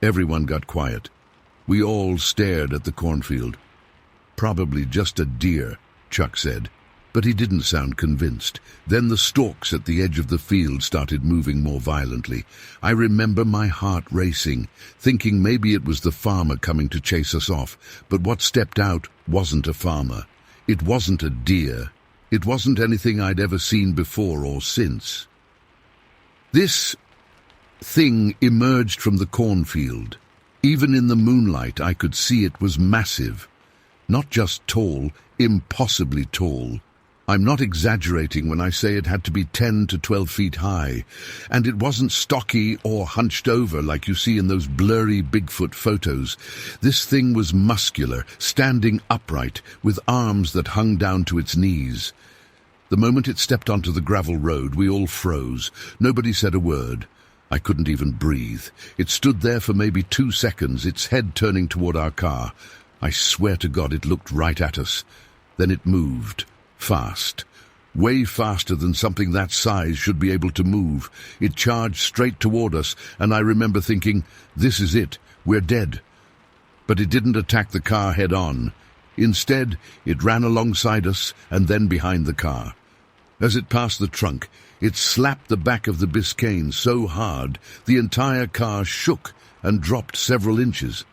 Everyone got quiet. We all stared at the cornfield. "Probably just a deer," Chuck said, but he didn't sound convinced. Then the stalks at the edge of the field started moving more violently. I remember my heart racing, thinking maybe it was the farmer coming to chase us off, but what stepped out wasn't a farmer. It wasn't a deer. It wasn't anything I'd ever seen before or since. This thing emerged from the cornfield. Even in the moonlight, I could see it was massive. Not just tall, impossibly tall. I'm not exaggerating when I say it had to be 10 to 12 feet high, and it wasn't stocky or hunched over like you see in those blurry Bigfoot photos. This thing was muscular, standing upright, with arms that hung down to its knees. The moment it stepped onto the gravel road, we all froze. Nobody said a word. I couldn't even breathe. It stood there for maybe 2 seconds, its head turning toward our car. I swear to God it looked right at us. Then it moved. Fast. Way faster than something that size should be able to move. It charged straight toward us, and I remember thinking, this is it, we're dead. But it didn't attack the car head-on. Instead, it ran alongside us and then behind the car. As it passed the trunk, it slapped the back of the Biscayne so hard the entire car shook and dropped several inches.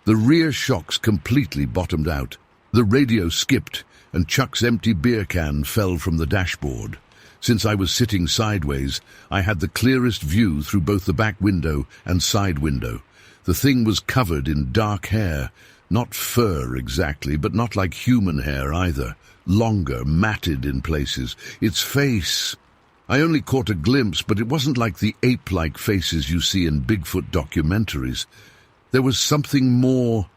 The rear shocks completely bottomed out. The radio skipped, and Chuck's empty beer can fell from the dashboard. Since I was sitting sideways, I had the clearest view through both the back window and side window. The thing was covered in dark hair, not fur exactly, but not like human hair either. Longer, matted in places. Its face... I only caught a glimpse, but it wasn't like the ape-like faces you see in Bigfoot documentaries. There was something more,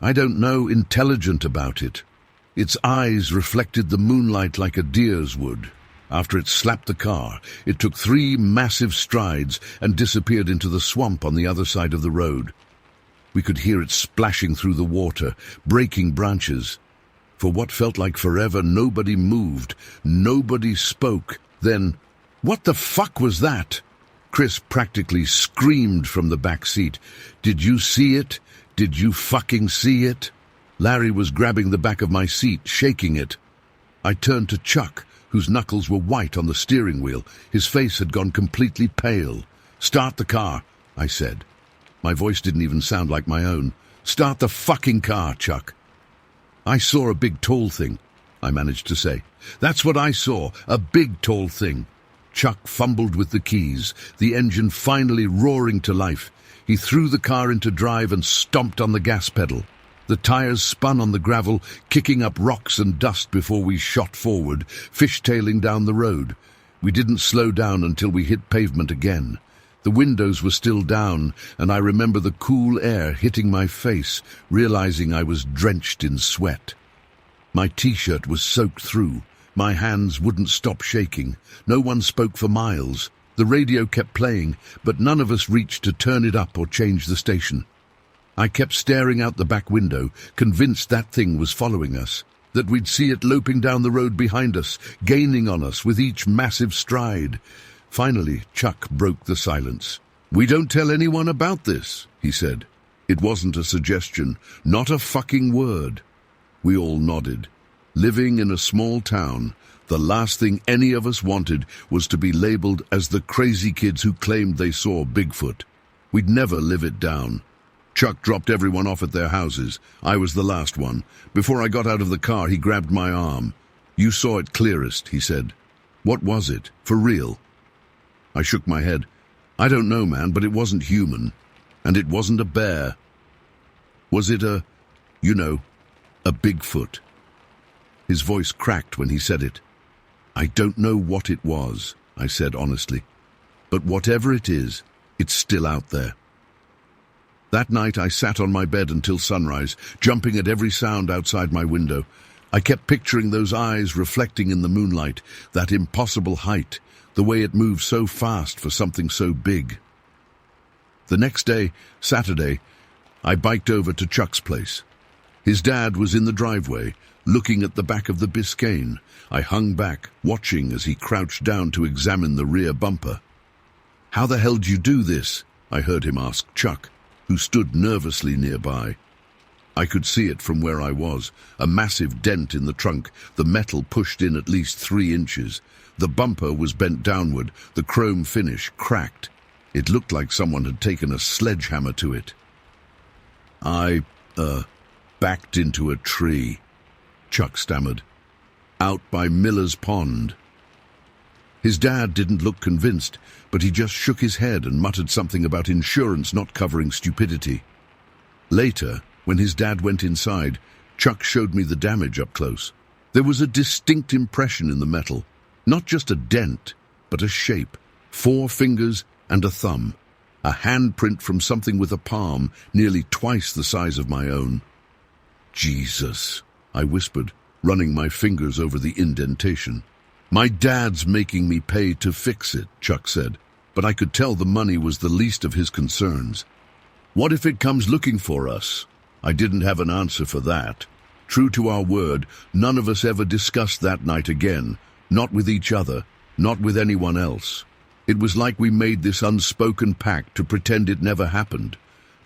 I don't know, intelligent about it. Its eyes reflected the moonlight like a deer's would. After it slapped the car, it took 3 massive strides and disappeared into the swamp on the other side of the road. We could hear it splashing through the water, breaking branches. For what felt like forever, nobody moved. Nobody spoke. Then, what the fuck was that? Chris practically screamed from the back seat. Did you see it? Did you fucking see it? Larry was grabbing the back of my seat, shaking it. I turned to Chuck, whose knuckles were white on the steering wheel. His face had gone completely pale. Start the car, I said. My voice didn't even sound like my own. Start the fucking car, Chuck. I saw a big tall thing, I managed to say. That's what I saw, a big tall thing. Chuck fumbled with the keys, the engine finally roaring to life. He threw the car into drive and stomped on the gas pedal. The tires spun on the gravel, kicking up rocks and dust before we shot forward, fishtailing down the road. We didn't slow down until we hit pavement again. The windows were still down, and I remember the cool air hitting my face, realizing I was drenched in sweat. My t-shirt was soaked through. My hands wouldn't stop shaking. No one spoke for miles. The radio kept playing, but none of us reached to turn it up or change the station. I kept staring out the back window, convinced that thing was following us, that we'd see it loping down the road behind us, gaining on us with each massive stride. Finally, Chuck broke the silence. "We don't tell anyone about this," he said. It wasn't a suggestion, not a fucking word. We all nodded. Living in a small town, the last thing any of us wanted was to be labeled as the crazy kids who claimed they saw Bigfoot. We'd never live it down. Chuck dropped everyone off at their houses. I was the last one. Before I got out of the car, he grabbed my arm. "You saw it clearest," he said. "What was it? For real?" I shook my head. "I don't know, man, but it wasn't human. And it wasn't a bear. Was it a Bigfoot?" His voice cracked when he said it. "I don't know what it was," I said honestly. "But whatever it is, it's still out there." That night I sat on my bed until sunrise, jumping at every sound outside my window. I kept picturing those eyes reflecting in the moonlight, that impossible height, the way it moved so fast for something so big. The next day, Saturday, I biked over to Chuck's place. His dad was in the driveway, looking at the back of the Biscayne. I hung back, watching as he crouched down to examine the rear bumper. "How the hell did you do this?" I heard him ask Chuck, who stood nervously nearby. I could see it from where I was, a massive dent in the trunk, the metal pushed in at least 3 inches. The bumper was bent downward, the chrome finish cracked. It looked like someone had taken a sledgehammer to it. I backed into a tree," Chuck stammered. "Out by Miller's Pond." His dad didn't look convinced, but he just shook his head and muttered something about insurance not covering stupidity. Later, when his dad went inside, Chuck showed me the damage up close. There was a distinct impression in the metal, not just a dent, but a shape, 4 fingers and a thumb, a handprint from something with a palm nearly twice the size of my own. "Jesus," I whispered, running my fingers over the indentation. "My dad's making me pay to fix it," Chuck said, but I could tell the money was the least of his concerns. "What if it comes looking for us?" I didn't have an answer for that. True to our word, none of us ever discussed that night again, not with each other, not with anyone else. It was like we made this unspoken pact to pretend it never happened.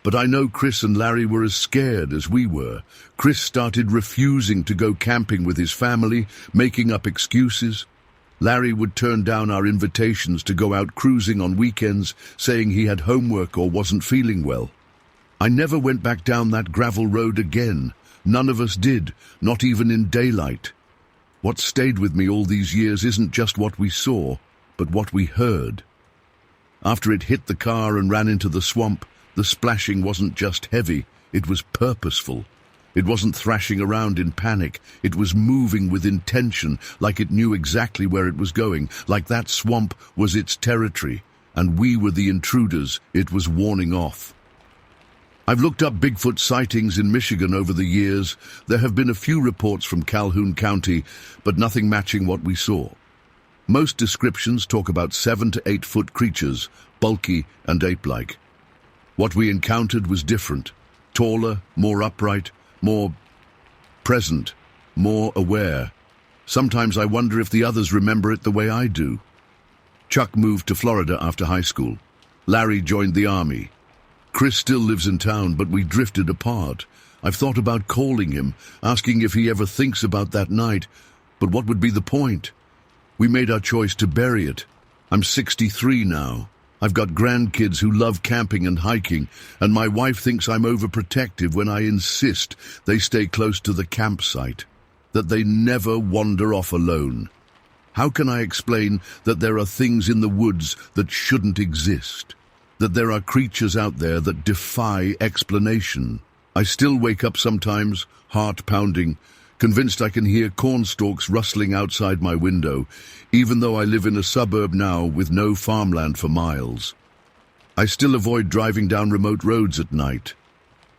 But I know Chris and Larry were as scared as we were. Chris started refusing to go camping with his family, making up excuses. Larry would turn down our invitations to go out cruising on weekends, saying he had homework or wasn't feeling well. I never went back down that gravel road again. None of us did, not even in daylight. What stayed with me all these years isn't just what we saw, but what we heard. After it hit the car and ran into the swamp, the splashing wasn't just heavy, it was purposeful. It wasn't thrashing around in panic, it was moving with intention, like it knew exactly where it was going, like that swamp was its territory, and we were the intruders it was warning off. I've looked up Bigfoot sightings in Michigan over the years. There have been a few reports from Calhoun County, but nothing matching what we saw. Most descriptions talk about 7 to 8 foot creatures, bulky and ape-like. What we encountered was different, taller, more upright, more present, more aware. Sometimes I wonder if the others remember it the way I do. Chuck moved to Florida after high school. Larry joined the army. Chris still lives in town, but we drifted apart. I've thought about calling him, asking if he ever thinks about that night, but what would be the point? We made our choice to bury it. I'm 63 now. I've got grandkids who love camping and hiking, and my wife thinks I'm overprotective when I insist they stay close to the campsite, that they never wander off alone. How can I explain that there are things in the woods that shouldn't exist? That there are creatures out there that defy explanation? I still wake up sometimes, heart pounding, convinced I can hear cornstalks rustling outside my window, even though I live in a suburb now with no farmland for miles. I still avoid driving down remote roads at night.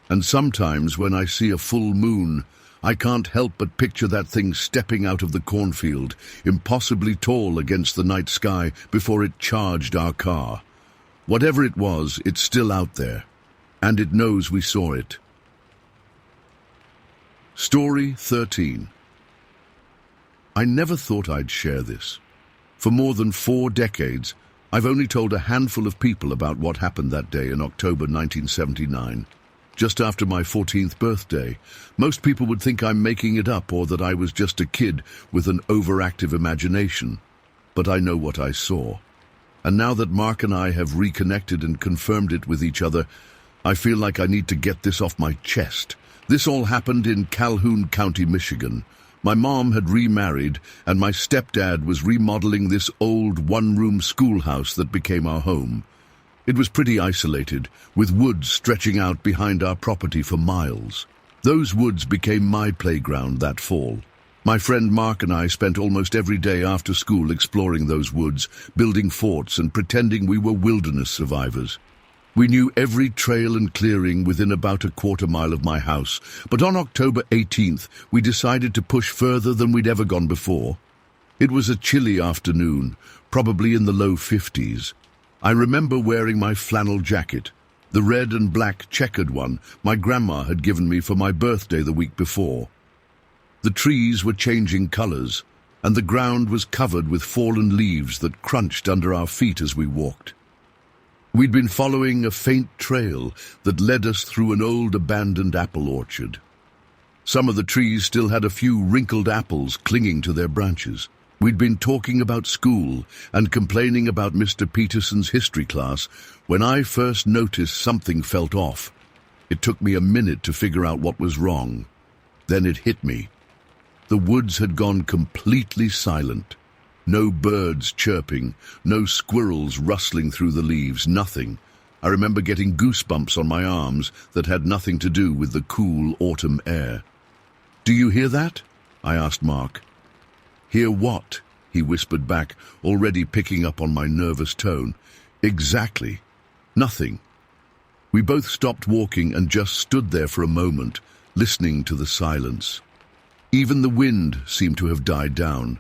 And sometimes when I see a full moon, I can't help but picture that thing stepping out of the cornfield, impossibly tall against the night sky before it charged our car. Whatever it was, it's still out there, and it knows we saw it. Story 13. I never thought I'd share this. For more than 4 decades, I've only told a handful of people about what happened that day in October 1979, just after my 14th birthday. Most people would think I'm making it up or that I was just a kid with an overactive imagination. But I know what I saw. And now that Mark and I have reconnected and confirmed it with each other, I feel like I need to get this off my chest. This all happened in Calhoun County, Michigan. My mom had remarried, and my stepdad was remodeling this old one-room schoolhouse that became our home. It was pretty isolated, with woods stretching out behind our property for miles. Those woods became my playground that fall. My friend Mark and I spent almost every day after school exploring those woods, building forts and pretending we were wilderness survivors. We knew every trail and clearing within about a quarter-mile of my house, but on October 18th, we decided to push further than we'd ever gone before. It was a chilly afternoon, probably in the low 50s. I remember wearing my flannel jacket, the red and black checkered one my grandma had given me for my birthday the week before. The trees were changing colors, and the ground was covered with fallen leaves that crunched under our feet as we walked. We'd been following a faint trail that led us through an old abandoned apple orchard. Some of the trees still had a few wrinkled apples clinging to their branches. We'd been talking about school and complaining about Mr. Peterson's history class when I first noticed something felt off. It took me a minute to figure out what was wrong. Then it hit me. The woods had gone completely silent. No birds chirping, no squirrels rustling through the leaves, nothing. I remember getting goosebumps on my arms that had nothing to do with the cool autumn air. "Do you hear that?" I asked Mark. "Hear what?" he whispered back, already picking up on my nervous tone. "Exactly. Nothing." We both stopped walking and just stood there for a moment, listening to the silence. Even the wind seemed to have died down.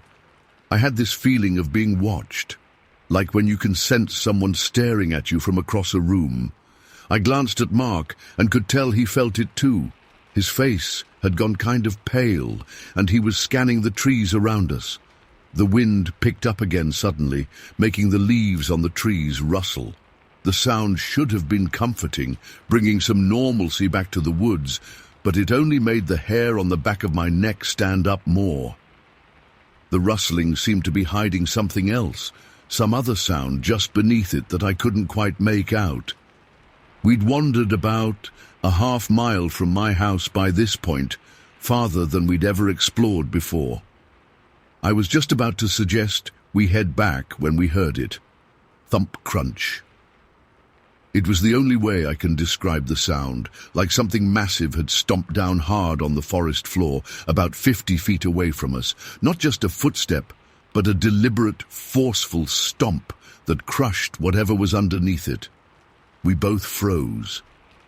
I had this feeling of being watched, like when you can sense someone staring at you from across a room. I glanced at Mark and could tell he felt it too. His face had gone kind of pale, and he was scanning the trees around us. The wind picked up again suddenly, making the leaves on the trees rustle. The sound should have been comforting, bringing some normalcy back to the woods, but it only made the hair on the back of my neck stand up more. The rustling seemed to be hiding something else, some other sound just beneath it that I couldn't quite make out. We'd wandered about a half-mile from my house by this point, farther than we'd ever explored before. I was just about to suggest we head back when we heard it. Thump crunch. It was the only way I can describe the sound, like something massive had stomped down hard on the forest floor, about 50 feet away from us. Not just a footstep, but a deliberate, forceful stomp that crushed whatever was underneath it. We both froze.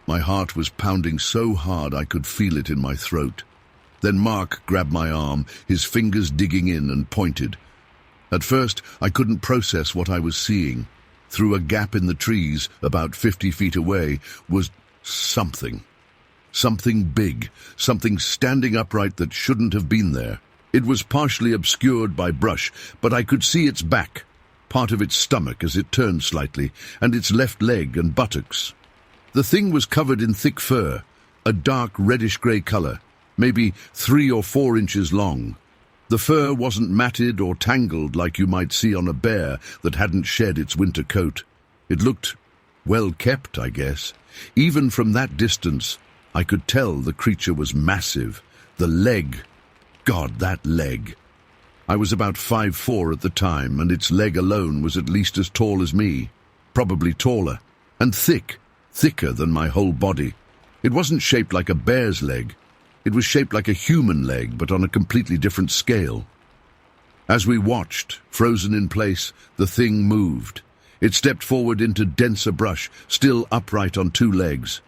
My heart was pounding so hard I could feel it in my throat. Then Mark grabbed my arm, his fingers digging in, and pointed. At first, I couldn't process what I was seeing. Through a gap in the trees, about 50 feet away, was something. Something big, something standing upright that shouldn't have been there. It was partially obscured by brush, but I could see its back, part of its stomach as it turned slightly, and its left leg and buttocks. The thing was covered in thick fur, a dark reddish-grey color, maybe 3 or 4 inches long. The fur wasn't matted or tangled like you might see on a bear that hadn't shed its winter coat. It looked well kept, I guess. Even from that distance, I could tell the creature was massive. The leg, God, that leg. I was about 5'4" at the time, and its leg alone was at least as tall as me, probably taller, and thicker than my whole body. It wasn't shaped like a bear's leg. It was shaped like a human leg, but on a completely different scale. As we watched, frozen in place, the thing moved. It stepped forward into denser brush, still upright on 2 legs.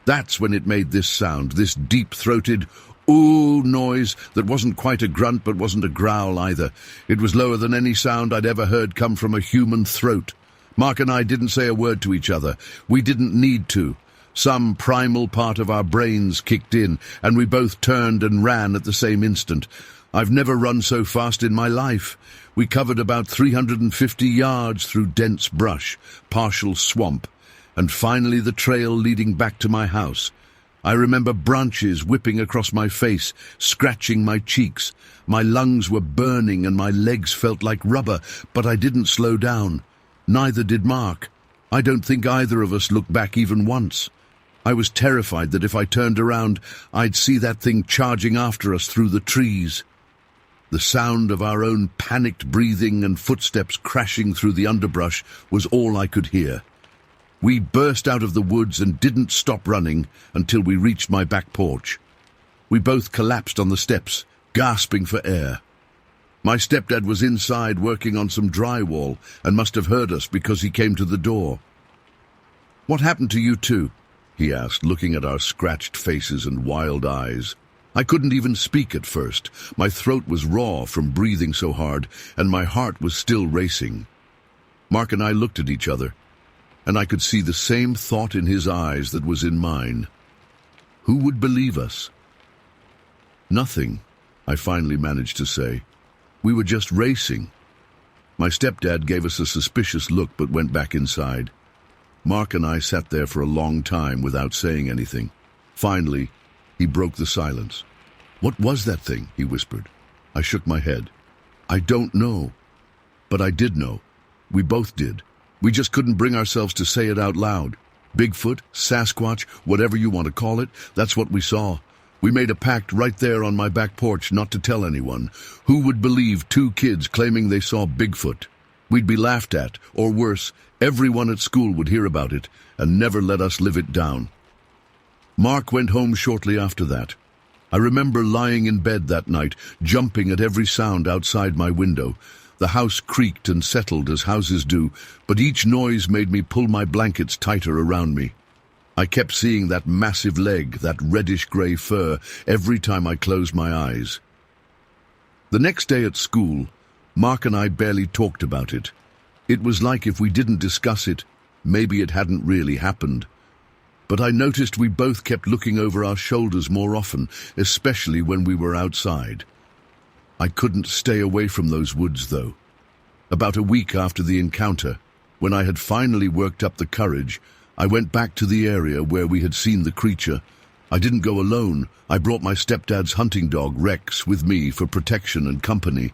That's when it made this sound, this deep-throated ooh noise that wasn't quite a grunt but wasn't a growl either. It was lower than any sound I'd ever heard come from a human throat. Mark and I didn't say a word to each other. We didn't need to. Some primal part of our brains kicked in, and we both turned and ran at the same instant. I've never run so fast in my life. We covered about 350 yards through dense brush, partial swamp, and finally the trail leading back to my house. I remember branches whipping across my face, scratching my cheeks. My lungs were burning and my legs felt like rubber, but I didn't slow down. Neither did Mark. I don't think either of us looked back even once. I was terrified that if I turned around, I'd see that thing charging after us through the trees. The sound of our own panicked breathing and footsteps crashing through the underbrush was all I could hear. We burst out of the woods and didn't stop running until we reached my back porch. We both collapsed on the steps, gasping for air. My stepdad was inside working on some drywall and must have heard us because he came to the door. "What happened to you two?" he asked, looking at our scratched faces and wild eyes. I couldn't even speak at first. My throat was raw from breathing so hard, and my heart was still racing. Mark and I looked at each other, and I could see the same thought in his eyes that was in mine. Who would believe us? "Nothing," I finally managed to say. "We were just racing." My stepdad gave us a suspicious look but went back inside. Mark and I sat there for a long time without saying anything. Finally, he broke the silence. "What was that thing?" he whispered. I shook my head. "I don't know." But I did know. We both did. We just couldn't bring ourselves to say it out loud. Bigfoot, Sasquatch, whatever you want to call it, that's what we saw. We made a pact right there on my back porch not to tell anyone. Who would believe two kids claiming they saw Bigfoot? We'd be laughed at, or worse, everyone at school would hear about it and never let us live it down. Mark went home shortly after that. I remember lying in bed that night, jumping at every sound outside my window. The house creaked and settled as houses do, but each noise made me pull my blankets tighter around me. I kept seeing that massive leg, that reddish-grey fur, every time I closed my eyes. The next day at school, Mark and I barely talked about it. It was like if we didn't discuss it, maybe it hadn't really happened. But I noticed we both kept looking over our shoulders more often, especially when we were outside. I couldn't stay away from those woods, though. About a week after the encounter, when I had finally worked up the courage, I went back to the area where we had seen the creature. I didn't go alone. I brought my stepdad's hunting dog, Rex, with me for protection and company.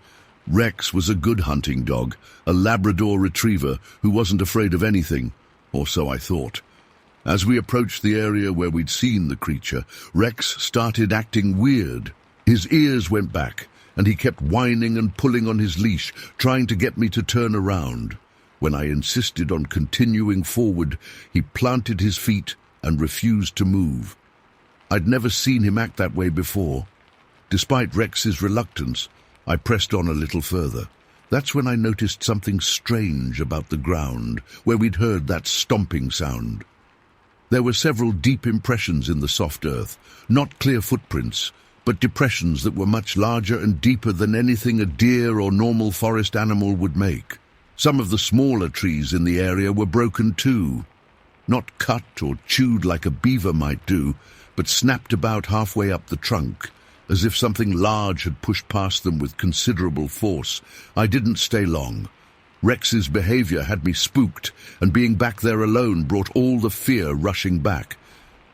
Rex was a good hunting dog, a Labrador retriever who wasn't afraid of anything, or so I thought. As we approached the area where we'd seen the creature, Rex started acting weird. His ears went back, and he kept whining and pulling on his leash, trying to get me to turn around. When I insisted on continuing forward, he planted his feet and refused to move. I'd never seen him act that way before. Despite Rex's reluctance, I pressed on a little further. That's when I noticed something strange about the ground, where we'd heard that stomping sound. There were several deep impressions in the soft earth, not clear footprints, but depressions that were much larger and deeper than anything a deer or normal forest animal would make. Some of the smaller trees in the area were broken too. Not cut or chewed like a beaver might do, but snapped about halfway up the trunk, as if something large had pushed past them with considerable force. I didn't stay long. Rex's behavior had me spooked, and being back there alone brought all the fear rushing back.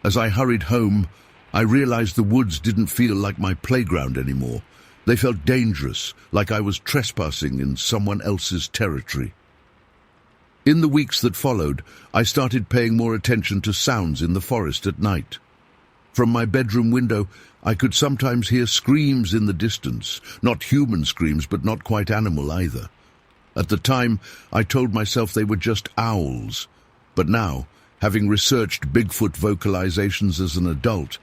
As I hurried home, I realized the woods didn't feel like my playground anymore. They felt dangerous, like I was trespassing in someone else's territory. In the weeks that followed, I started paying more attention to sounds in the forest at night. From my bedroom window, I could sometimes hear screams in the distance, not human screams, but not quite animal either. At the time, I told myself they were just owls. But now, having researched Bigfoot vocalizations as an adult,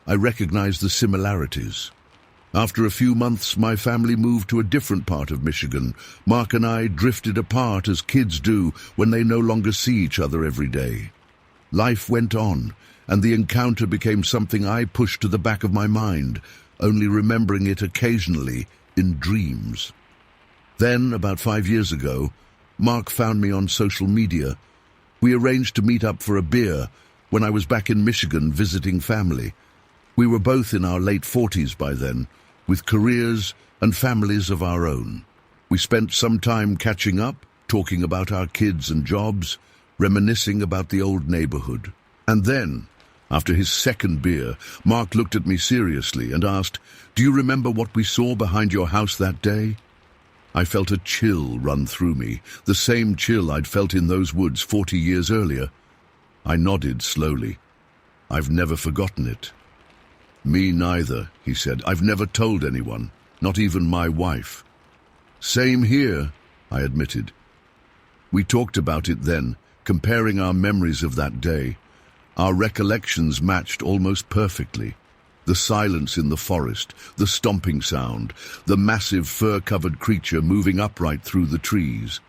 I recognize the similarities. After a few months, my family moved to a different part of Michigan. Mark and I drifted apart as kids do when they no longer see each other every day. Life went on, and the encounter became something I pushed to the back of my mind, only remembering it occasionally in dreams. Then, about 5 years ago, Mark found me on social media. We arranged to meet up for a beer when I was back in Michigan visiting family. We were both in our late 40s by then, with careers and families of our own. We spent some time catching up, talking about our kids and jobs, reminiscing about the old neighborhood. And then, after his second beer, Mark looked at me seriously and asked, "Do you remember what we saw behind your house that day?" I felt a chill run through me, the same chill I'd felt in those woods 40 years earlier. I nodded slowly. I've never forgotten it. "Me neither," he said. "I've never told anyone, not even my wife." "Same here," I admitted. We talked about it then, comparing our memories of that day. Our recollections matched almost perfectly. The silence in the forest, the stomping sound, the massive fur-covered creature moving upright through the trees.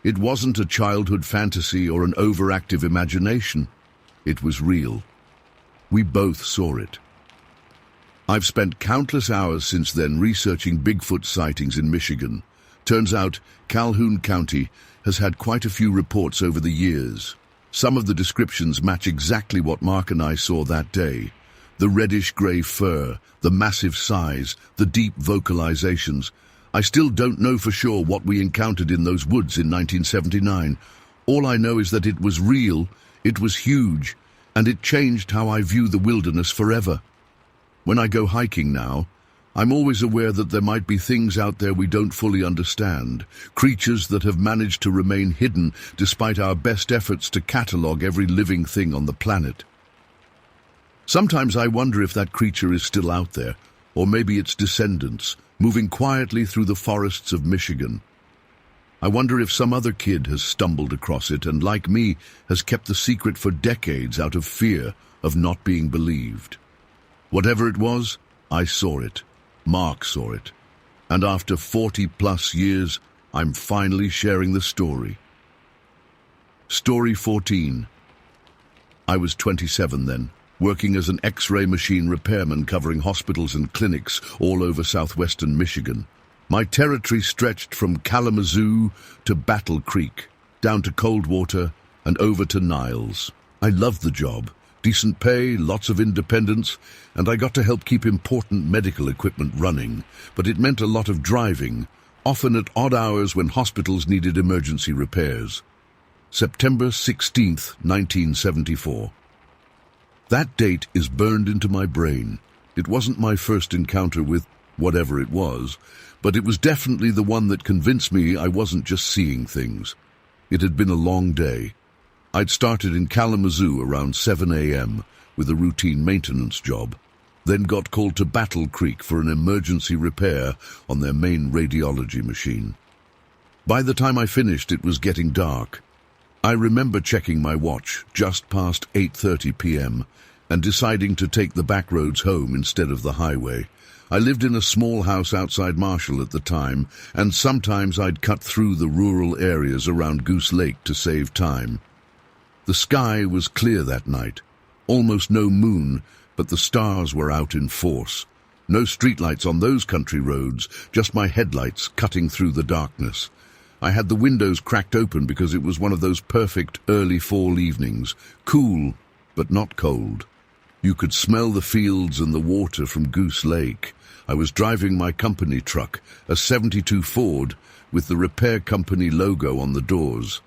It wasn't a childhood fantasy or an overactive imagination. It was real. We both saw it. I've spent countless hours since then researching Bigfoot sightings in Michigan. Turns out Calhoun County has had quite a few reports over the years. Some of the descriptions match exactly what Mark and I saw that day. The reddish-grey fur, the massive size, the deep vocalizations. I still don't know for sure what we encountered in those woods in 1979. All I know is that it was real, it was huge, and it changed how I view the wilderness forever. When I go hiking now, I'm always aware that there might be things out there we don't fully understand, creatures that have managed to remain hidden despite our best efforts to catalogue every living thing on the planet. Sometimes I wonder if that creature is still out there, or maybe its descendants, moving quietly through the forests of Michigan. I wonder if some other kid has stumbled across it and, like me, has kept the secret for decades out of fear of not being believed. Whatever it was, I saw it. Mark saw it. And after 40+ years, I'm finally sharing the story. Story 14. I was 27 then, working as an X-ray machine repairman covering hospitals and clinics all over southwestern Michigan. My territory stretched from Kalamazoo to Battle Creek, down to Coldwater and over to Niles. I loved the job. Decent pay, lots of independence, and I got to help keep important medical equipment running. But it meant a lot of driving, often at odd hours when hospitals needed emergency repairs. September 16th, 1974. That date is burned into my brain. It wasn't my first encounter with whatever it was, but it was definitely the one that convinced me I wasn't just seeing things. It had been a long day. I'd started in Kalamazoo around 7 a.m. with a routine maintenance job, then got called to Battle Creek for an emergency repair on their main radiology machine. By the time I finished, it was getting dark. I remember checking my watch just past 8:30 p.m. and deciding to take the back roads home instead of the highway. I lived in a small house outside Marshall at the time, and sometimes I'd cut through the rural areas around Goose Lake to save time. The sky was clear that night. Almost no moon, but the stars were out in force. No streetlights on those country roads, just my headlights cutting through the darkness. I had the windows cracked open because it was one of those perfect early fall evenings, cool but not cold. You could smell the fields and the water from Goose Lake. I was driving my company truck, a '72 Ford, with the repair company logo on the doors.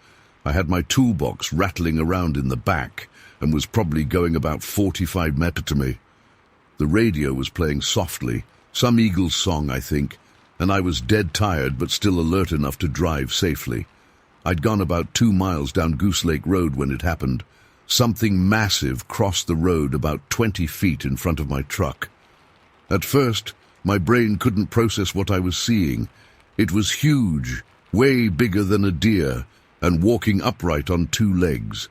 I had my toolbox rattling around in the back and was probably going about 45 mpm. The radio was playing softly, some Eagles song, I think, and I was dead tired but still alert enough to drive safely. I'd gone about 2 miles down Goose Lake Road when it happened. Something massive crossed the road about 20 feet in front of my truck. At first, my brain couldn't process what I was seeing. It was huge, way bigger than a deer, and walking upright on 2 legs.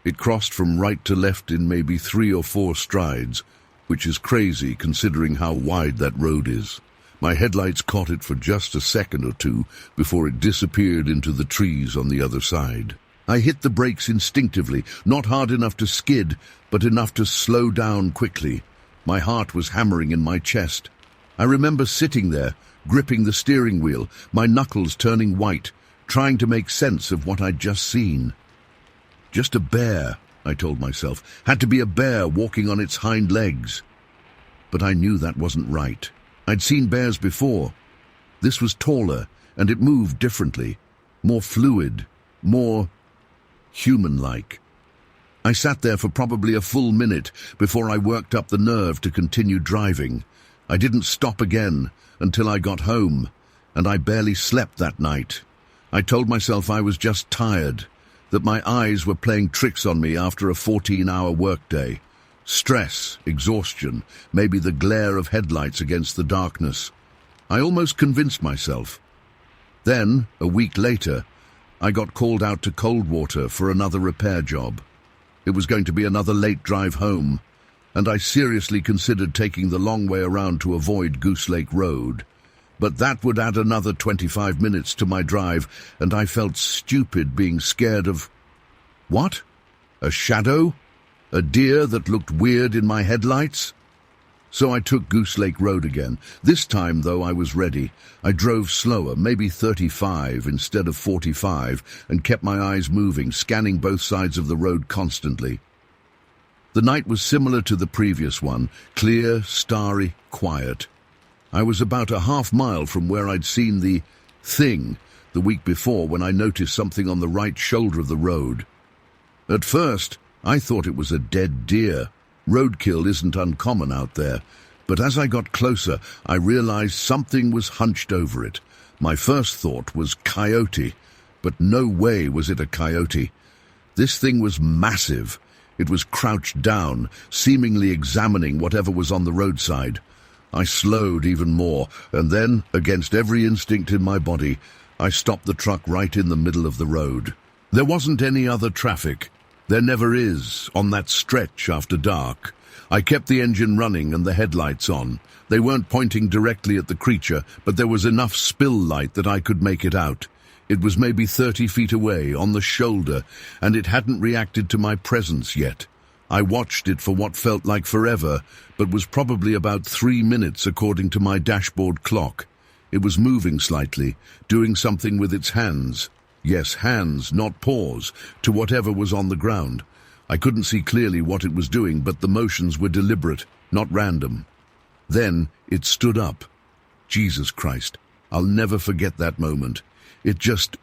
It crossed from right to left in maybe 3 or 4 strides, which is crazy considering how wide that road is. My headlights caught it for just a second or two before it disappeared into the trees on the other side. I hit the brakes instinctively, not hard enough to skid, but enough to slow down quickly. My heart was hammering in my chest. I remember sitting there, gripping the steering wheel, my knuckles turning white, trying to make sense of what I'd just seen. Just a bear, I told myself. Had to be a bear walking on its hind legs. But I knew that wasn't right. I'd seen bears before. This was taller, and it moved differently, more fluid, more human-like. I sat there for probably a full minute before I worked up the nerve to continue driving. I didn't stop again until I got home, and I barely slept that night. I told myself I was just tired, that my eyes were playing tricks on me after a 14-hour workday. Stress, exhaustion, maybe the glare of headlights against the darkness. I almost convinced myself. Then, a week later, I got called out to Coldwater for another repair job. It was going to be another late drive home, and I seriously considered taking the long way around to avoid Goose Lake Road. But that would add another 25 minutes to my drive, and I felt stupid being scared of... What? A shadow? A deer that looked weird in my headlights? So I took Goose Lake Road again. This time, though, I was ready. I drove slower, maybe 35 instead of 45, and kept my eyes moving, scanning both sides of the road constantly. The night was similar to the previous one, clear, starry, quiet. I was about a half-mile from where I'd seen the thing the week before when I noticed something on the right shoulder of the road. At first, I thought it was a dead deer. Roadkill isn't uncommon out there, but as I got closer, I realized something was hunched over it. My first thought was coyote, but no way was it a coyote. This thing was massive. It was crouched down, seemingly examining whatever was on the roadside. I slowed even more, and then, against every instinct in my body, I stopped the truck right in the middle of the road. There wasn't any other traffic. There never is, on that stretch after dark. I kept the engine running and the headlights on. They weren't pointing directly at the creature, but there was enough spill light that I could make it out. It was maybe 30 feet away, on the shoulder, and it hadn't reacted to my presence yet. I watched it for what felt like forever, but was probably about 3 minutes according to my dashboard clock. It was moving slightly, doing something with its hands. Yes, hands, not paws, to whatever was on the ground. I couldn't see clearly what it was doing, but the motions were deliberate, not random. Then it stood up. Jesus Christ, I'll never forget that moment. It just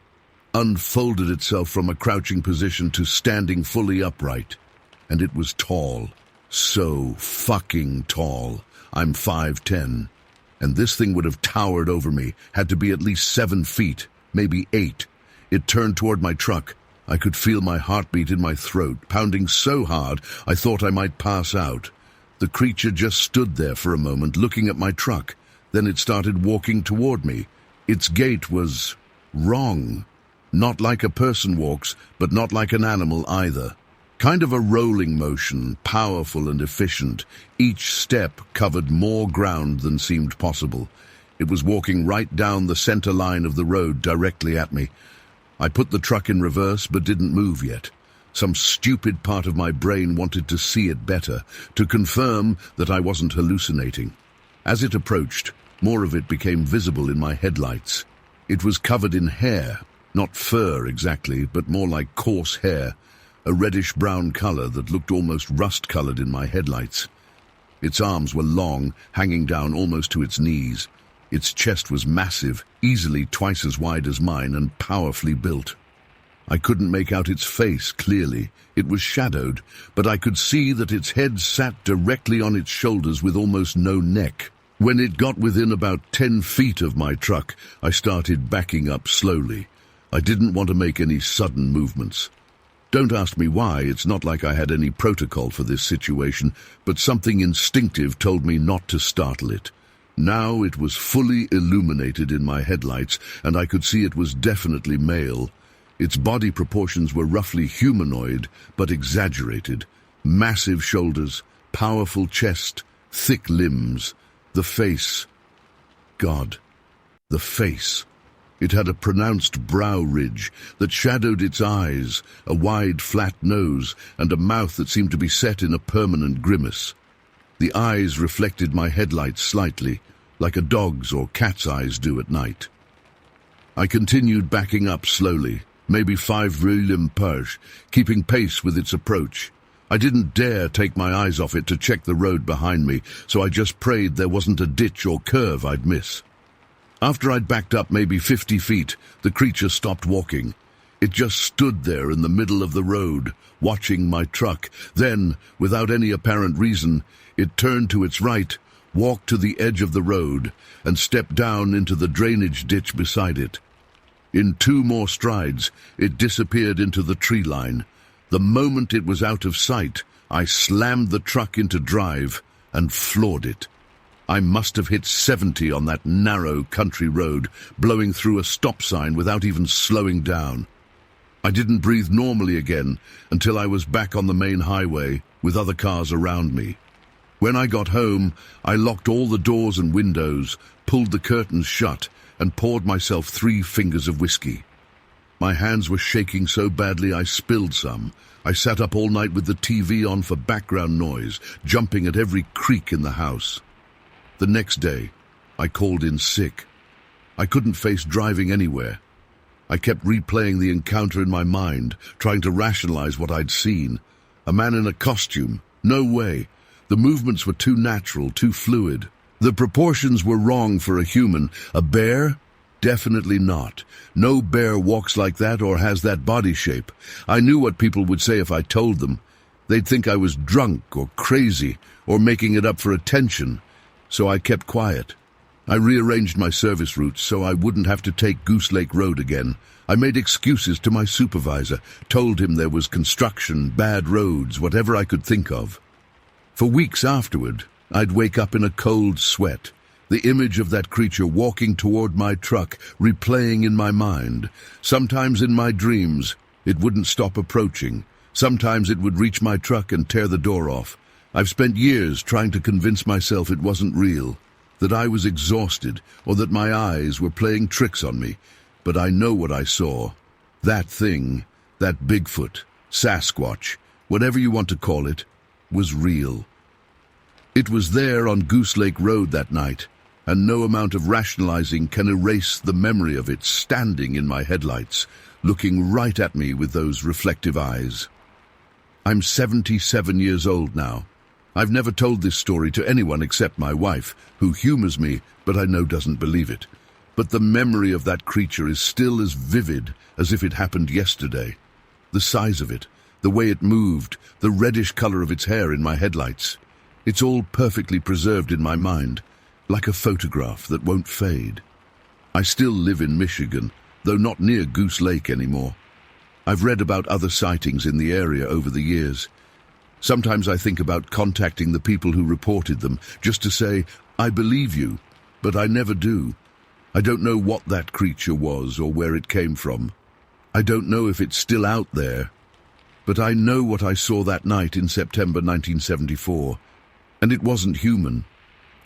unfolded itself from a crouching position to standing fully upright. And it was tall. So fucking tall. I'm 5'10". And this thing would have towered over me, had to be at least 7 feet, maybe 8. It turned toward my truck. I could feel my heartbeat in my throat, pounding so hard I thought I might pass out. The creature just stood there for a moment, looking at my truck. Then it started walking toward me. Its gait was wrong. Not like a person walks, but not like an animal either. Kind of a rolling motion, powerful and efficient. Each step covered more ground than seemed possible. It was walking right down the center line of the road directly at me. I put the truck in reverse but didn't move yet. Some stupid part of my brain wanted to see it better, to confirm that I wasn't hallucinating. As it approached, more of it became visible in my headlights. It was covered in hair, not fur exactly, but more like coarse hair, a reddish-brown color that looked almost rust-colored in my headlights. Its arms were long, hanging down almost to its knees. Its chest was massive, easily twice as wide as mine, and powerfully built. I couldn't make out its face clearly. It was shadowed, but I could see that its head sat directly on its shoulders with almost no neck. When it got within about 10 feet of my truck, I started backing up slowly. I didn't want to make any sudden movements. Don't ask me why, it's not like I had any protocol for this situation, but something instinctive told me not to startle it. Now it was fully illuminated in my headlights, and I could see it was definitely male. Its body proportions were roughly humanoid, but exaggerated. Massive shoulders, powerful chest, thick limbs. The face. God. The face. It had a pronounced brow ridge that shadowed its eyes, a wide, flat nose, and a mouth that seemed to be set in a permanent grimace. The eyes reflected my headlights slightly, like a dog's or cat's eyes do at night. I continued backing up slowly, maybe 5 mph, keeping pace with its approach. I didn't dare take my eyes off it to check the road behind me, so I just prayed there wasn't a ditch or curve I'd miss. After I'd backed up maybe 50 feet, the creature stopped walking. It just stood there in the middle of the road, watching my truck. Then, without any apparent reason, it turned to its right, walked to the edge of the road, and stepped down into the drainage ditch beside it. In 2 more strides, it disappeared into the tree line. The moment it was out of sight, I slammed the truck into drive and floored it. I must have hit 70 on that narrow country road, blowing through a stop sign without even slowing down. I didn't breathe normally again until I was back on the main highway with other cars around me. When I got home, I locked all the doors and windows, pulled the curtains shut, and poured myself 3 fingers of whiskey. My hands were shaking so badly I spilled some. I sat up all night with the TV on for background noise, jumping at every creak in the house. The next day, I called in sick. I couldn't face driving anywhere. I kept replaying the encounter in my mind, trying to rationalize what I'd seen. A man in a costume? No way. The movements were too natural, too fluid. The proportions were wrong for a human. A bear? Definitely not. No bear walks like that or has that body shape. I knew what people would say if I told them. They'd think I was drunk or crazy or making it up for attention. So I kept quiet. I rearranged my service routes so I wouldn't have to take Goose Lake Road again. I made excuses to my supervisor, told him there was construction, bad roads, whatever I could think of. For weeks afterward, I'd wake up in a cold sweat, the image of that creature walking toward my truck replaying in my mind. Sometimes in my dreams, it wouldn't stop approaching. Sometimes it would reach my truck and tear the door off. I've spent years trying to convince myself it wasn't real, that I was exhausted, or that my eyes were playing tricks on me. But I know what I saw. That thing, that Bigfoot, Sasquatch, whatever you want to call it, was real. It was there on Goose Lake Road that night, and no amount of rationalizing can erase the memory of it standing in my headlights, looking right at me with those reflective eyes. I'm 77 years old now. I've never told this story to anyone except my wife, who humors me, but I know doesn't believe it. But the memory of that creature is still as vivid as if it happened yesterday. The size of it, the way it moved, the reddish color of its hair in my headlights. It's all perfectly preserved in my mind, like a photograph that won't fade. I still live in Michigan, though not near Goose Lake anymore. I've read about other sightings in the area over the years. Sometimes I think about contacting the people who reported them, just to say, I believe you, but I never do. I don't know what that creature was or where it came from. I don't know if it's still out there. But I know what I saw that night in September 1974. And it wasn't human.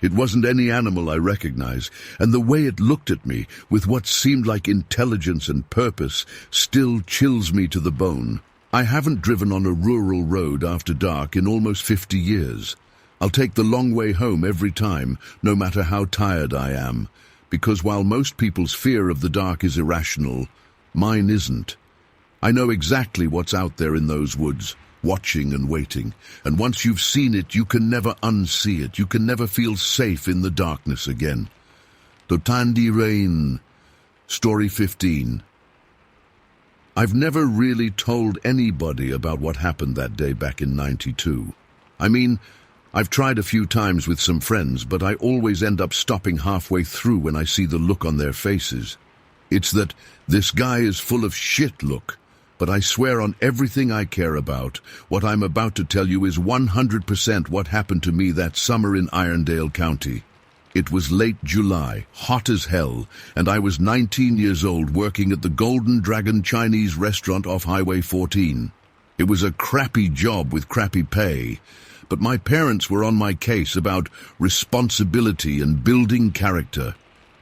It wasn't any animal I recognize, and the way it looked at me, with what seemed like intelligence and purpose, still chills me to the bone. I haven't driven on a rural road after dark in almost 50 years. I'll take the long way home every time, no matter how tired I am, because while most people's fear of the dark is irrational, mine isn't. I know exactly what's out there in those woods, watching and waiting, and once you've seen it, you can never unsee it. You can never feel safe in the darkness again. Totandi Rain, Story 15. I've never really told anybody about what happened that day back in '92. I mean, I've tried a few times with some friends, but I always end up stopping halfway through when I see the look on their faces. It's that this guy is full of shit look, but I swear on everything I care about, what I'm about to tell you is 100% what happened to me that summer in Irondale County. It was late July, hot as hell, and I was 19 years old working at the Golden Dragon Chinese restaurant off Highway 14. It was a crappy job with crappy pay, but my parents were on my case about responsibility and building character.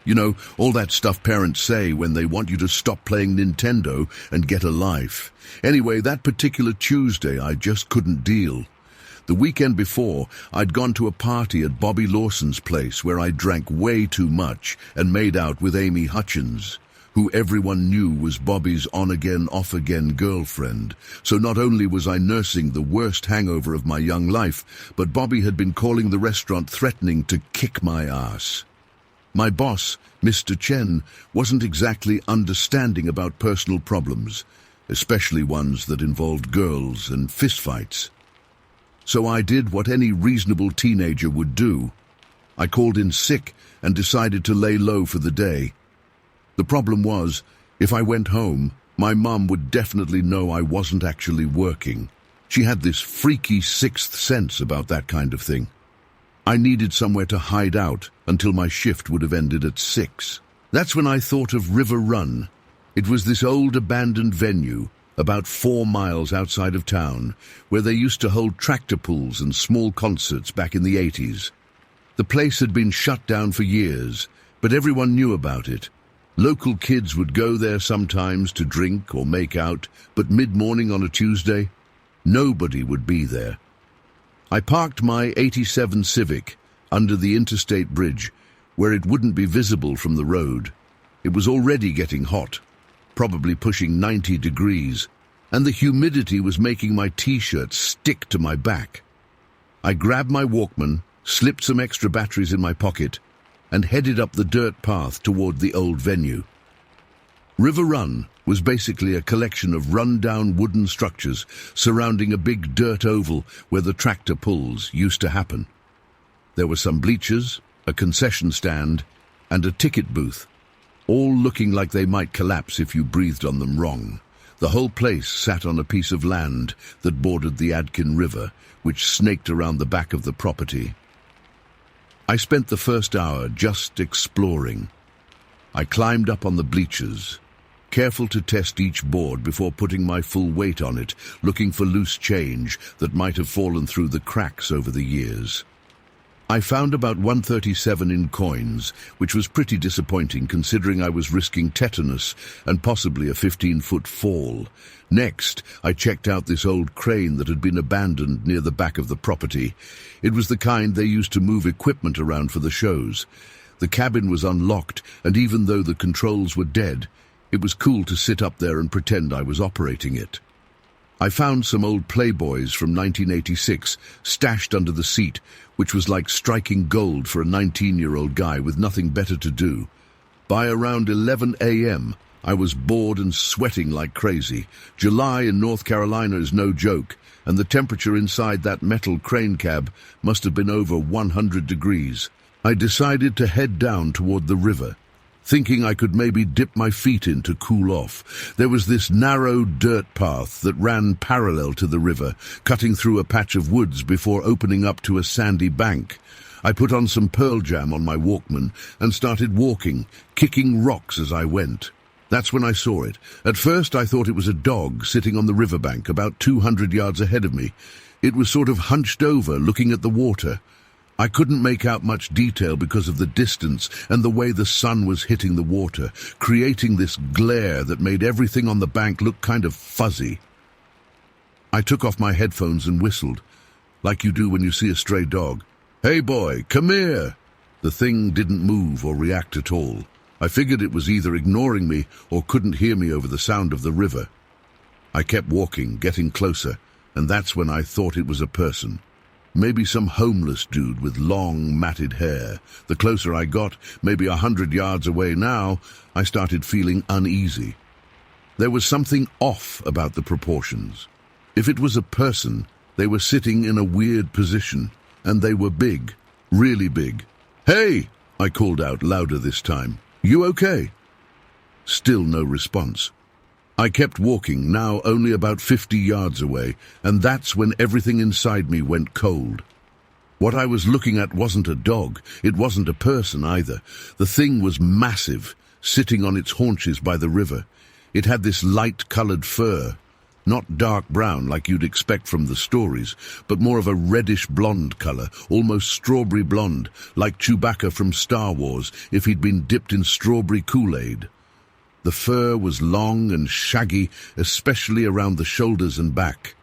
You know, all that stuff parents say when they want you to stop playing Nintendo and get a life. Anyway, that particular Tuesday, I just couldn't deal. The weekend before, I'd gone to a party at Bobby Lawson's place where I drank way too much and made out with Amy Hutchins, who everyone knew was Bobby's on-again, off-again girlfriend. So not only was I nursing the worst hangover of my young life, but Bobby had been calling the restaurant threatening to kick my ass. My boss, Mr. Chen, wasn't exactly understanding about personal problems, especially ones that involved girls and fistfights. So I did what any reasonable teenager would do. I called in sick and decided to lay low for the day. The problem was, if I went home, my mum would definitely know I wasn't actually working. She had this freaky sixth sense about that kind of thing. I needed somewhere to hide out until my shift would have ended at 6. That's when I thought of River Run. It was this old abandoned venue, about 4 miles outside of town, where they used to hold tractor pulls and small concerts back in the 80s. The place had been shut down for years, but everyone knew about it. Local kids would go there sometimes to drink or make out, but mid-morning on a Tuesday, nobody would be there. I parked my '87 Civic under the interstate bridge, where it wouldn't be visible from the road. It was already getting hot, probably pushing 90 degrees, and the humidity was making my t-shirt stick to my back. I grabbed my Walkman, slipped some extra batteries in my pocket, and headed up the dirt path toward the old venue. River Run was basically a collection of run-down wooden structures surrounding a big dirt oval where the tractor pulls used to happen. There were some bleachers, a concession stand, and a ticket booth, all looking like they might collapse if you breathed on them wrong. The whole place sat on a piece of land that bordered the Adkin River, which snaked around the back of the property. I spent the first hour just exploring. I climbed up on the bleachers, careful to test each board before putting my full weight on it, looking for loose change that might have fallen through the cracks over the years. I found about 137 in coins, which was pretty disappointing considering I was risking tetanus and possibly a 15-foot fall. Next, I checked out this old crane that had been abandoned near the back of the property. It was the kind they used to move equipment around for the shows. The cabin was unlocked, and even though the controls were dead, it was cool to sit up there and pretend I was operating it. I found some old Playboys from 1986 stashed under the seat, which was like striking gold for a 19-year-old guy with nothing better to do. By around 11 a.m., I was bored and sweating like crazy. July in North Carolina is no joke, and the temperature inside that metal crane cab must have been over 100 degrees. I decided to head down toward the river, thinking I could maybe dip my feet in to cool off. There was this narrow dirt path that ran parallel to the river, cutting through a patch of woods before opening up to a sandy bank. I put on some Pearl Jam on my Walkman and started walking, kicking rocks as I went. That's when I saw it. At first I thought it was a dog sitting on the riverbank about 200 yards ahead of me. It was sort of hunched over, looking at the water. I couldn't make out much detail because of the distance and the way the sun was hitting the water, creating this glare that made everything on the bank look kind of fuzzy. I took off my headphones and whistled, like you do when you see a stray dog. "Hey boy, come here!" The thing didn't move or react at all. I figured it was either ignoring me or couldn't hear me over the sound of the river. I kept walking, getting closer, and that's when I thought it was a person. Maybe some homeless dude with long, matted hair. The closer I got, maybe 100 yards away now, I started feeling uneasy. There was something off about the proportions. If it was a person, they were sitting in a weird position, and they were big, really big. "Hey!" I called out louder this time. "You okay?" Still no response. I kept walking, now only about 50 yards away, and that's when everything inside me went cold. What I was looking at wasn't a dog, it wasn't a person either. The thing was massive, sitting on its haunches by the river. It had this light-colored fur, not dark brown like you'd expect from the stories, but more of a reddish-blonde color, almost strawberry blonde, like Chewbacca from Star Wars if he'd been dipped in strawberry Kool-Aid. The fur was long and shaggy, especially around the shoulders and back.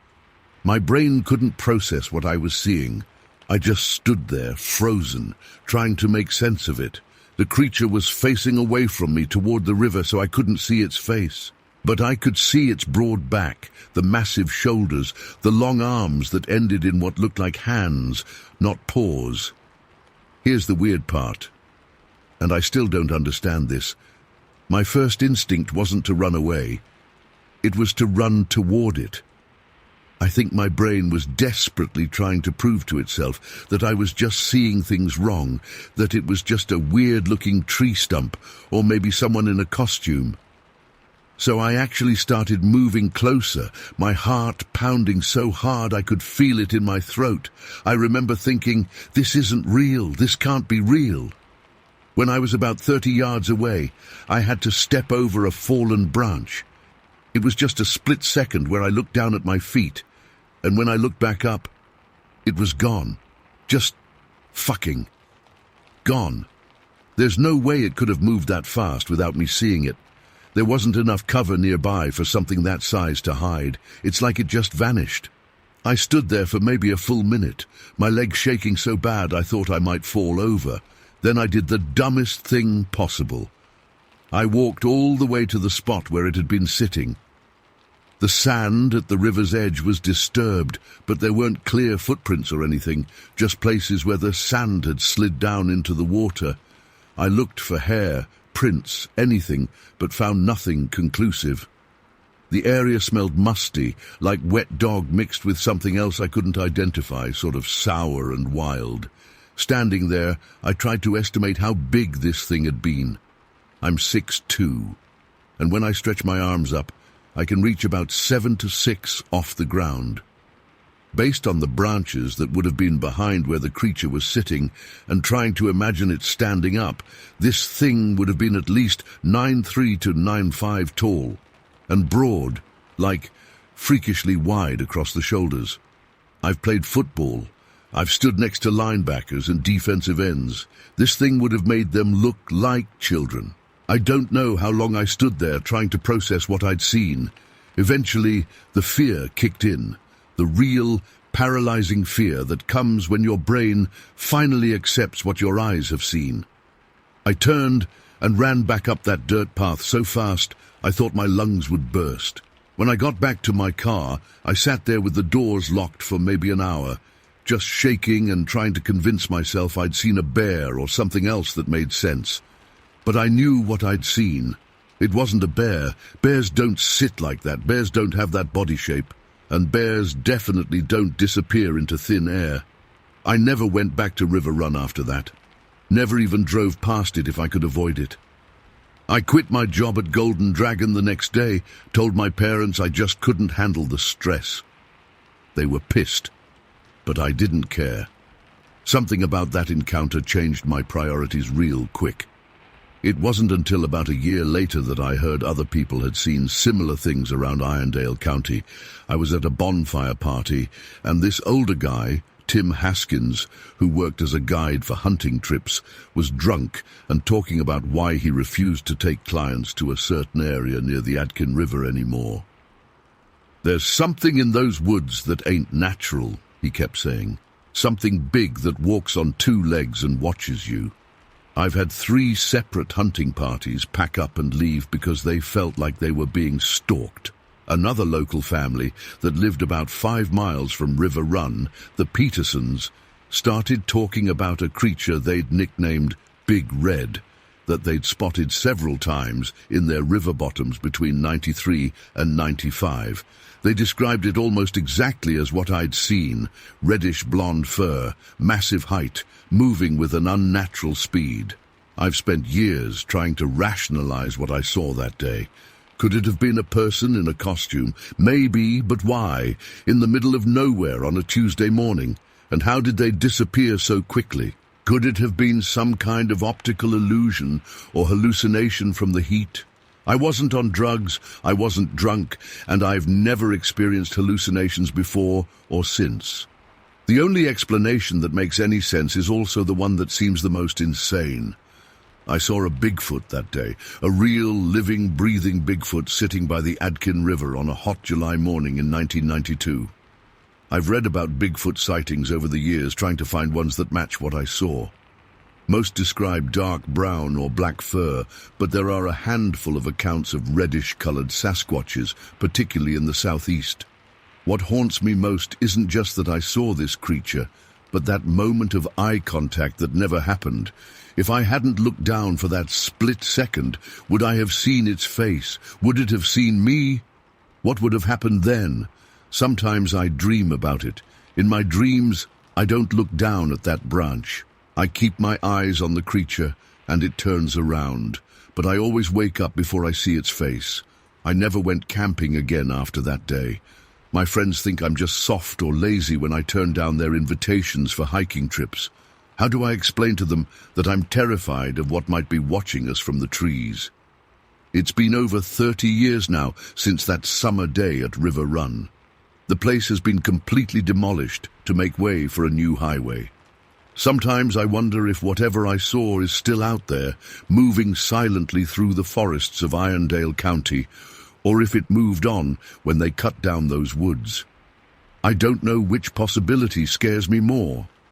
My brain couldn't process what I was seeing. I just stood there, frozen, trying to make sense of it. The creature was facing away from me toward the river, so I couldn't see its face. But I could see its broad back, the massive shoulders, the long arms that ended in what looked like hands, not paws. Here's the weird part, and I still don't understand this. My first instinct wasn't to run away. It was to run toward it. I think my brain was desperately trying to prove to itself that I was just seeing things wrong, that it was just a weird-looking tree stump, or maybe someone in a costume. So I actually started moving closer, my heart pounding so hard I could feel it in my throat. I remember thinking, this isn't real, this can't be real. When I was about 30 yards away, I had to step over a fallen branch. It was just a split second where I looked down at my feet, and when I looked back up, it was gone. Just fucking gone. There's no way it could have moved that fast without me seeing it. There wasn't enough cover nearby for something that size to hide. It's like it just vanished. I stood there for maybe a full minute, my legs shaking so bad I thought I might fall over. Then I did the dumbest thing possible. I walked all the way to the spot where it had been sitting. The sand at the river's edge was disturbed, but there weren't clear footprints or anything, just places where the sand had slid down into the water. I looked for hair, prints, anything, but found nothing conclusive. The area smelled musty, like wet dog mixed with something else I couldn't identify, sort of sour and wild. Standing there, I tried to estimate how big this thing had been. I'm 6'2", and when I stretch my arms up, I can reach about 7 to 6 off the ground. Based on the branches that would have been behind where the creature was sitting and trying to imagine it standing up, this thing would have been at least 9'3" to 9'5" tall, and broad, like freakishly wide across the shoulders. I've played football. I've stood next to linebackers and defensive ends. This thing would have made them look like children. I don't know how long I stood there trying to process what I'd seen. Eventually, the fear kicked in. The real, paralyzing fear that comes when your brain finally accepts what your eyes have seen. I turned and ran back up that dirt path so fast I thought my lungs would burst. When I got back to my car, I sat there with the doors locked for maybe an hour, just shaking and trying to convince myself I'd seen a bear or something else that made sense. But I knew what I'd seen. It wasn't a bear. Bears don't sit like that. Bears don't have that body shape. And bears definitely don't disappear into thin air. I never went back to River Run after that. Never even drove past it if I could avoid it. I quit my job at Golden Dragon the next day, told my parents I just couldn't handle the stress. They were pissed, but I didn't care. Something about that encounter changed my priorities real quick. It wasn't until about a year later that I heard other people had seen similar things around Irondale County. I was at a bonfire party, and this older guy, Tim Haskins, who worked as a guide for hunting trips, was drunk and talking about why he refused to take clients to a certain area near the Yadkin River anymore. "There's something in those woods that ain't natural," he kept saying. "Something big that walks on 2 legs and watches you." I've had 3 separate hunting parties pack up and leave because they felt like they were being stalked. Another local family that lived about 5 miles from River Run, the Petersons, started talking about a creature they'd nicknamed Big Red, that they'd spotted several times in their river bottoms between 93 and 95. They described it almost exactly as what I'd seen: reddish-blonde fur, massive height, moving with an unnatural speed. I've spent years trying to rationalize what I saw that day. Could it have been a person in a costume? Maybe, but why? In the middle of nowhere on a Tuesday morning? And how did they disappear so quickly? Could it have been some kind of optical illusion or hallucination from the heat? I wasn't on drugs, I wasn't drunk, and I've never experienced hallucinations before or since. The only explanation that makes any sense is also the one that seems the most insane. I saw a Bigfoot that day, a real, living, breathing Bigfoot sitting by the Yadkin River on a hot July morning in 1992. I've read about Bigfoot sightings over the years, trying to find ones that match what I saw. Most describe dark brown or black fur, but there are a handful of accounts of reddish-colored Sasquatches, particularly in the southeast. What haunts me most isn't just that I saw this creature, but that moment of eye contact that never happened. If I hadn't looked down for that split second, would I have seen its face? Would it have seen me? What would have happened then? Sometimes I dream about it. In my dreams, I don't look down at that branch. I keep my eyes on the creature, and it turns around. But I always wake up before I see its face. I never went camping again after that day. My friends think I'm just soft or lazy when I turn down their invitations for hiking trips. How do I explain to them that I'm terrified of what might be watching us from the trees? It's been over 30 years now since that summer day at River Run. The place has been completely demolished to make way for a new highway. Sometimes I wonder if whatever I saw is still out there, moving silently through the forests of Irondale County, or if it moved on when they cut down those woods. I don't know which possibility scares me more.